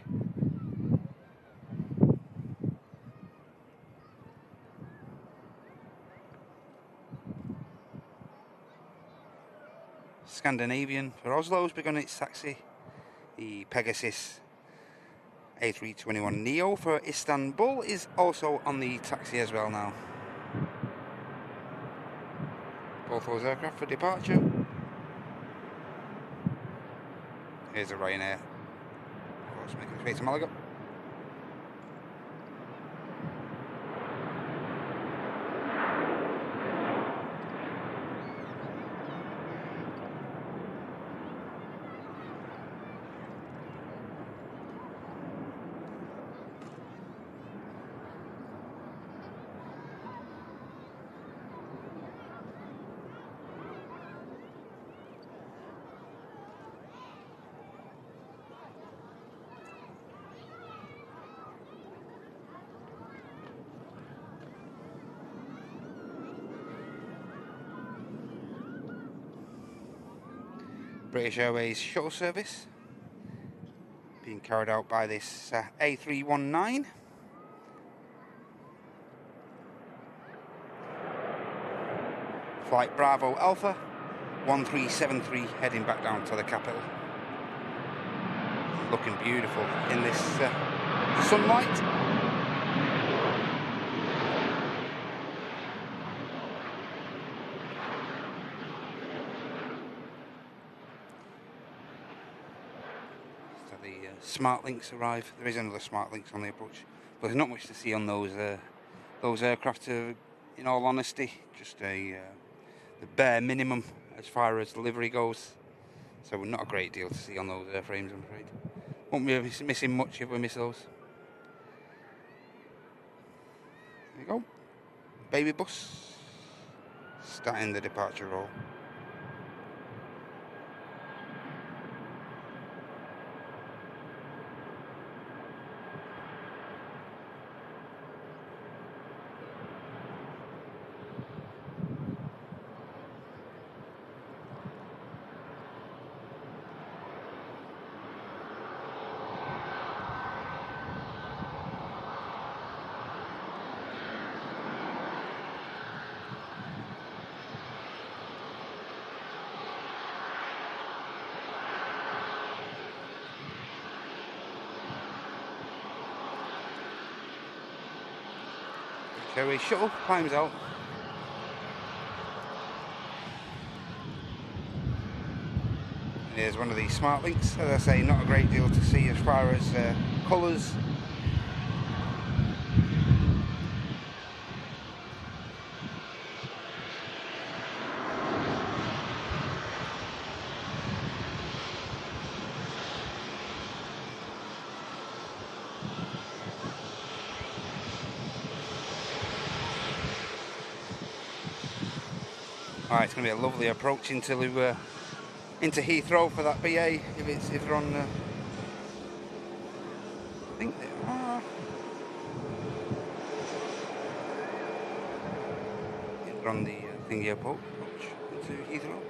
Scandinavian for Oslo's begun its taxi. The Pegasus A321 Neo for Istanbul is also on the taxi as well now. Both those aircraft for departure. Here's a Ryanair, of course, making its way to Malaga. British Airways shuttle service being carried out by this A319. Flight Bravo Alpha 1373 heading back down to the capital. Looking beautiful in this sunlight. So the smart links arrive. There is another smart links on the approach, but there's not much to see on those aircraft. In all honesty, just the bare minimum as far as delivery goes. So not a great deal to see on those airframes, I'm afraid. Won't be missing much if we miss those. There you go. Baby bus starting the departure roll. Airways shuttle climbs out. Here's one of these smart links. As I say, not a great deal to see as far as colours. Alright, it's going to be a lovely approach into Heathrow for that BA if they're on. I think they are. If they're on the thingy approach into Heathrow.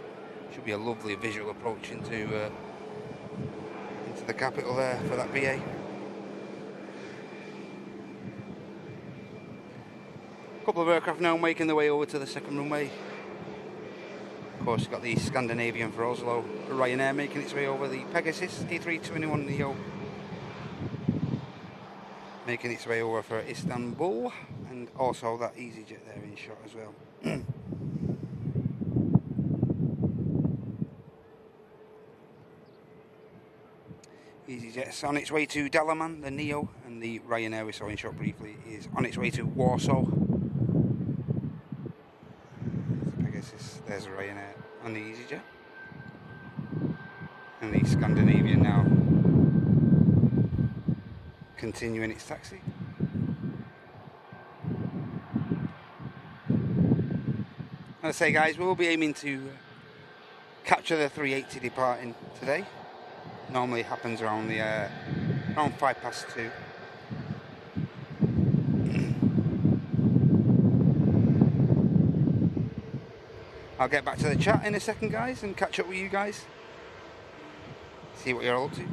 Should be a lovely visual approach into the capital there for that BA. A couple of aircraft now making their way over to the second runway. Of course, you've got the Scandinavian for Oslo, Ryanair making its way over, the Pegasus A321neo making its way over for Istanbul, and also that EasyJet there in shot as well. EasyJet's on its way to Dalaman, the Neo, and the Ryanair we saw in shot briefly is on its way to Warsaw. There's a Ryanair on the EasyJet, and the Scandinavian now continuing its taxi. As I say, guys, we'll be aiming to capture the 380 departing today. Normally it happens around around 2:05. I'll get back to the chat in a second, guys, and catch up with you guys. See what you're all up to.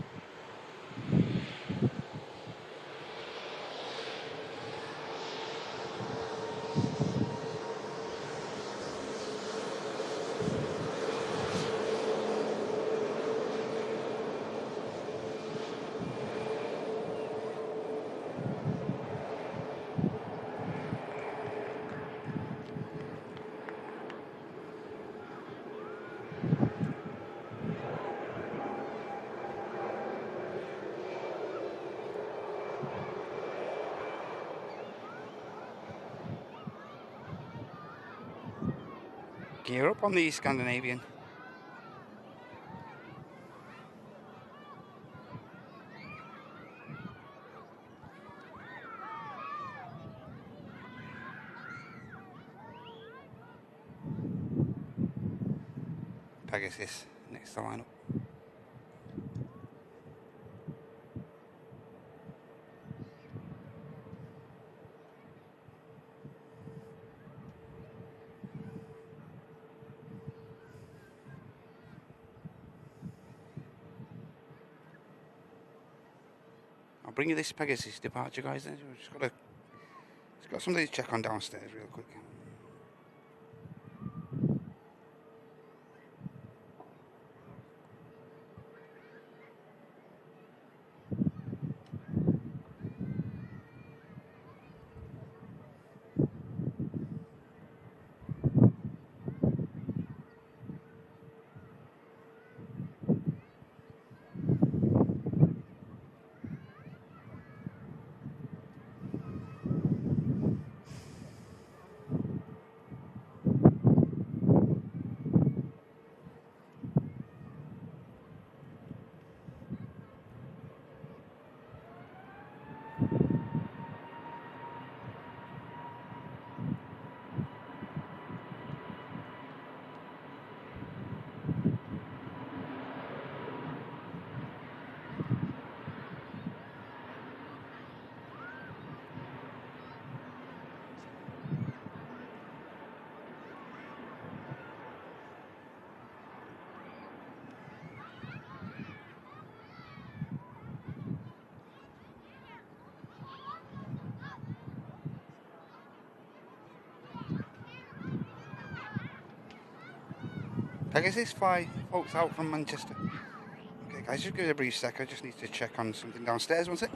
Gear up on the Scandinavian. Pegasus next to line up. I'll bring you this Pegasus departure, guys. Then we've just got something to check on downstairs real quick. Pegasus fly folks out from Manchester. Okay, guys, just give it a brief sec. I just need to check on something downstairs. One sec.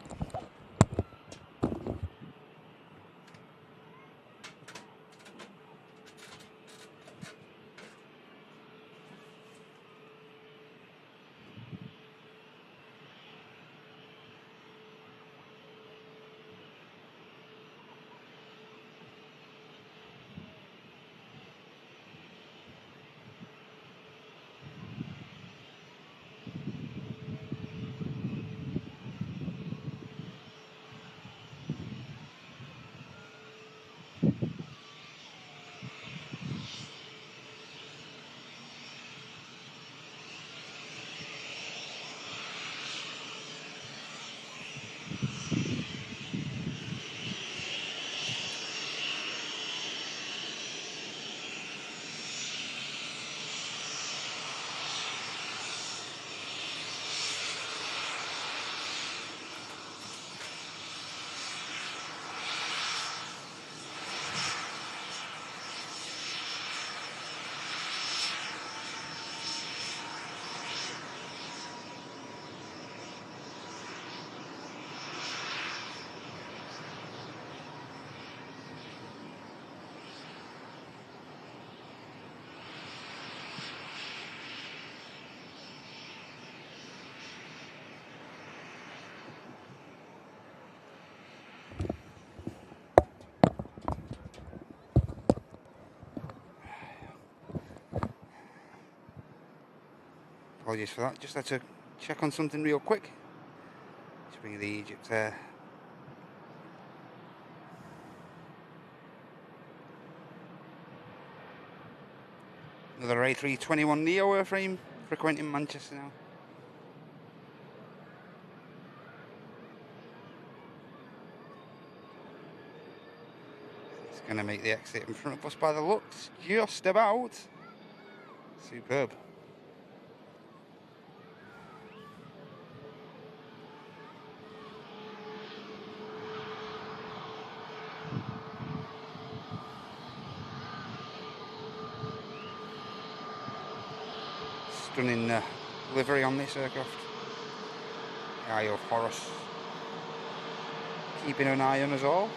Apologies for that. Just had to check on something real quick. Just bring the Egypt Air. Another A321 Neo airframe frequenting Manchester now. It's going to make the exit in front of us by the looks. Just about. Superb. Stunning livery on this aircraft. The Eye of Horus. Keeping an eye on us all.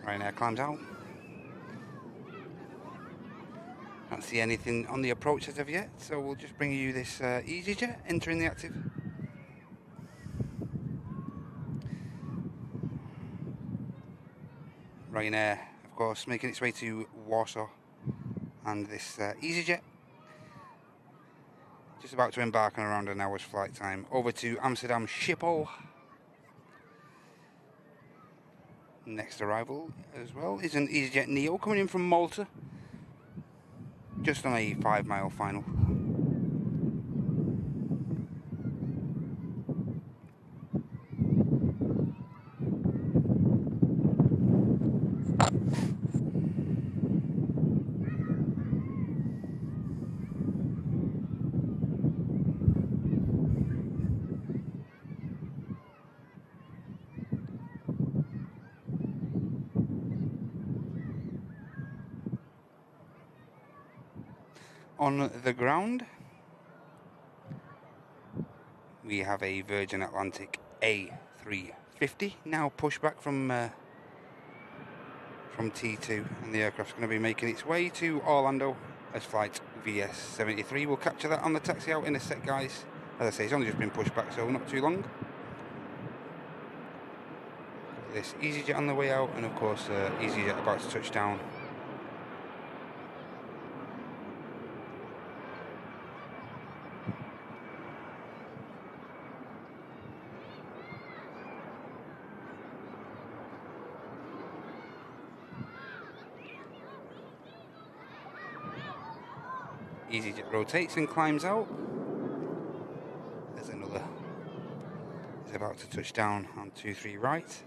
Ryanair climbs out. Can't see anything on the approach as of yet, so we'll just bring you this EasyJet entering the active. Ryanair, of course, making its way to Warsaw, and this EasyJet just about to embark on around an hour's flight time over to Amsterdam Schiphol. Next arrival as well is an EasyJet Neo coming in from Malta, just on a 5-mile final. on the ground, we have a Virgin Atlantic A380, now pushback from T2, and the aircraft's going to be making its way to Orlando as flight VS73. We'll capture that on the taxi out in a sec, guys. As I say, it's only just been pushed back, so not too long. This EasyJet on the way out, and of course EasyJet about to touch down. EasyJet rotates and climbs out. There's another. He's about to touch down on 23 right.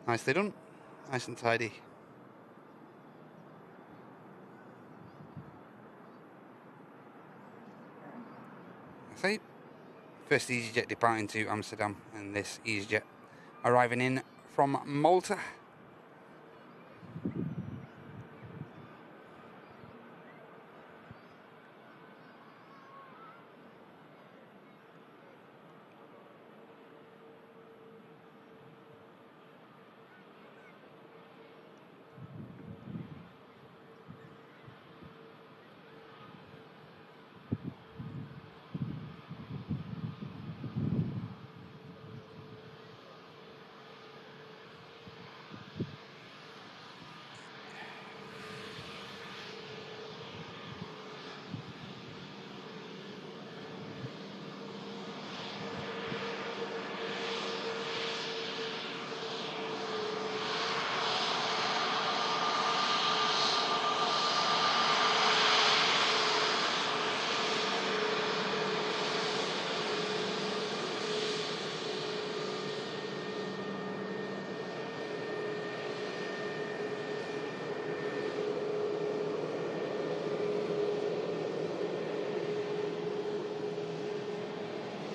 Nicely done, nice and tidy. I say, first EasyJet departing to Amsterdam, and this EasyJet arriving in from Malta.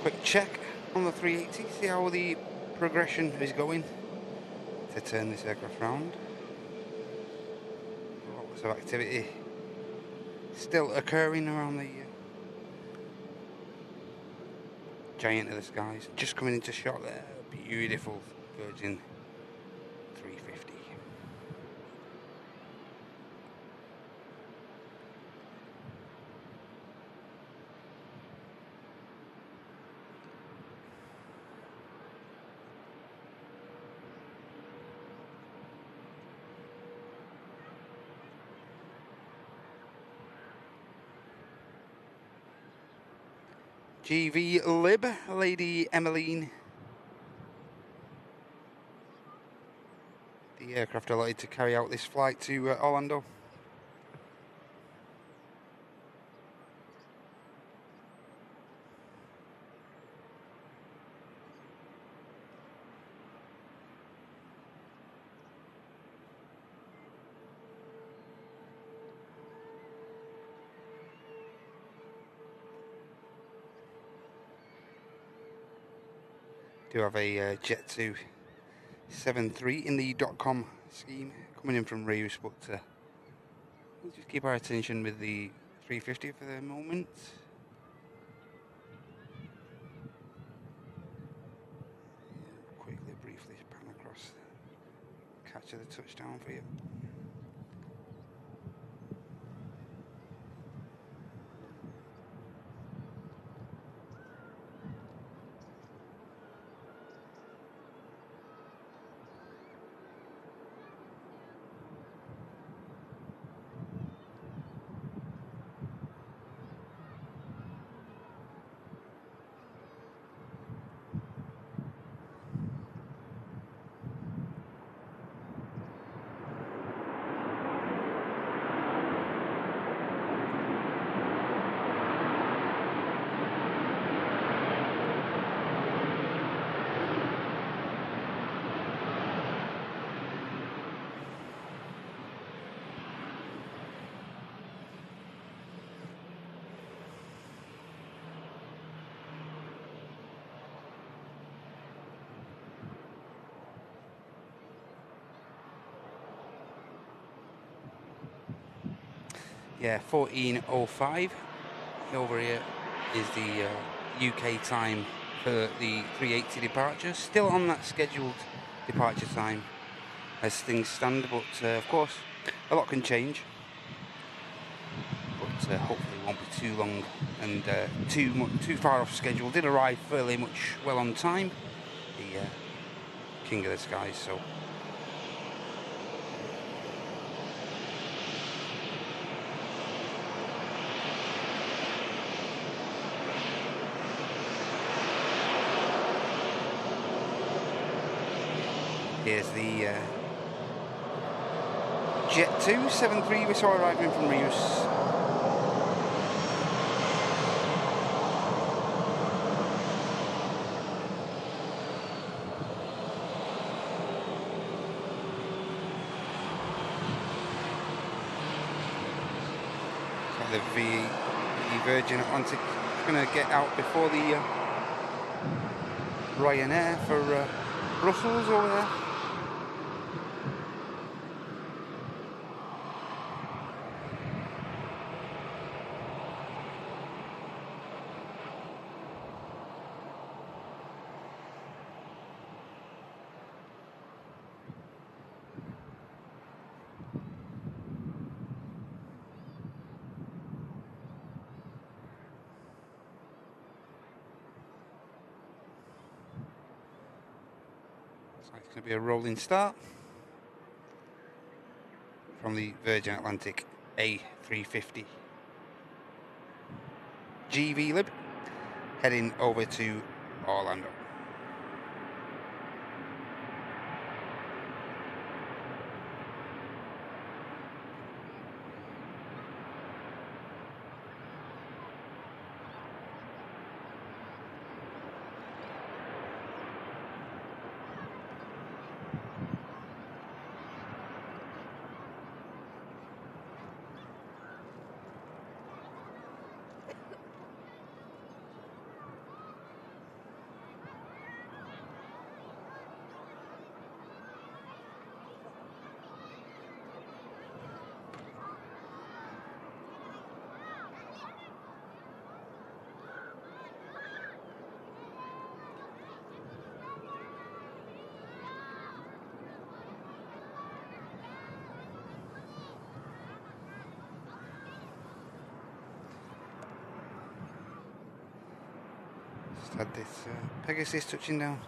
Quick check on the 380, see how the progression is going to turn this aircraft round. Lots of activity still occurring around the giant of the skies. Just coming into shot there, beautiful Virgin 350. GV Lib, Lady Emmeline. The aircraft allotted to carry out this flight to Orlando. Do have a Jet 273 in the .com scheme coming in from Reus, but we'll just keep our attention with the 350 for the moment. Quickly, briefly pan across, capture the touchdown for you. Yeah, 14:05. Over here is the UK time for the 380 departure. Still on that scheduled departure time as things stand, but of course a lot can change. But hopefully it won't be too long and too far off schedule. Did arrive fairly much well on time. The King of the Skies, so. Here's the Jet 273 we saw arriving from Reus. So the Virgin Atlantic is going to get out before the Ryanair for Brussels over there. It's going to be a rolling start from the Virgin Atlantic A350 GV Lib heading over to Orlando. Had this Pegasus touching down.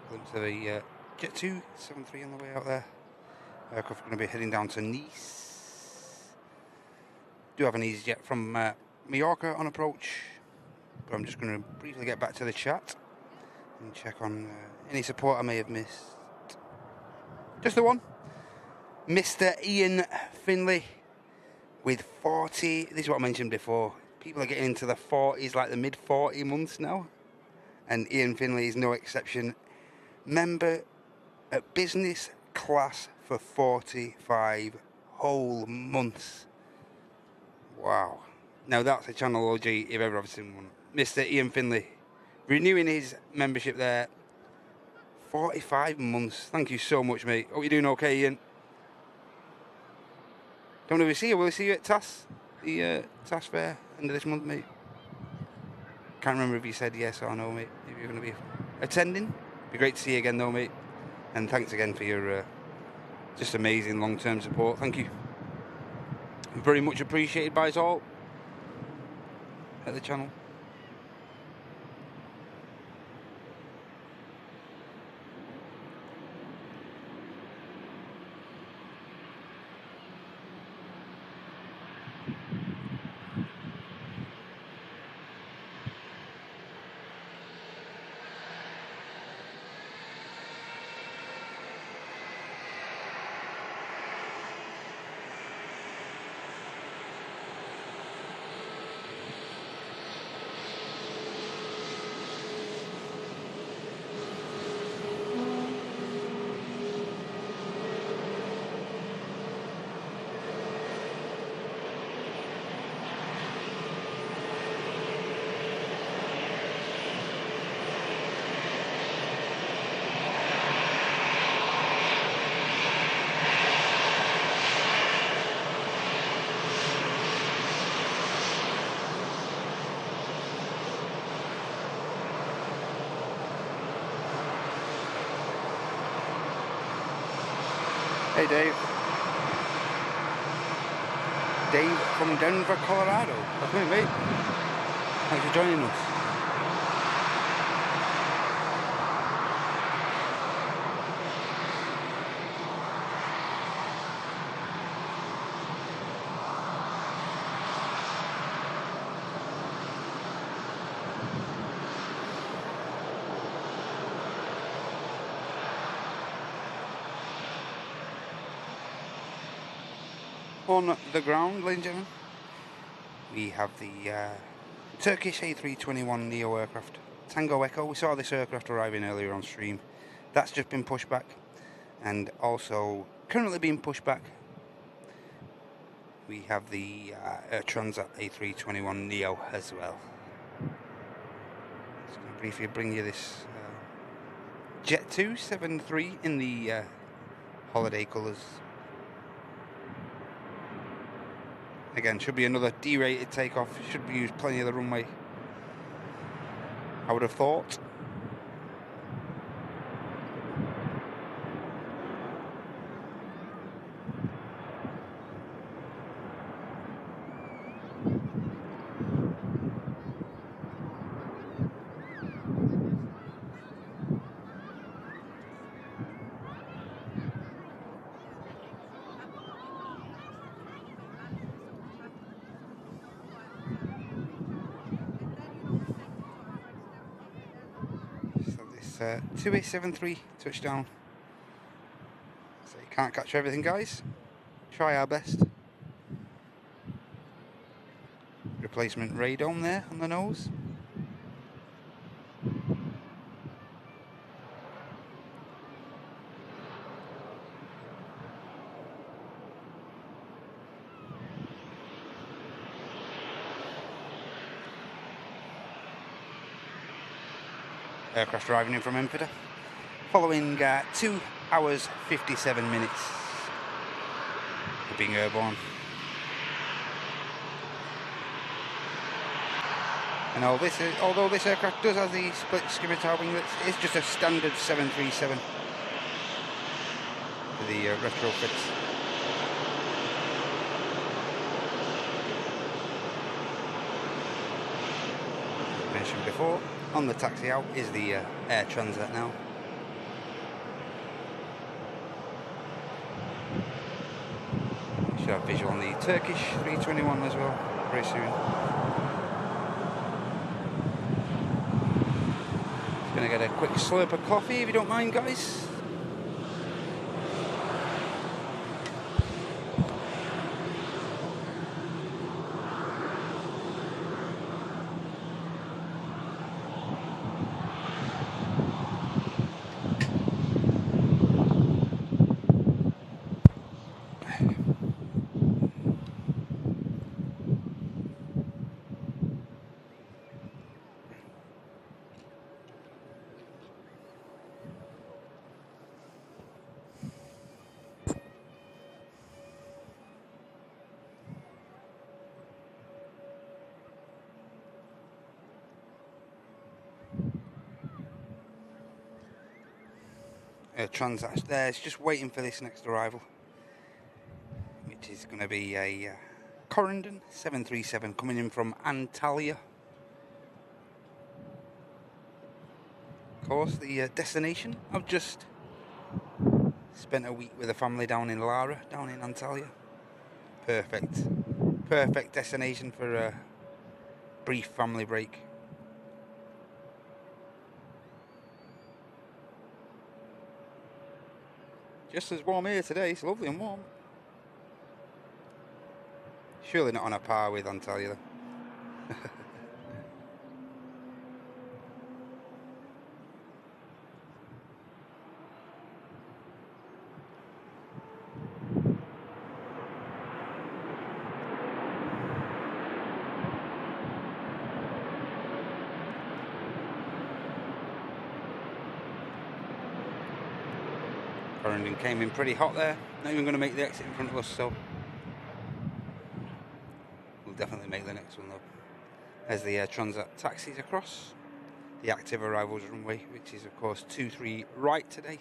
Glimpse of a Jet 273 on the way out there. Aircraft are going to be heading down to Nice. Do have an EasyJet from Mallorca on approach, but I'm just going to briefly get back to the chat and check on any support I may have missed. Just the one. Mr. Ian Finley with 40. This is what I mentioned before. People are getting into the 40s, like the mid 40 months now, and Ian Finley is no exception. Member at business class for 45 whole months. Wow. Now that's a channel OG if ever I've seen one. Mr. Ian Finley renewing his membership there. 45 months. Thank you so much, mate. Hope you're doing okay, Ian. Don't know if we see you. Will we see you at TAS? The TAS fair end of this month, mate? Can't remember if you said yes or no, mate. If you're going to be attending. Be great to see you again, though, mate. And thanks again for your just amazing long-term support. Thank you. Very much appreciated by us all at the channel. Hey Dave. Dave from Denver, Colorado. That's me, mate. Thanks for joining us. On the ground, ladies and gentlemen, we have the Turkish A321 Neo aircraft, Tango Echo. We saw this aircraft arriving earlier on stream. That's just been pushed back, and also currently being pushed back, we have the Air Transat A321 Neo as well. Just going to briefly bring you this Jet 273 in the holiday colours. Again, should be another D-rated takeoff. Should use plenty of the runway, I would have thought. So this 2873 touchdown. So you can't catch everything, guys. Try our best. Replacement radome there on the nose. Aircraft arriving in from Emirates, following 2 hours 57 minutes of being airborne. And although this aircraft does have the split scimitar winglets, it's just a standard 737 for the retrofits. Mentioned before, on the taxi out is the Air Transat now. Should have visual on the Turkish 321 as well very soon. Just gonna get a quick slurp of coffee if you don't mind, guys. Transat there, it's just waiting for this next arrival, which is going to be a Corendon 737 coming in from Antalya. Of course, the destination. I've just spent a week with a family down in Lara, down in Antalya. Perfect destination for a brief family break. Just as warm here today, it's lovely and warm. Surely not on a par with Antalya. Corendon came in pretty hot there. Not even going to make the exit in front of us, so we'll definitely make the next one though. As the Transat taxis across the active arrivals runway, which is of course 23 right today.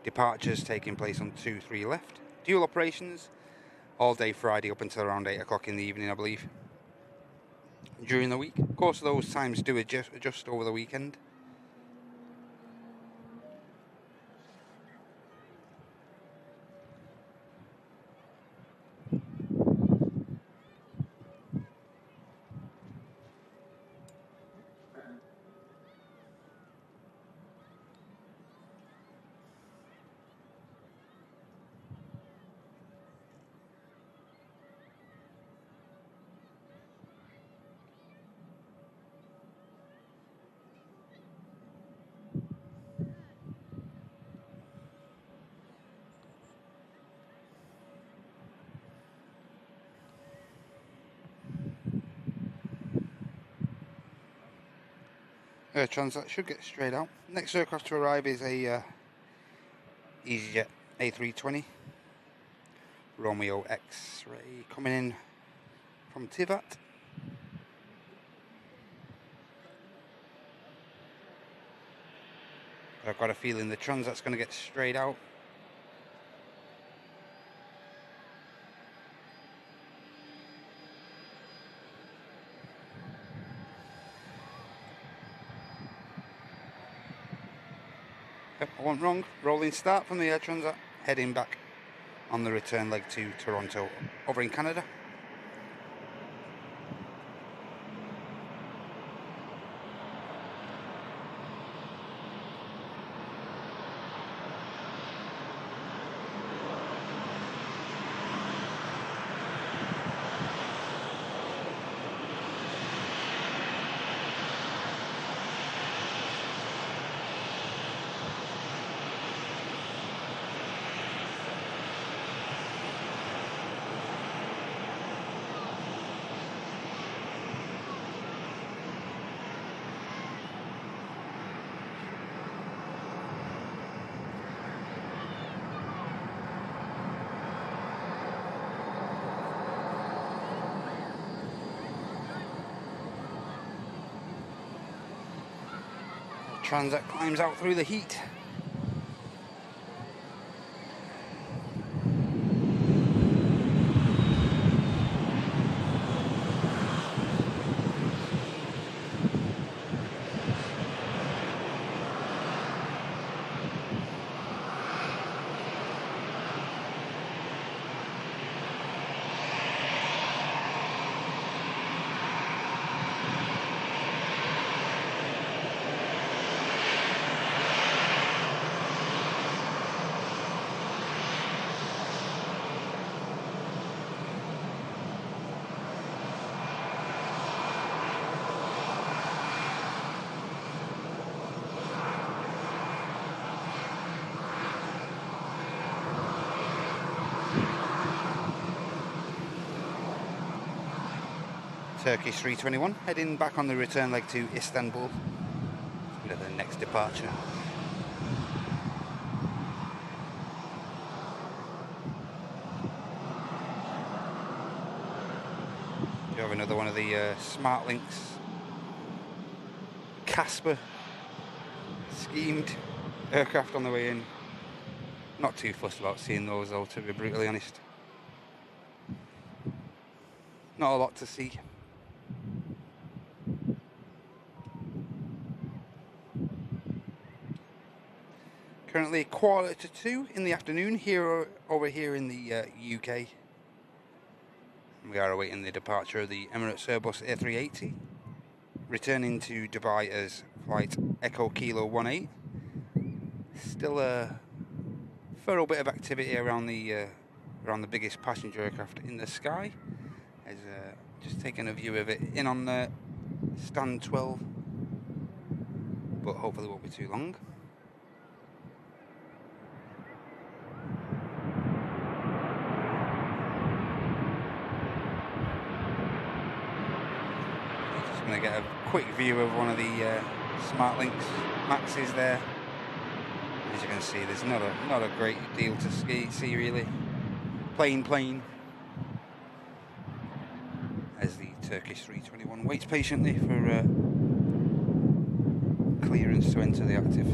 Departures taking place on 23 left, dual operations all day Friday up until around 8 o'clock in the evening, I believe, during the week. Of course, those times do adjust over the weekend. Transat should get straight out. Next aircraft to arrive is a EasyJet A380 Romeo X-ray coming in from Tivat. I've got a feeling the Transat's going to get straight out. Yep, I wasn't wrong. Rolling start from the Air Transat, heading back on the return leg to Toronto, over in Canada. Transat climbs out through the heat. Turkish 321 heading back on the return leg to Istanbul. Let's go to the next departure. You have another one of the Smart Links Casper schemed aircraft on the way in. Not too fussed about seeing those though, to be brutally honest. Not a lot to see. Currently 1:45 in the afternoon over here in the UK. We are awaiting the departure of the Emirates Airbus A380, returning to Dubai as flight Echo Kilo 18. Still a thorough bit of activity around the biggest passenger aircraft in the sky. As just taking a view of it in on stand 12, but hopefully won't be too long. Going to get a quick view of one of the Smart Links Maxes there. As you can see, there's not a great deal to see really. Plain. As the Turkish 321 waits patiently for clearance to enter the active.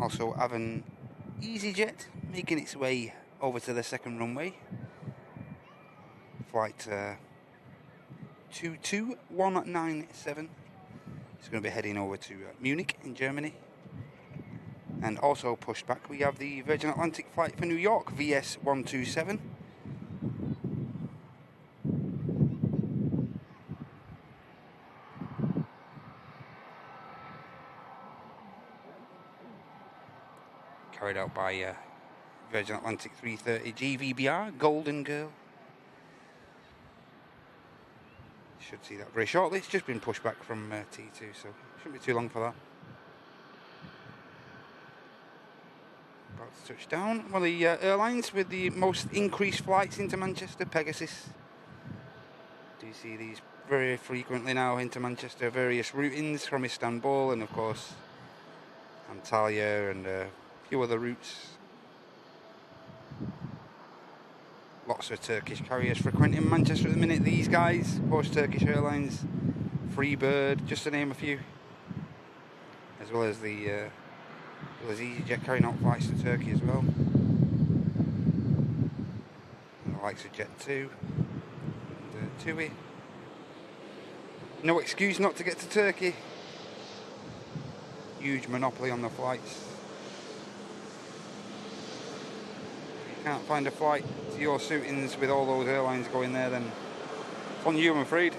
Also have an EasyJet making its way over to the second runway. Flight 22197. It's going to be heading over to Munich in Germany. And also pushback, we have the Virgin Atlantic flight for New York, VS 127. Carried out by Virgin Atlantic 330 GVBR, Golden Girl. Should see that very shortly. It's just been pushed back from T2, so shouldn't be too long for that. About to touch down. One of the airlines with the most increased flights into Manchester, Pegasus. Do you see these very frequently now into Manchester? Various routings from Istanbul and of course Antalya and a few other routes. Lots of Turkish carriers frequenting Manchester at the minute. These guys, of course, Turkish Airlines, Freebird, just to name a few, as well as the EasyJet carrying out flights to Turkey as well. And the likes of Jet2 and TUI. No excuse not to get to Turkey. Huge monopoly on the flights. Can't find a flight to your suitings with all those airlines going there, then it's on you, I'm afraid.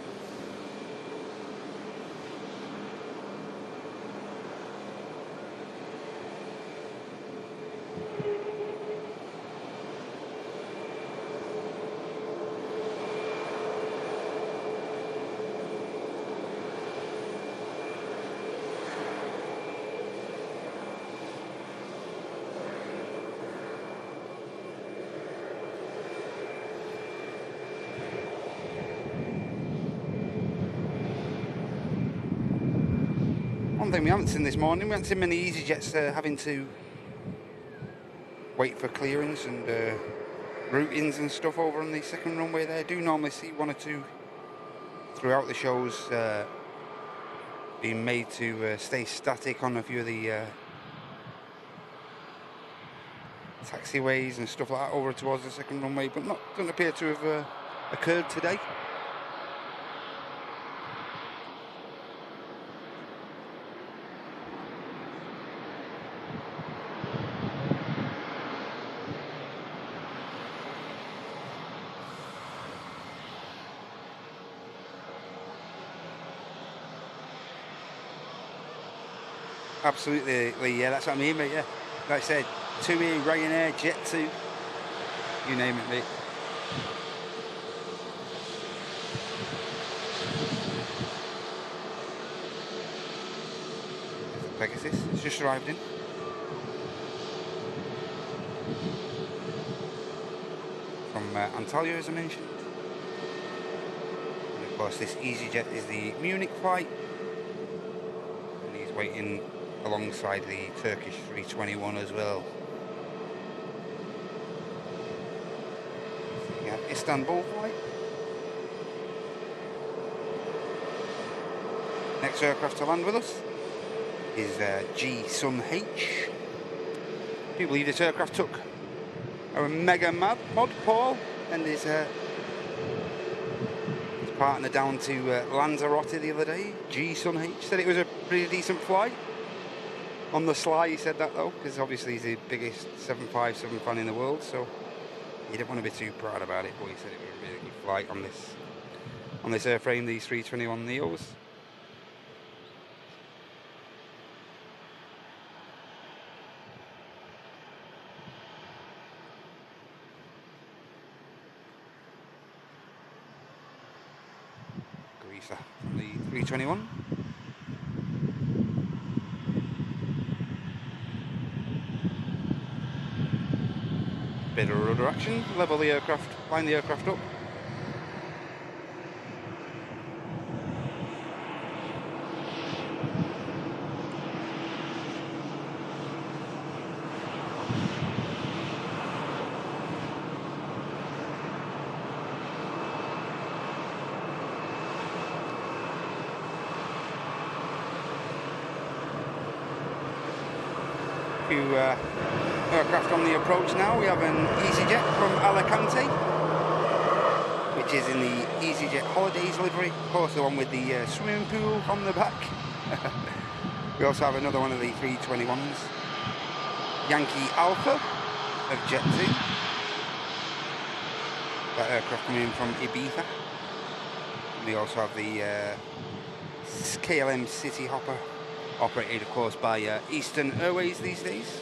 One thing we haven't seen this morning, we haven't seen many EasyJets having to wait for clearance and routings and stuff over on the second runway there. I do normally see one or two throughout the shows being made to stay static on a few of the taxiways and stuff like that over towards the second runway, but doesn't appear to have occurred today. Absolutely, yeah, that's what I mean, mate, yeah. Like I said, TUI, Ryanair, Jet2, you name it, mate. Pegasus, it's just arrived in. From Antalya, as I mentioned. And of course, this EasyJet is the Munich flight. And he's waiting alongside the Turkish 321 as well. Yeah, Istanbul flight. Next aircraft to land with us is G-Sun H. Do you believe this aircraft took a mega mod, Paul, and his partner down to Lanzarote the other day? G-Sun H said it was a pretty decent flight. On the sly, he said that though, because obviously he's the biggest 757 fan in the world, so you don't want to be too proud about it. But he said it was a really good flight on this airframe, these 321 Neos. Greaser from the 321. Bit of rudder action, level the aircraft, line the aircraft up. few aircraft on the approach now. We have an EasyJet from Alicante, which is in the EasyJet Holidays livery, of course the one with the swimming pool on the back. We also have another one of the 321s, Yankee Alpha of Jet2. That aircraft coming in from Ibiza. We also have the KLM City Hopper, operated of course by Eastern Airways these days,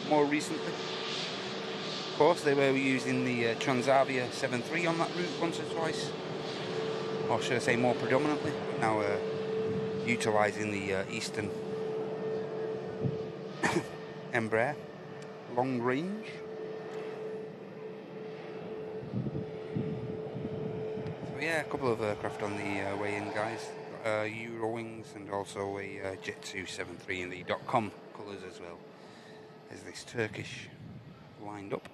more recently. Of course they were using the Transavia 73 on that route once or twice, or should I say more predominantly, now utilising the Eastern Embraer long range. Yeah, a couple of aircraft on the way in, guys. Eurowings and also a Jet 273 in the .com colours as well. There's this Turkish lined up.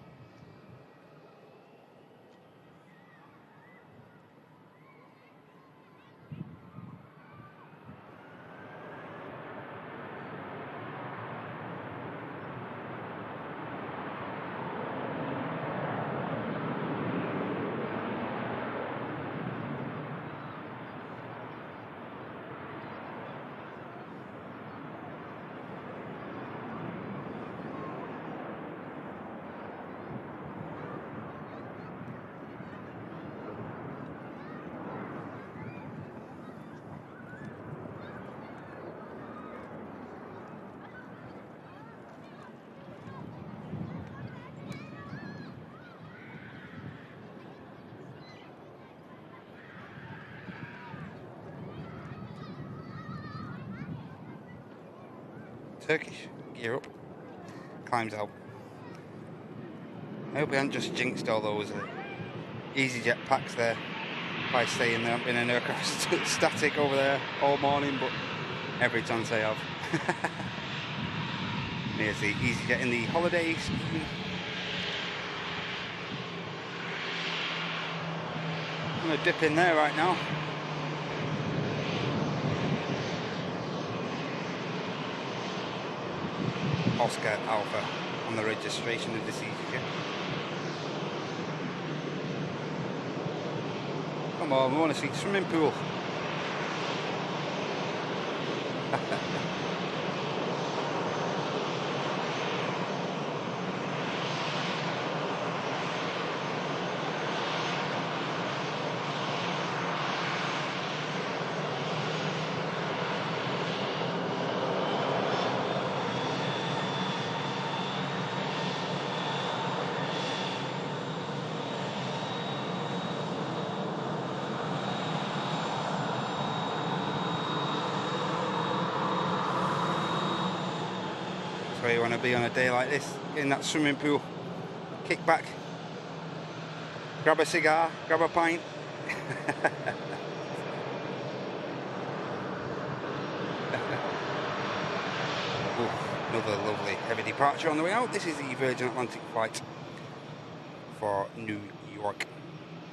Turkish, gear up, climbs out. I hope we haven't just jinxed all those EasyJet packs there by saying there haven't been an aircraft static over there all morning, but every chance I have. Here's the EasyJet in the holiday scheme. I'm going to dip in there right now. Oscar Alpha on the registration of this EasyJet. Come on, we want to see the swimming pool. Where you want to be on a day like this, in that swimming pool, kick back, grab a cigar, grab a pint. Ooh, another lovely heavy departure on the way out. This is the Virgin Atlantic flight for New York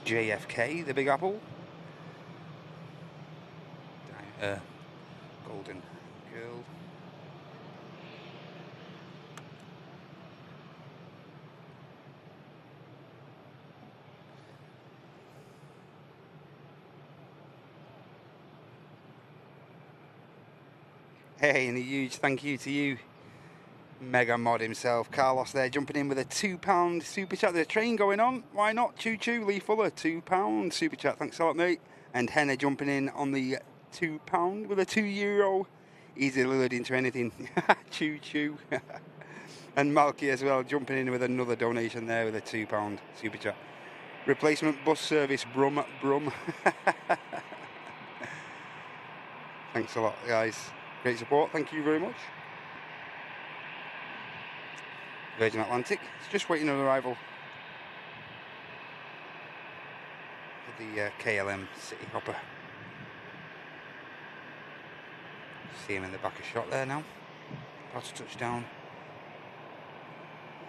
JFK, the Big Apple. Golden Girl. Hey, and a huge thank you to you, Mega Mod himself, Carlos there, jumping in with a £2 super chat. There's a train going on, why not? Choo choo, Lee Fuller, £2 super chat, thanks a lot, mate. And Henna jumping in on the £2 with a €2. Easy lured into anything. Choo choo. And Malky as well, jumping in with another donation there with a £2 super chat. Replacement bus service, brum brum. Thanks a lot, guys. Great support, thank you very much. Virgin Atlantic, it's just waiting on arrival with the KLM City Hopper. See him in the back of shot there now. About to touch down.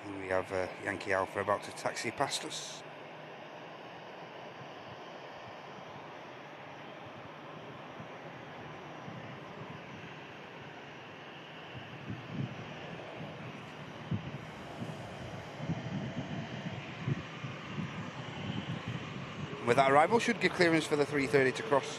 And we have Yankee Alpha about to taxi past us. With that arrival, should give clearance for the 330 to cross.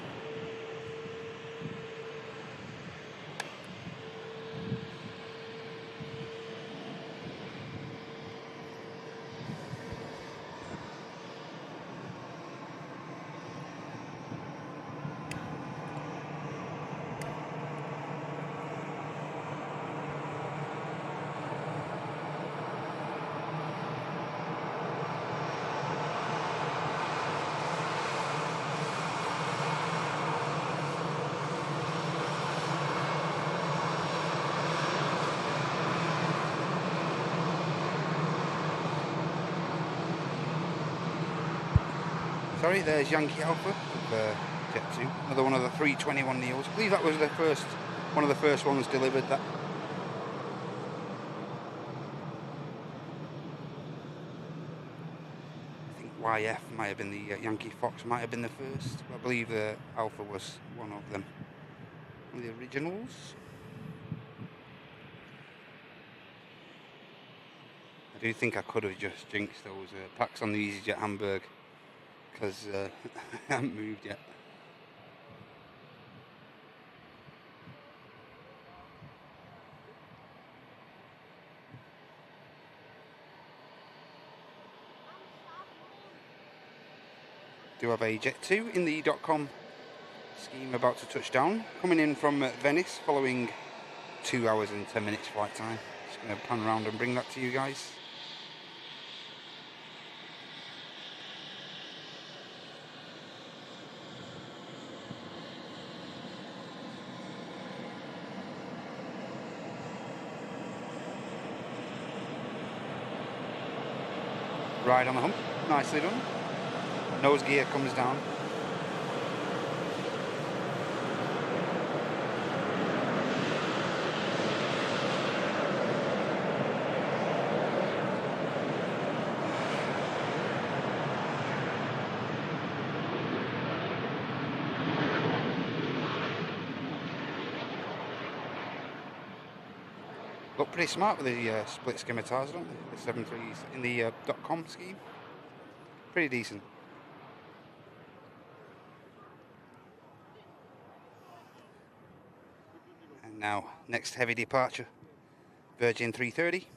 Sorry, there's Yankee Alpha of Jet 2, another one of the 321 Neos. I believe that was one of the first ones delivered. That. I think YF might have been the Yankee Fox, might have been the first. I believe the Alpha was one of them, one of the originals. I do think I could have just jinxed those packs on the EasyJet Hamburg, because I haven't moved yet. Do have a Jet 2 in the .com scheme about to touch down, coming in from Venice following 2 hours and 10 minutes flight time. Just going to pan around and bring that to you guys. Ride on the hump, nicely done. Nose gear comes down. Look pretty smart with the split scimitars, don't they? The 7.3s in the .com scheme. Pretty decent. And now, next heavy departure, Virgin 330.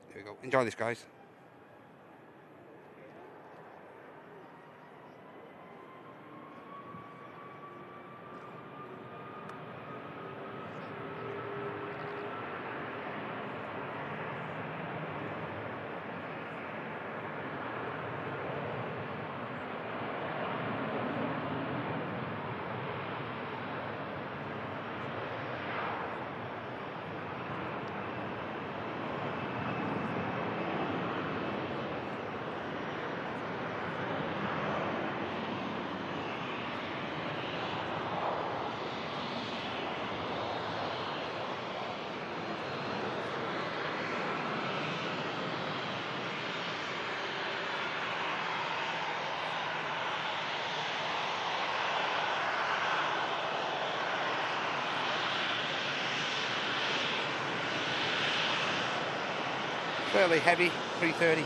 There we go. Enjoy this, guys. Fairly heavy 330.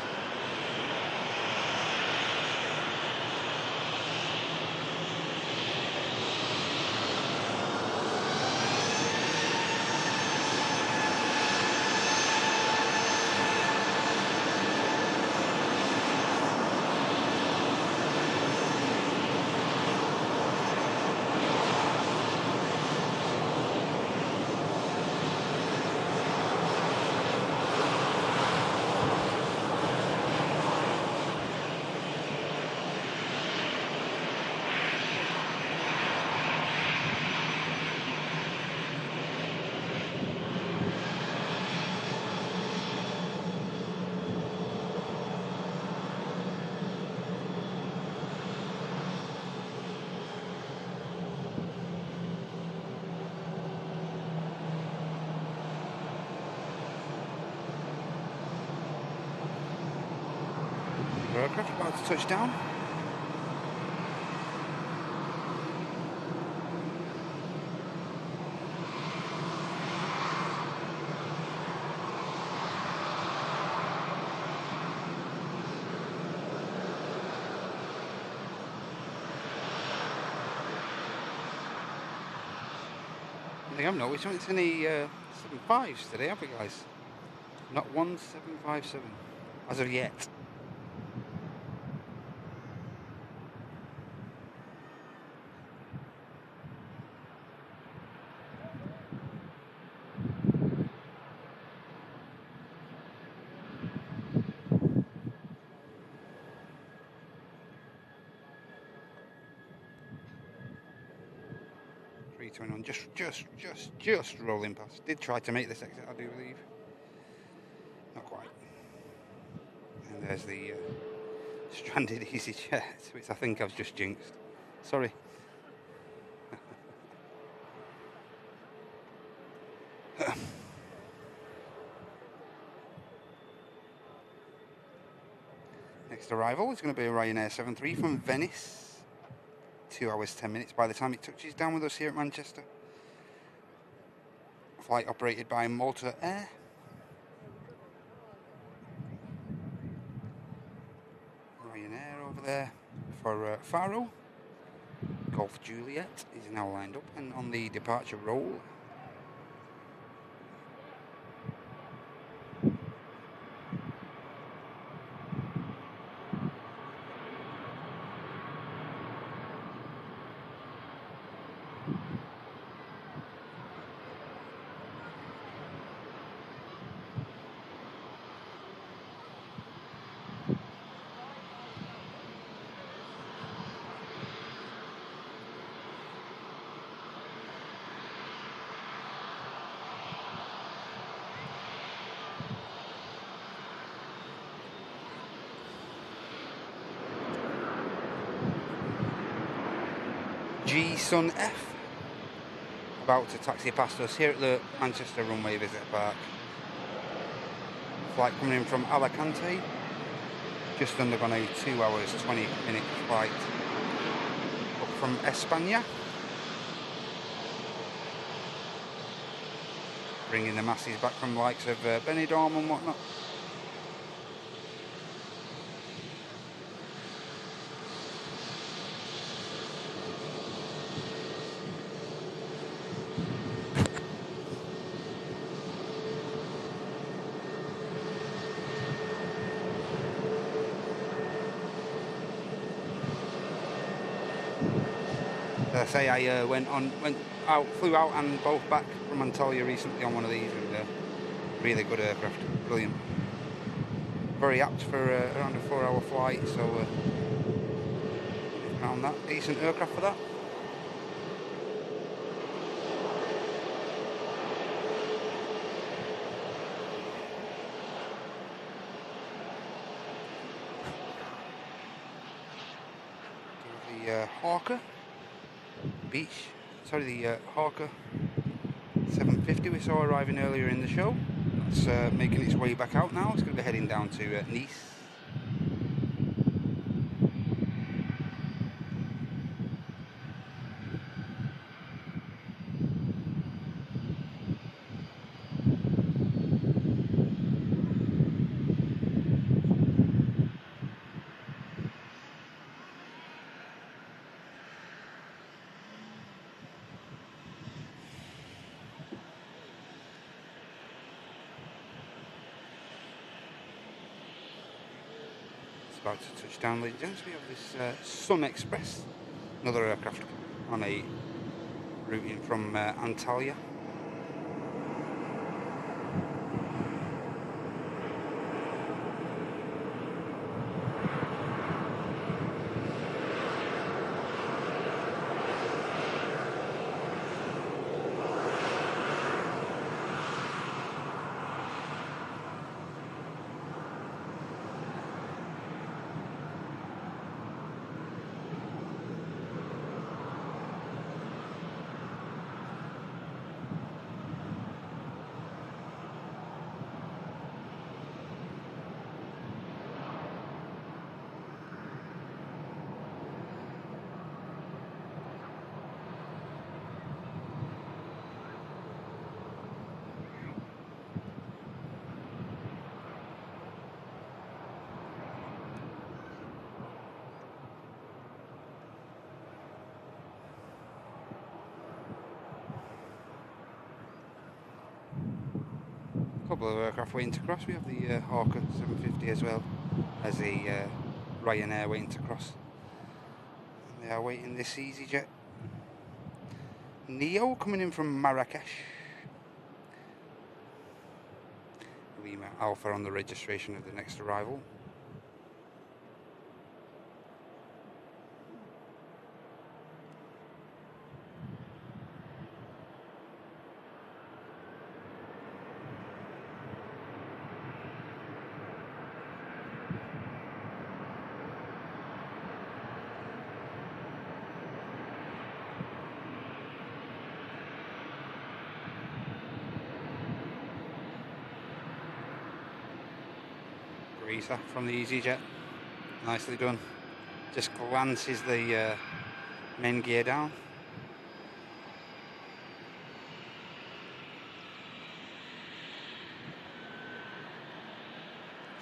Aircraft about to touch down. I think I've noticed it's only 7.5s today, have we, guys? Not 1757 as of yet. Just rolling past. Did try to make this exit, I do believe. Not quite. And there's the stranded EasyJet, which I think I've just jinxed. Sorry. Next arrival is going to be a Ryanair 73 from Venice. 2 hours 10 minutes by the time it touches down with us here at Manchester. Flight operated by Malta Air. Ryanair over there for Faro. Golf Juliet is now lined up and on the departure roll. Sun F about to taxi past us here at the Manchester Runway Visitor Park. Flight coming in from Alicante, just undergone a 2 hours 20-minute flight up from España, bringing the masses back from the likes of Benidorm and whatnot. As I say, I flew out and both back from Antalya recently on one of these, and really good aircraft, brilliant. Very apt for around a 4-hour flight, so found that decent aircraft for that. The Hawker the Hawker 750 we saw arriving earlier in the show. It's making its way back out now. It's going to be heading down to Nice. About to touch down, ladies and gents. We have this Sun Express, another aircraft on a routing from Antalya. couple of aircraft waiting to cross. We have the Hawker 750 as well as a Ryanair waiting to cross. And they are waiting this EasyJet Neo coming in from Marrakesh. Lima Alpha on the registration of the next arrival. Greaser from the EasyJet, nicely done. Just glances the main gear down.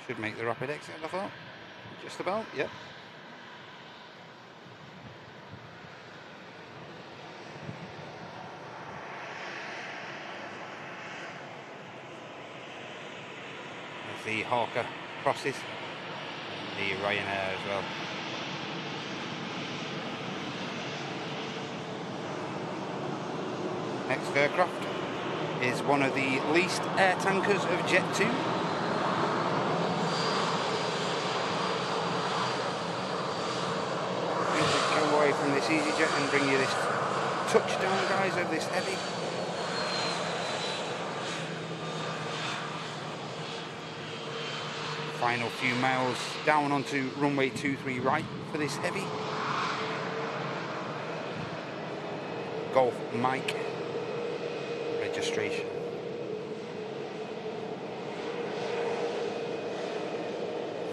Should make the rapid exit, I thought. Just about, yep. There's the Hawker crosses, the Ryanair as well. Next aircraft is one of the least air tankers of Jet 2. Come away from this EasyJet and bring you this touchdown, guys, of this heavy. Final few miles down onto runway 23 right for this heavy. Golf Mike registration.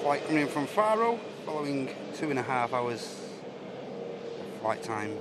Flight coming in from Faro, following 2.5 hours of flight time.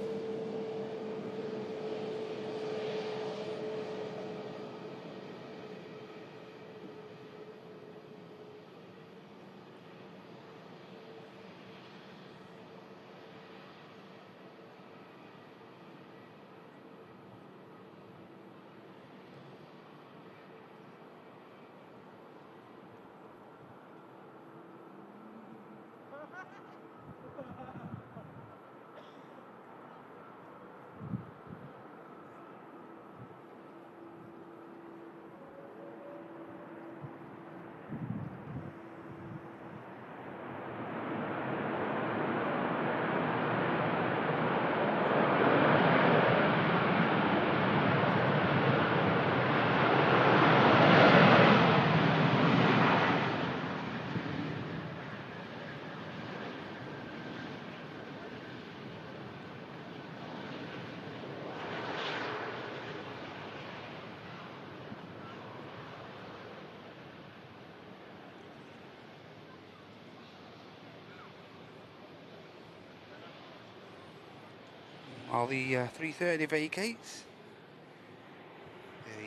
While the 330 vacates,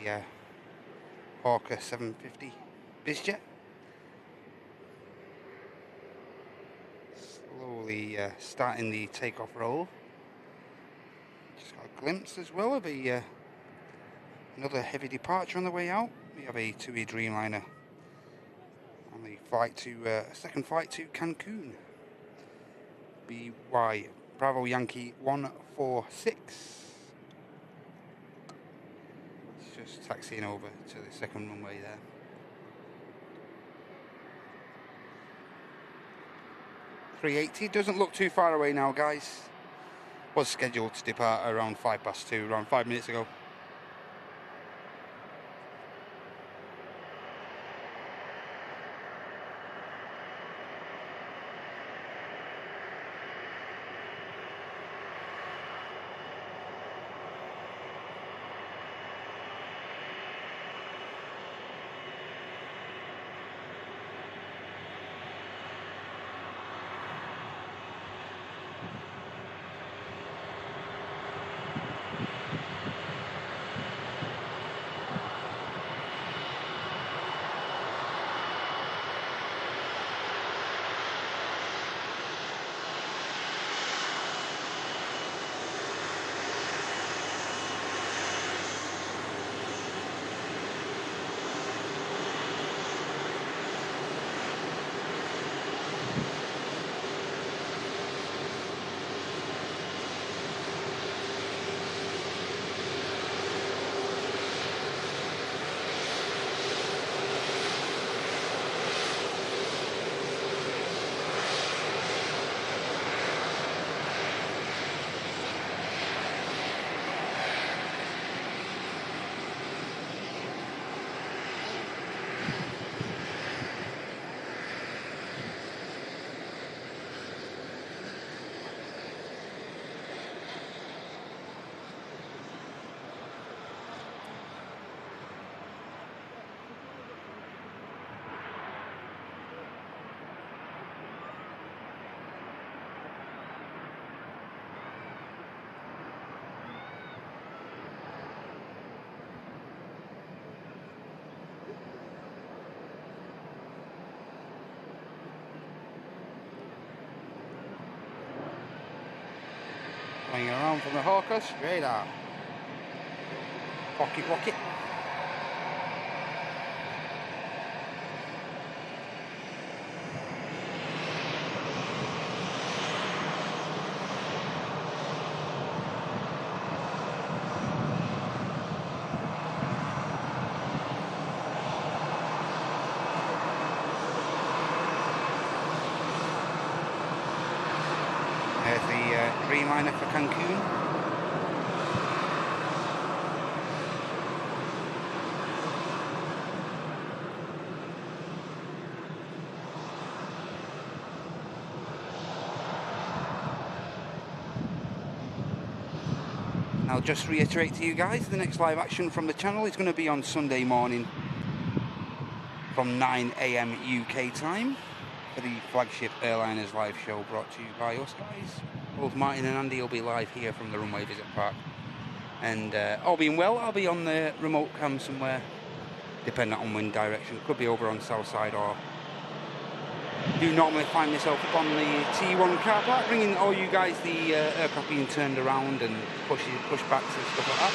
the Hawker 750 BizJet slowly starting the takeoff roll. Just got a glimpse as well of another heavy departure on the way out. We have a TUI Dreamliner on the flight to second flight to Cancun. BY Bravo Yankee 146. It's just taxiing over to the second runway there. A380 doesn't look too far away now, guys. Was scheduled to depart around 2:05, around 5 minutes ago. down from the Hawker, straight out. Pocket rocket. There's the Dreamliner for Cancun. I'll just reiterate to you guys, the next live action from the channel is going to be on Sunday morning from 9 AM UK time for the flagship Airliners live show brought to you by us guys. Both Martin and Andy will be live here from the runway visit park. And all being well, I'll be on the remote cam somewhere, depending on wind direction. Could be over on south side, or do normally find myself up on the T1 car park, bringing all you guys the aircraft being turned around and pushbacks and stuff like that.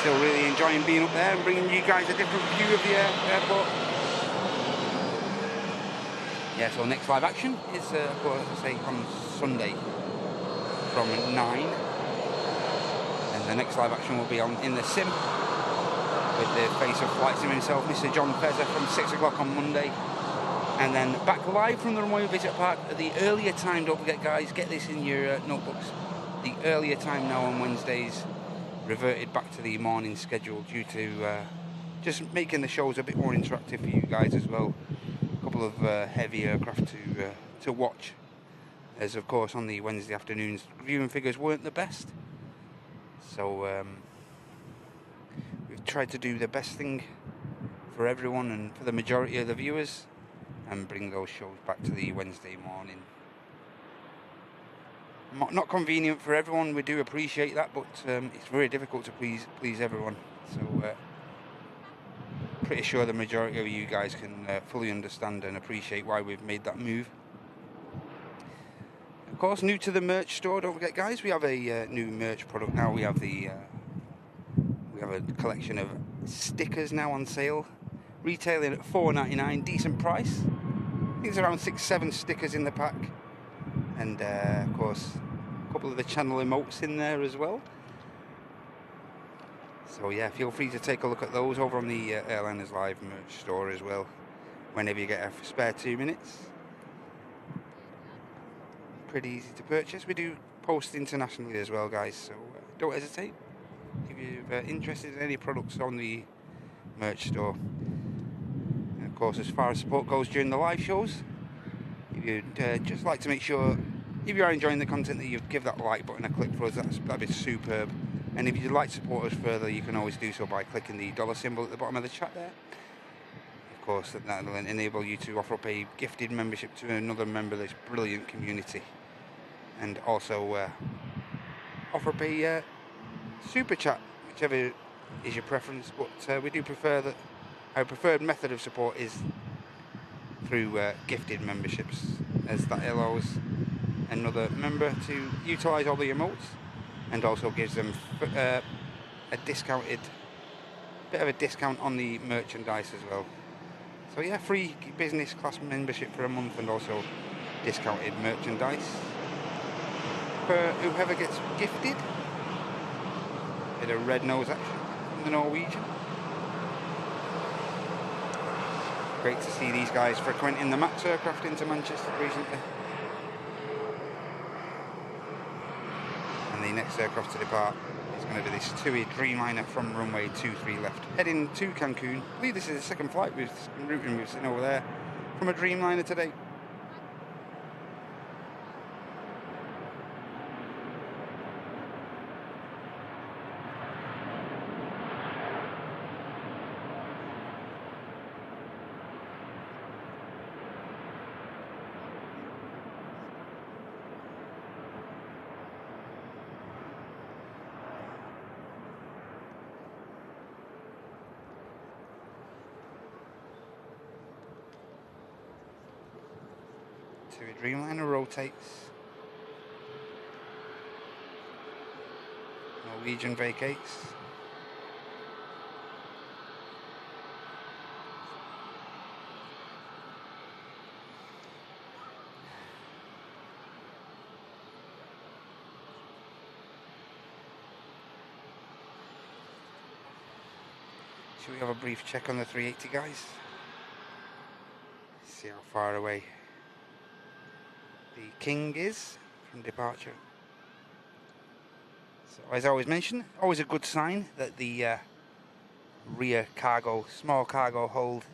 Still really enjoying being up there and bringing you guys a different view of the airport. Yeah, so next live action is, of course, I say, on Sunday from 9. And the next live action will be on in the sim with the face of flight sim himself, Mr. John Fezzer, from 6 o'clock on Monday. And then back live from the runway visit park at the earlier time. Don't forget, guys, get this in your notebooks. The earlier time now on Wednesdays reverted back to the morning schedule due to just making the shows a bit more interactive for you guys as well. A couple of heavy aircraft to watch, as of course on the Wednesday afternoons viewing figures weren't the best. So we've tried to do the best thing for everyone and for the majority of the viewers and bring those shows back to the Wednesday morning. Not convenient for everyone, we do appreciate that, but it's very difficult to please everyone. So pretty sure the majority of you guys can fully understand and appreciate why we've made that move. Of course, new to the merch store, don't forget, guys, we have a new merch product now. We have a collection of stickers now on sale, retailing at $4.99, decent price. I think there's around 6-7 stickers in the pack, and of course a couple of the channel emotes in there as well. So yeah, feel free to take a look at those over on the Airliners Live merch store as well, whenever you get a spare 2 minutes. Pretty easy to purchase. We do post internationally as well, guys, so don't hesitate if you're interested in any products on the merch store. And of course, as far as support goes during the live shows, if you'd just like to make sure, if you are enjoying the content, that you give that like button a click for us, that'd be superb. And if you'd like to support us further, you can always do so by clicking the dollar symbol at the bottom of the chat there. Of course, that will enable you to offer up a gifted membership to another member of this brilliant community, and also offer up a super chat, whichever is your preference. But we do prefer that our preferred method of support is through gifted memberships, as that allows another member to utilise all the emotes, and also gives them a discounted bit of a discount on the merchandise as well. So yeah, free business class membership for a month, and also discounted merchandise for whoever gets gifted. Bit of red nose action from the Norwegian. Great to see these guys frequenting the MAX aircraft into Manchester recently. And the next aircraft to depart is going to be this TUI Dreamliner from runway 23 left, heading to Cancun. I believe this is the second flight we've seen over there from a Dreamliner today. TUI Dreamliner rotates. Norwegian vacates. Should we have a brief check on the 380, guys? See how far away the King is from departure. So, as I always mention, always a good sign that the rear cargo, small cargo hold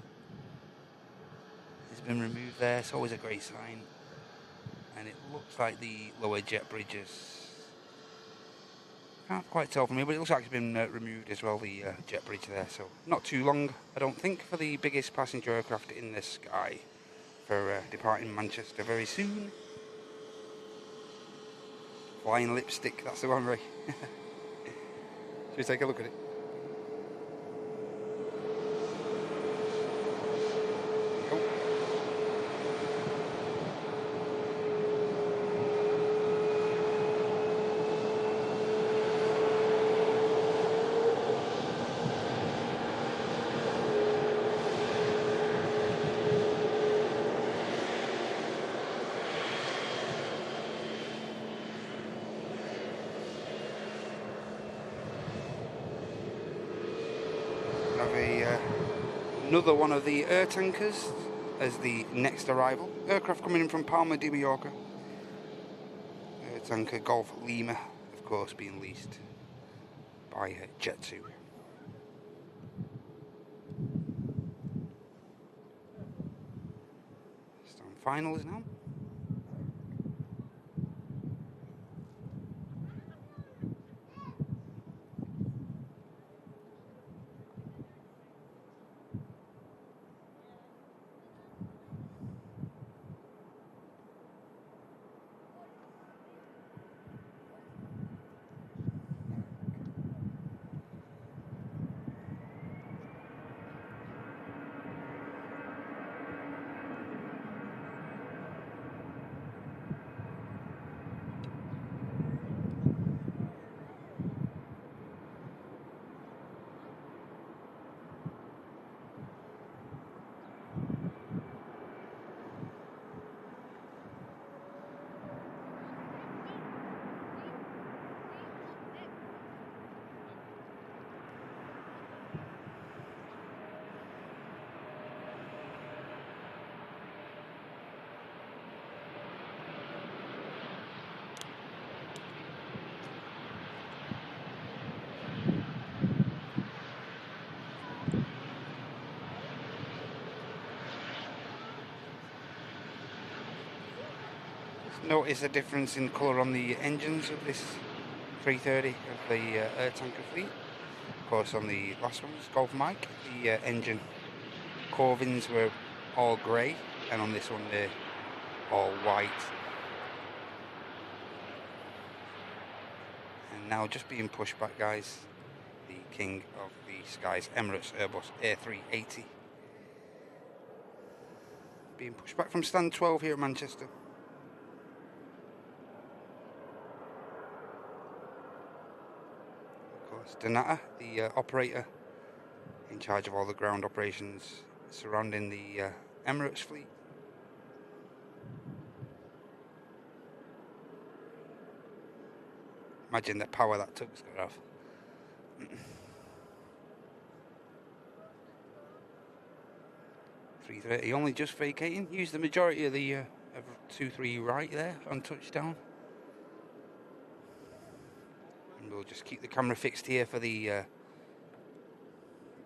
has been removed there. It's always a great sign. And it looks like the lower jet bridges, can't quite tell from here, but it looks like it's been removed as well, the jet bridge there. So not too long, I don't think, for the biggest passenger aircraft in the sky for departing Manchester very soon. Flying lipstick, that's the one, Ray. Should we take a look at it? Another one of the air tankers as the next arrival. Aircraft coming in from Palma de Mallorca. Air tanker Golf Lima, of course, being leased by Jet2. Still on finals now. Notice a difference in colour on the engines of this 330 of the air tanker fleet. Of course, on the last ones, Golf Mike, the engine Corvins were all grey, and on this one they're all white. And now just being pushed back, guys, the king of the skies, Emirates Airbus A380. Being pushed back from stand 12 here at Manchester. Donata, the operator in charge of all the ground operations surrounding the Emirates fleet. Imagine the power that tug's got to have. 330 only just vacating. Use the majority of the 2-3 right there on touchdown. We'll just keep the camera fixed here for the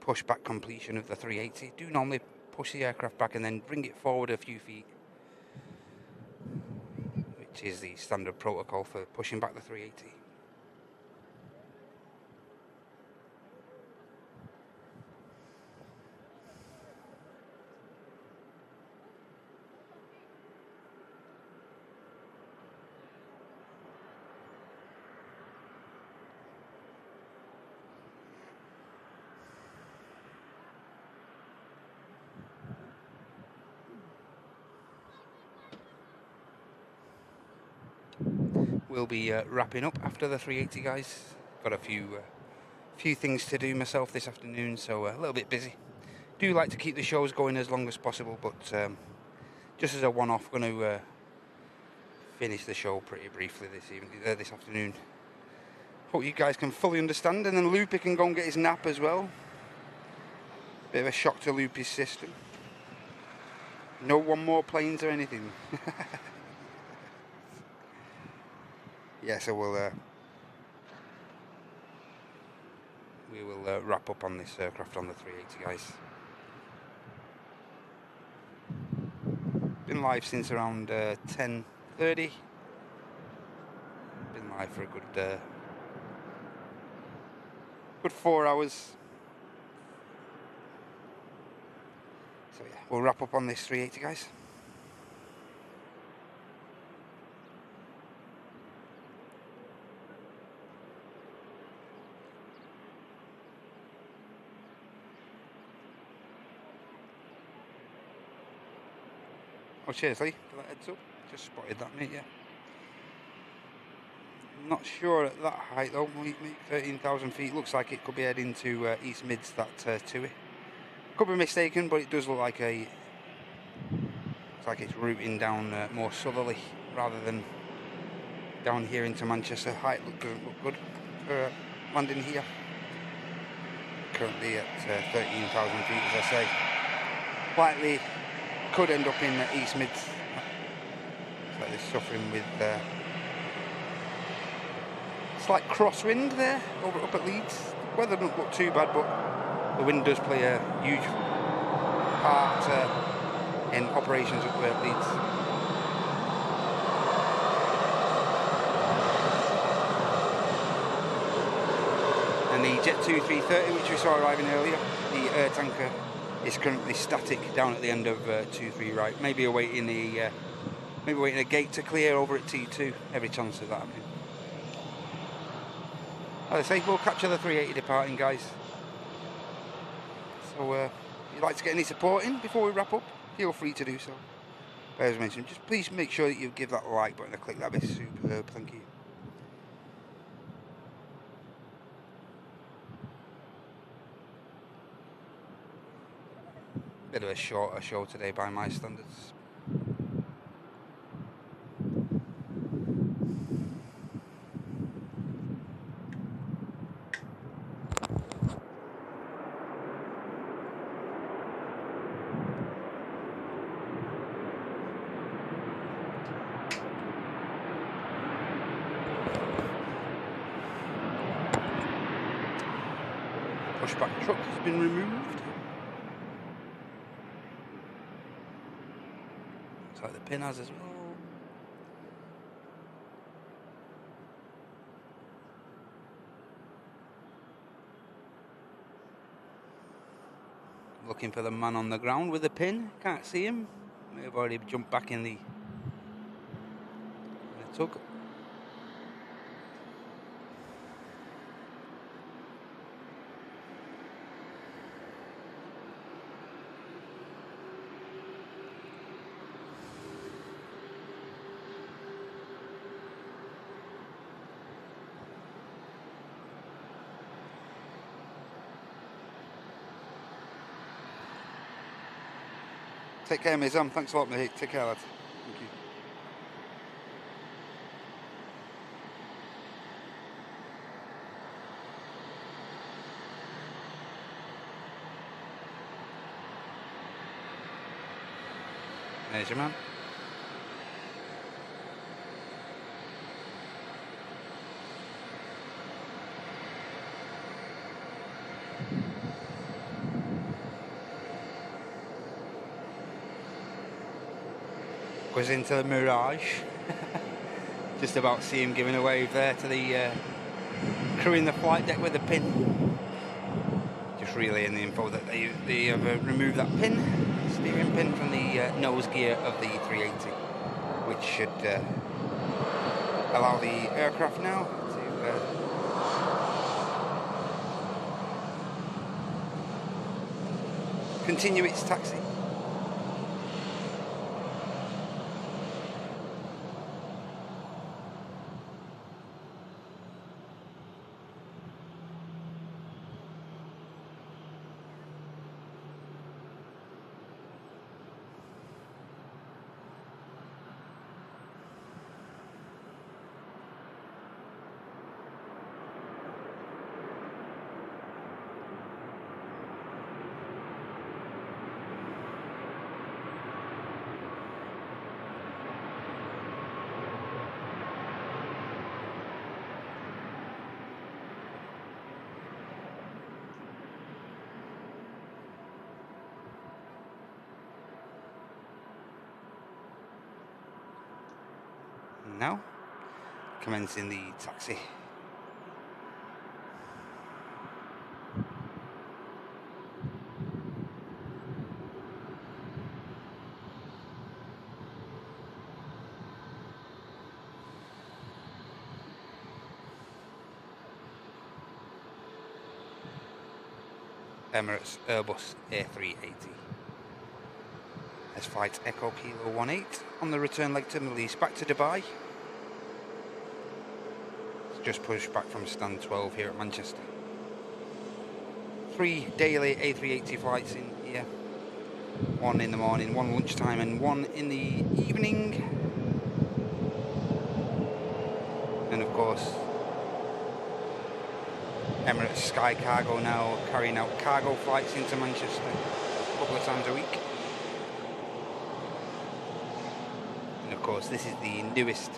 pushback completion of the 380. Do normally push the aircraft back and then bring it forward a few feet, which is the standard protocol for pushing back the 380. We'll be wrapping up after the 380, guys. got a few things to do myself this afternoon, so a little bit busy. Do like to keep the shows going as long as possible, but just as a one-off, going to finish the show pretty briefly this afternoon. Hope you guys can fully understand, and then Loopy can go and get his nap as well. Bit of a shock to Loopy's system. No one more planes or anything. Yeah, so we will wrap up on this aircraft on the 380, guys. Been live since around 10:30. Been live for a good 4 hours. So yeah, we'll wrap up on this 380, guys. Oh, cheers, Lee, for that heads up. Just spotted that, mate, yeah. Not sure at that height, though. 13,000 feet. Looks like it could be heading to East Mids, that Tui. Could be mistaken, but it does look like it's routing down more southerly rather than down here into Manchester. Height doesn't look good for landing here. Currently at 13,000 feet, as I say. Likely could end up in East Mids. Looks like they're suffering with slight crosswind there up at Leeds. Weather doesn't look too bad, but the wind does play a huge part in operations up at Leeds. And the Jet 2 330, which we saw arriving earlier, the air tanker, is currently static down at the end of 23 right. Maybe awaiting a gate to clear over at T2. Every chance of that happening. As I say, we'll capture the 380 departing, guys. So if you'd like to get any support in before we wrap up, feel free to do so. As I mentioned, just please make sure that you give that like button a click. That'd be superb. Thank you. Bit of a shorter show today by my standards. Pushback truck has been removed. Looks like the pin has as well. Looking for the man on the ground with the pin. Can't see him. May have already jumped back in the tug. Take care, Mizam. Thanks a lot, mate. Take care, lads. Thank you. There's your man. Goes into the Mirage. Just about see him giving a wave there to the crew in the flight deck with the pin. Just relaying the info that they have removed that pin, steering pin from the nose gear of the 380, which should allow the aircraft now to continue its taxi. now, commencing the taxi. Emirates Airbus A380 as flight Echo Kilo 18 on the return leg to Middle East back to Dubai. It's just pushed back from stand 12 here at Manchester. 3 daily A380 flights in here, 1 in the morning, 1 lunchtime and 1 in the evening. And of course Emirates Sky Cargo now carrying out cargo flights into Manchester a couple of times a week. And of course this is the newest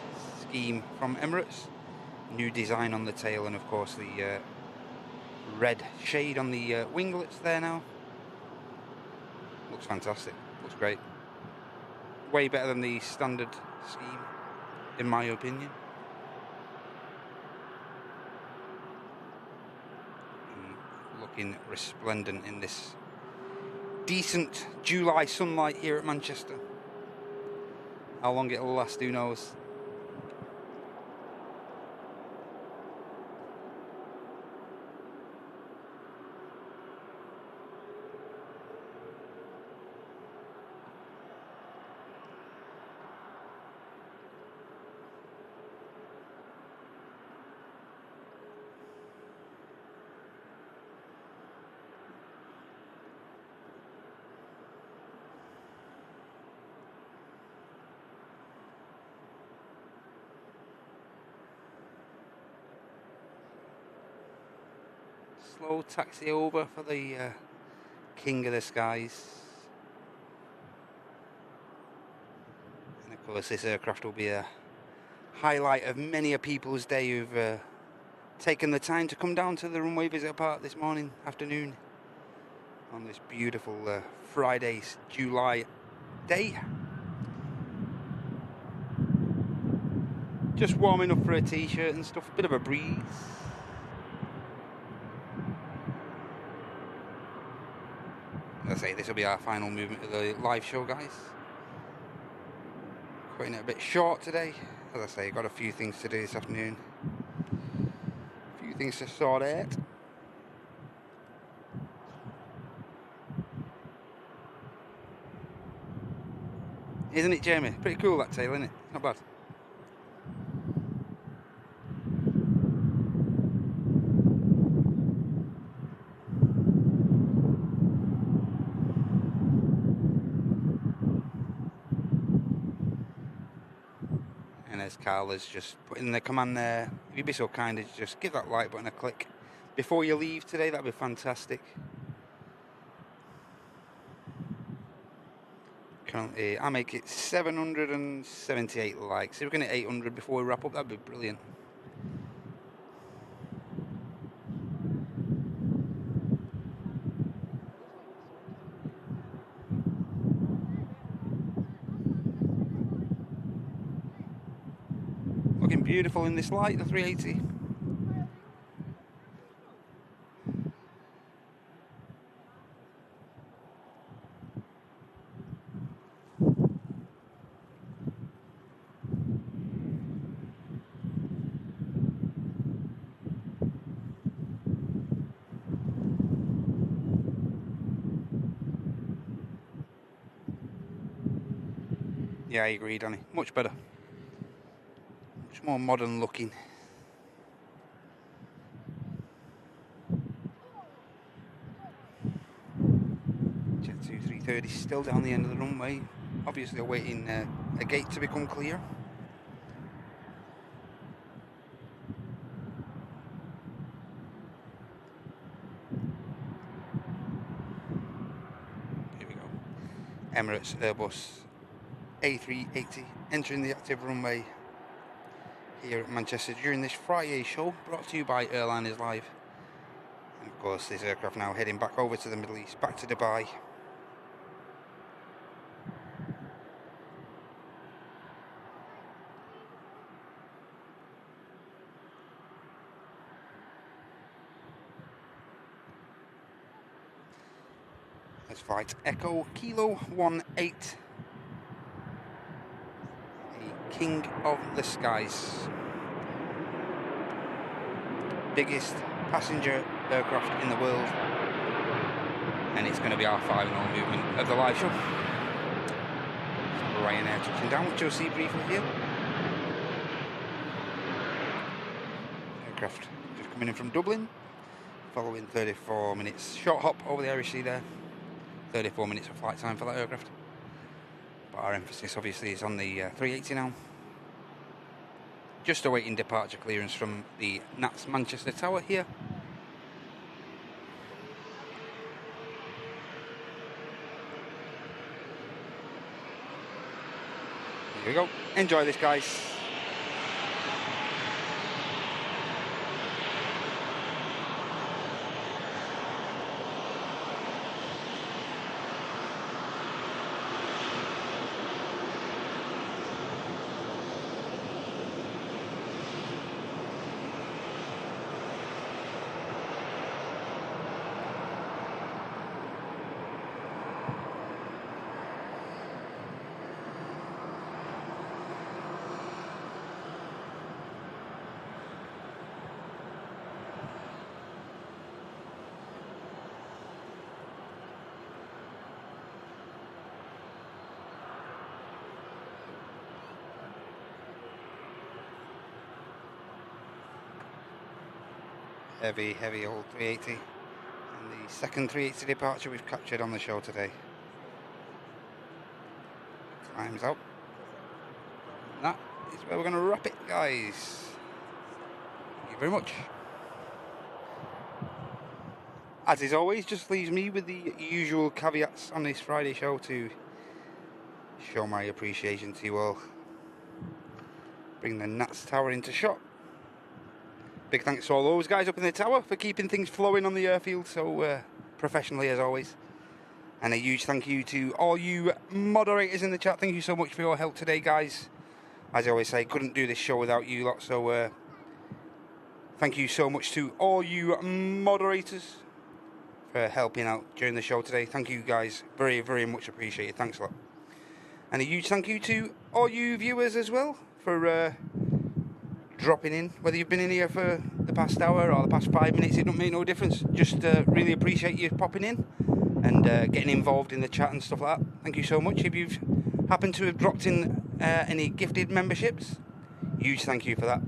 scheme from Emirates. New design on the tail and of course the red shade on the winglets there now. Looks fantastic, looks great. Way better than the standard scheme in my opinion. Looking resplendent in this decent July sunlight here at Manchester. How long it'll last, who knows. Slow taxi over for the King of the Skies. And of course this aircraft will be a highlight of many a people's day who've taken the time to come down to the runway visitor park this afternoon on this beautiful Friday, July day. Just warming up for a t-shirt and stuff, a bit of a breeze. As I say, this will be our final movement of the live show, guys. Cutting it a bit short today. As I say, got a few things to do this afternoon. A few things to sort out. Isn't it, Jamie? Pretty cool that tail, isn't it? Not bad. As Carl is just putting the command there, if you'd be so kind as just give that like button a click before you leave today, that'd be fantastic. Currently I make it 778 likes. If we're going to 800 before we wrap up, that'd be brilliant. Looking beautiful in this light, the 380. Yeah, I agree, Danny. Much better. Much more modern looking. Jet 330 still down the end of the runway. Obviously awaiting a gate to become clear. Here we go. Emirates Airbus A380 entering the active runway here at Manchester during this FriYAY show, brought to you by Airline is Live. And of course this aircraft now heading back over to the Middle East, back to Dubai. That's flight Echo Kilo 18, the king of the skies. Biggest passenger aircraft in the world, and it's going to be our final movement of the live show. Ryanair touching down, which you'll see briefly here. Aircraft just coming in from Dublin, following 34 minutes short hop over the Irish Sea there. 34 minutes of flight time for that aircraft. But our emphasis obviously is on the 380 now. Just awaiting departure clearance from the Nats Manchester Tower here. Here we go. Enjoy this, guys. Heavy old 380, and the second 380 departure we've captured on the show today. Time's out. And that is where we're going to wrap it, guys. Thank you very much. As is always, just leaves me with the usual caveats on this Friday show to show my appreciation to you all. Bring the Nats Tower into shot. Big thanks to all those guys up in the tower for keeping things flowing on the airfield so professionally as always. And a huge thank you to all you moderators in the chat. Thank you so much for your help today, guys. As I always say, couldn't do this show without you lot, so thank you so much to all you moderators for helping out during the show today. Thank you guys, very, very much appreciated. Thanks a lot. And a huge thank you to all you viewers as well for dropping in, whether you've been in here for the past hour or the past 5 minutes. It don't make no difference. Just really appreciate you popping in and getting involved in the chat and stuff like that. Thank you so much. If you've happened to have dropped in any gifted memberships, huge thank you for that.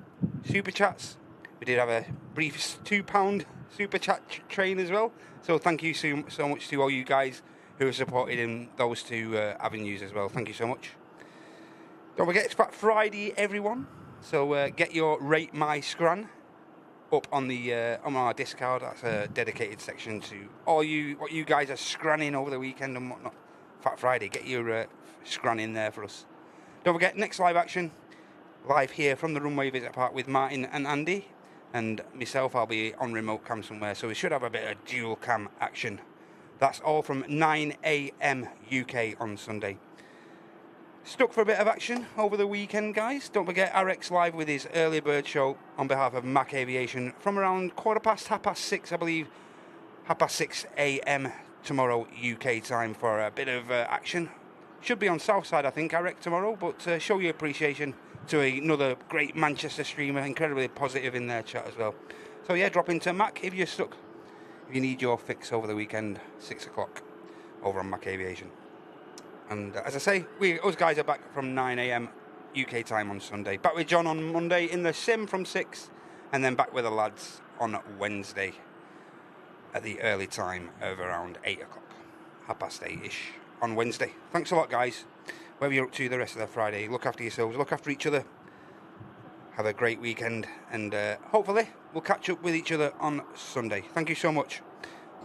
Super chats, we did have a brief £2 super chat train as well, so thank you so much to all you guys who have supported in those two avenues as well. Thank you so much. Don't forget, it's Fat Friday, everyone. So get your Rate My Scran up on the on our Discord. That's a dedicated section to all you what you guys are scranning over the weekend and whatnot. Fat Friday, get your scran in there for us. Don't forget, next live action live here from the Runway Visit Park with Martin and Andy, and myself. I'll be on remote cam somewhere, so we should have a bit of dual cam action. That's all from 9 AM UK on Sunday. Stuck for a bit of action over the weekend, guys. Don't forget, RX Live with his early bird show on behalf of Mac Aviation from around 6:15, I believe, 6:30 AM tomorrow UK time for a bit of action. Should be on Southside, I think, RX tomorrow, but show your appreciation to another great Manchester streamer, incredibly positive in their chat as well. So yeah, drop into Mac if you're stuck. If you need your fix over the weekend, 6 o'clock over on Mac Aviation. And as I say, us guys are back from 9 AM UK time on Sunday. Back with John on Monday in the sim from 6, and then back with the lads on Wednesday at the early time of around 8 o'clock, 8:30-ish on Wednesday. Thanks a lot, guys. Whatever you're up to the rest of the Friday, look after yourselves, look after each other. Have a great weekend, and hopefully we'll catch up with each other on Sunday. Thank you so much.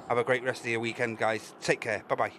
Have a great rest of your weekend, guys. Take care. Bye-bye.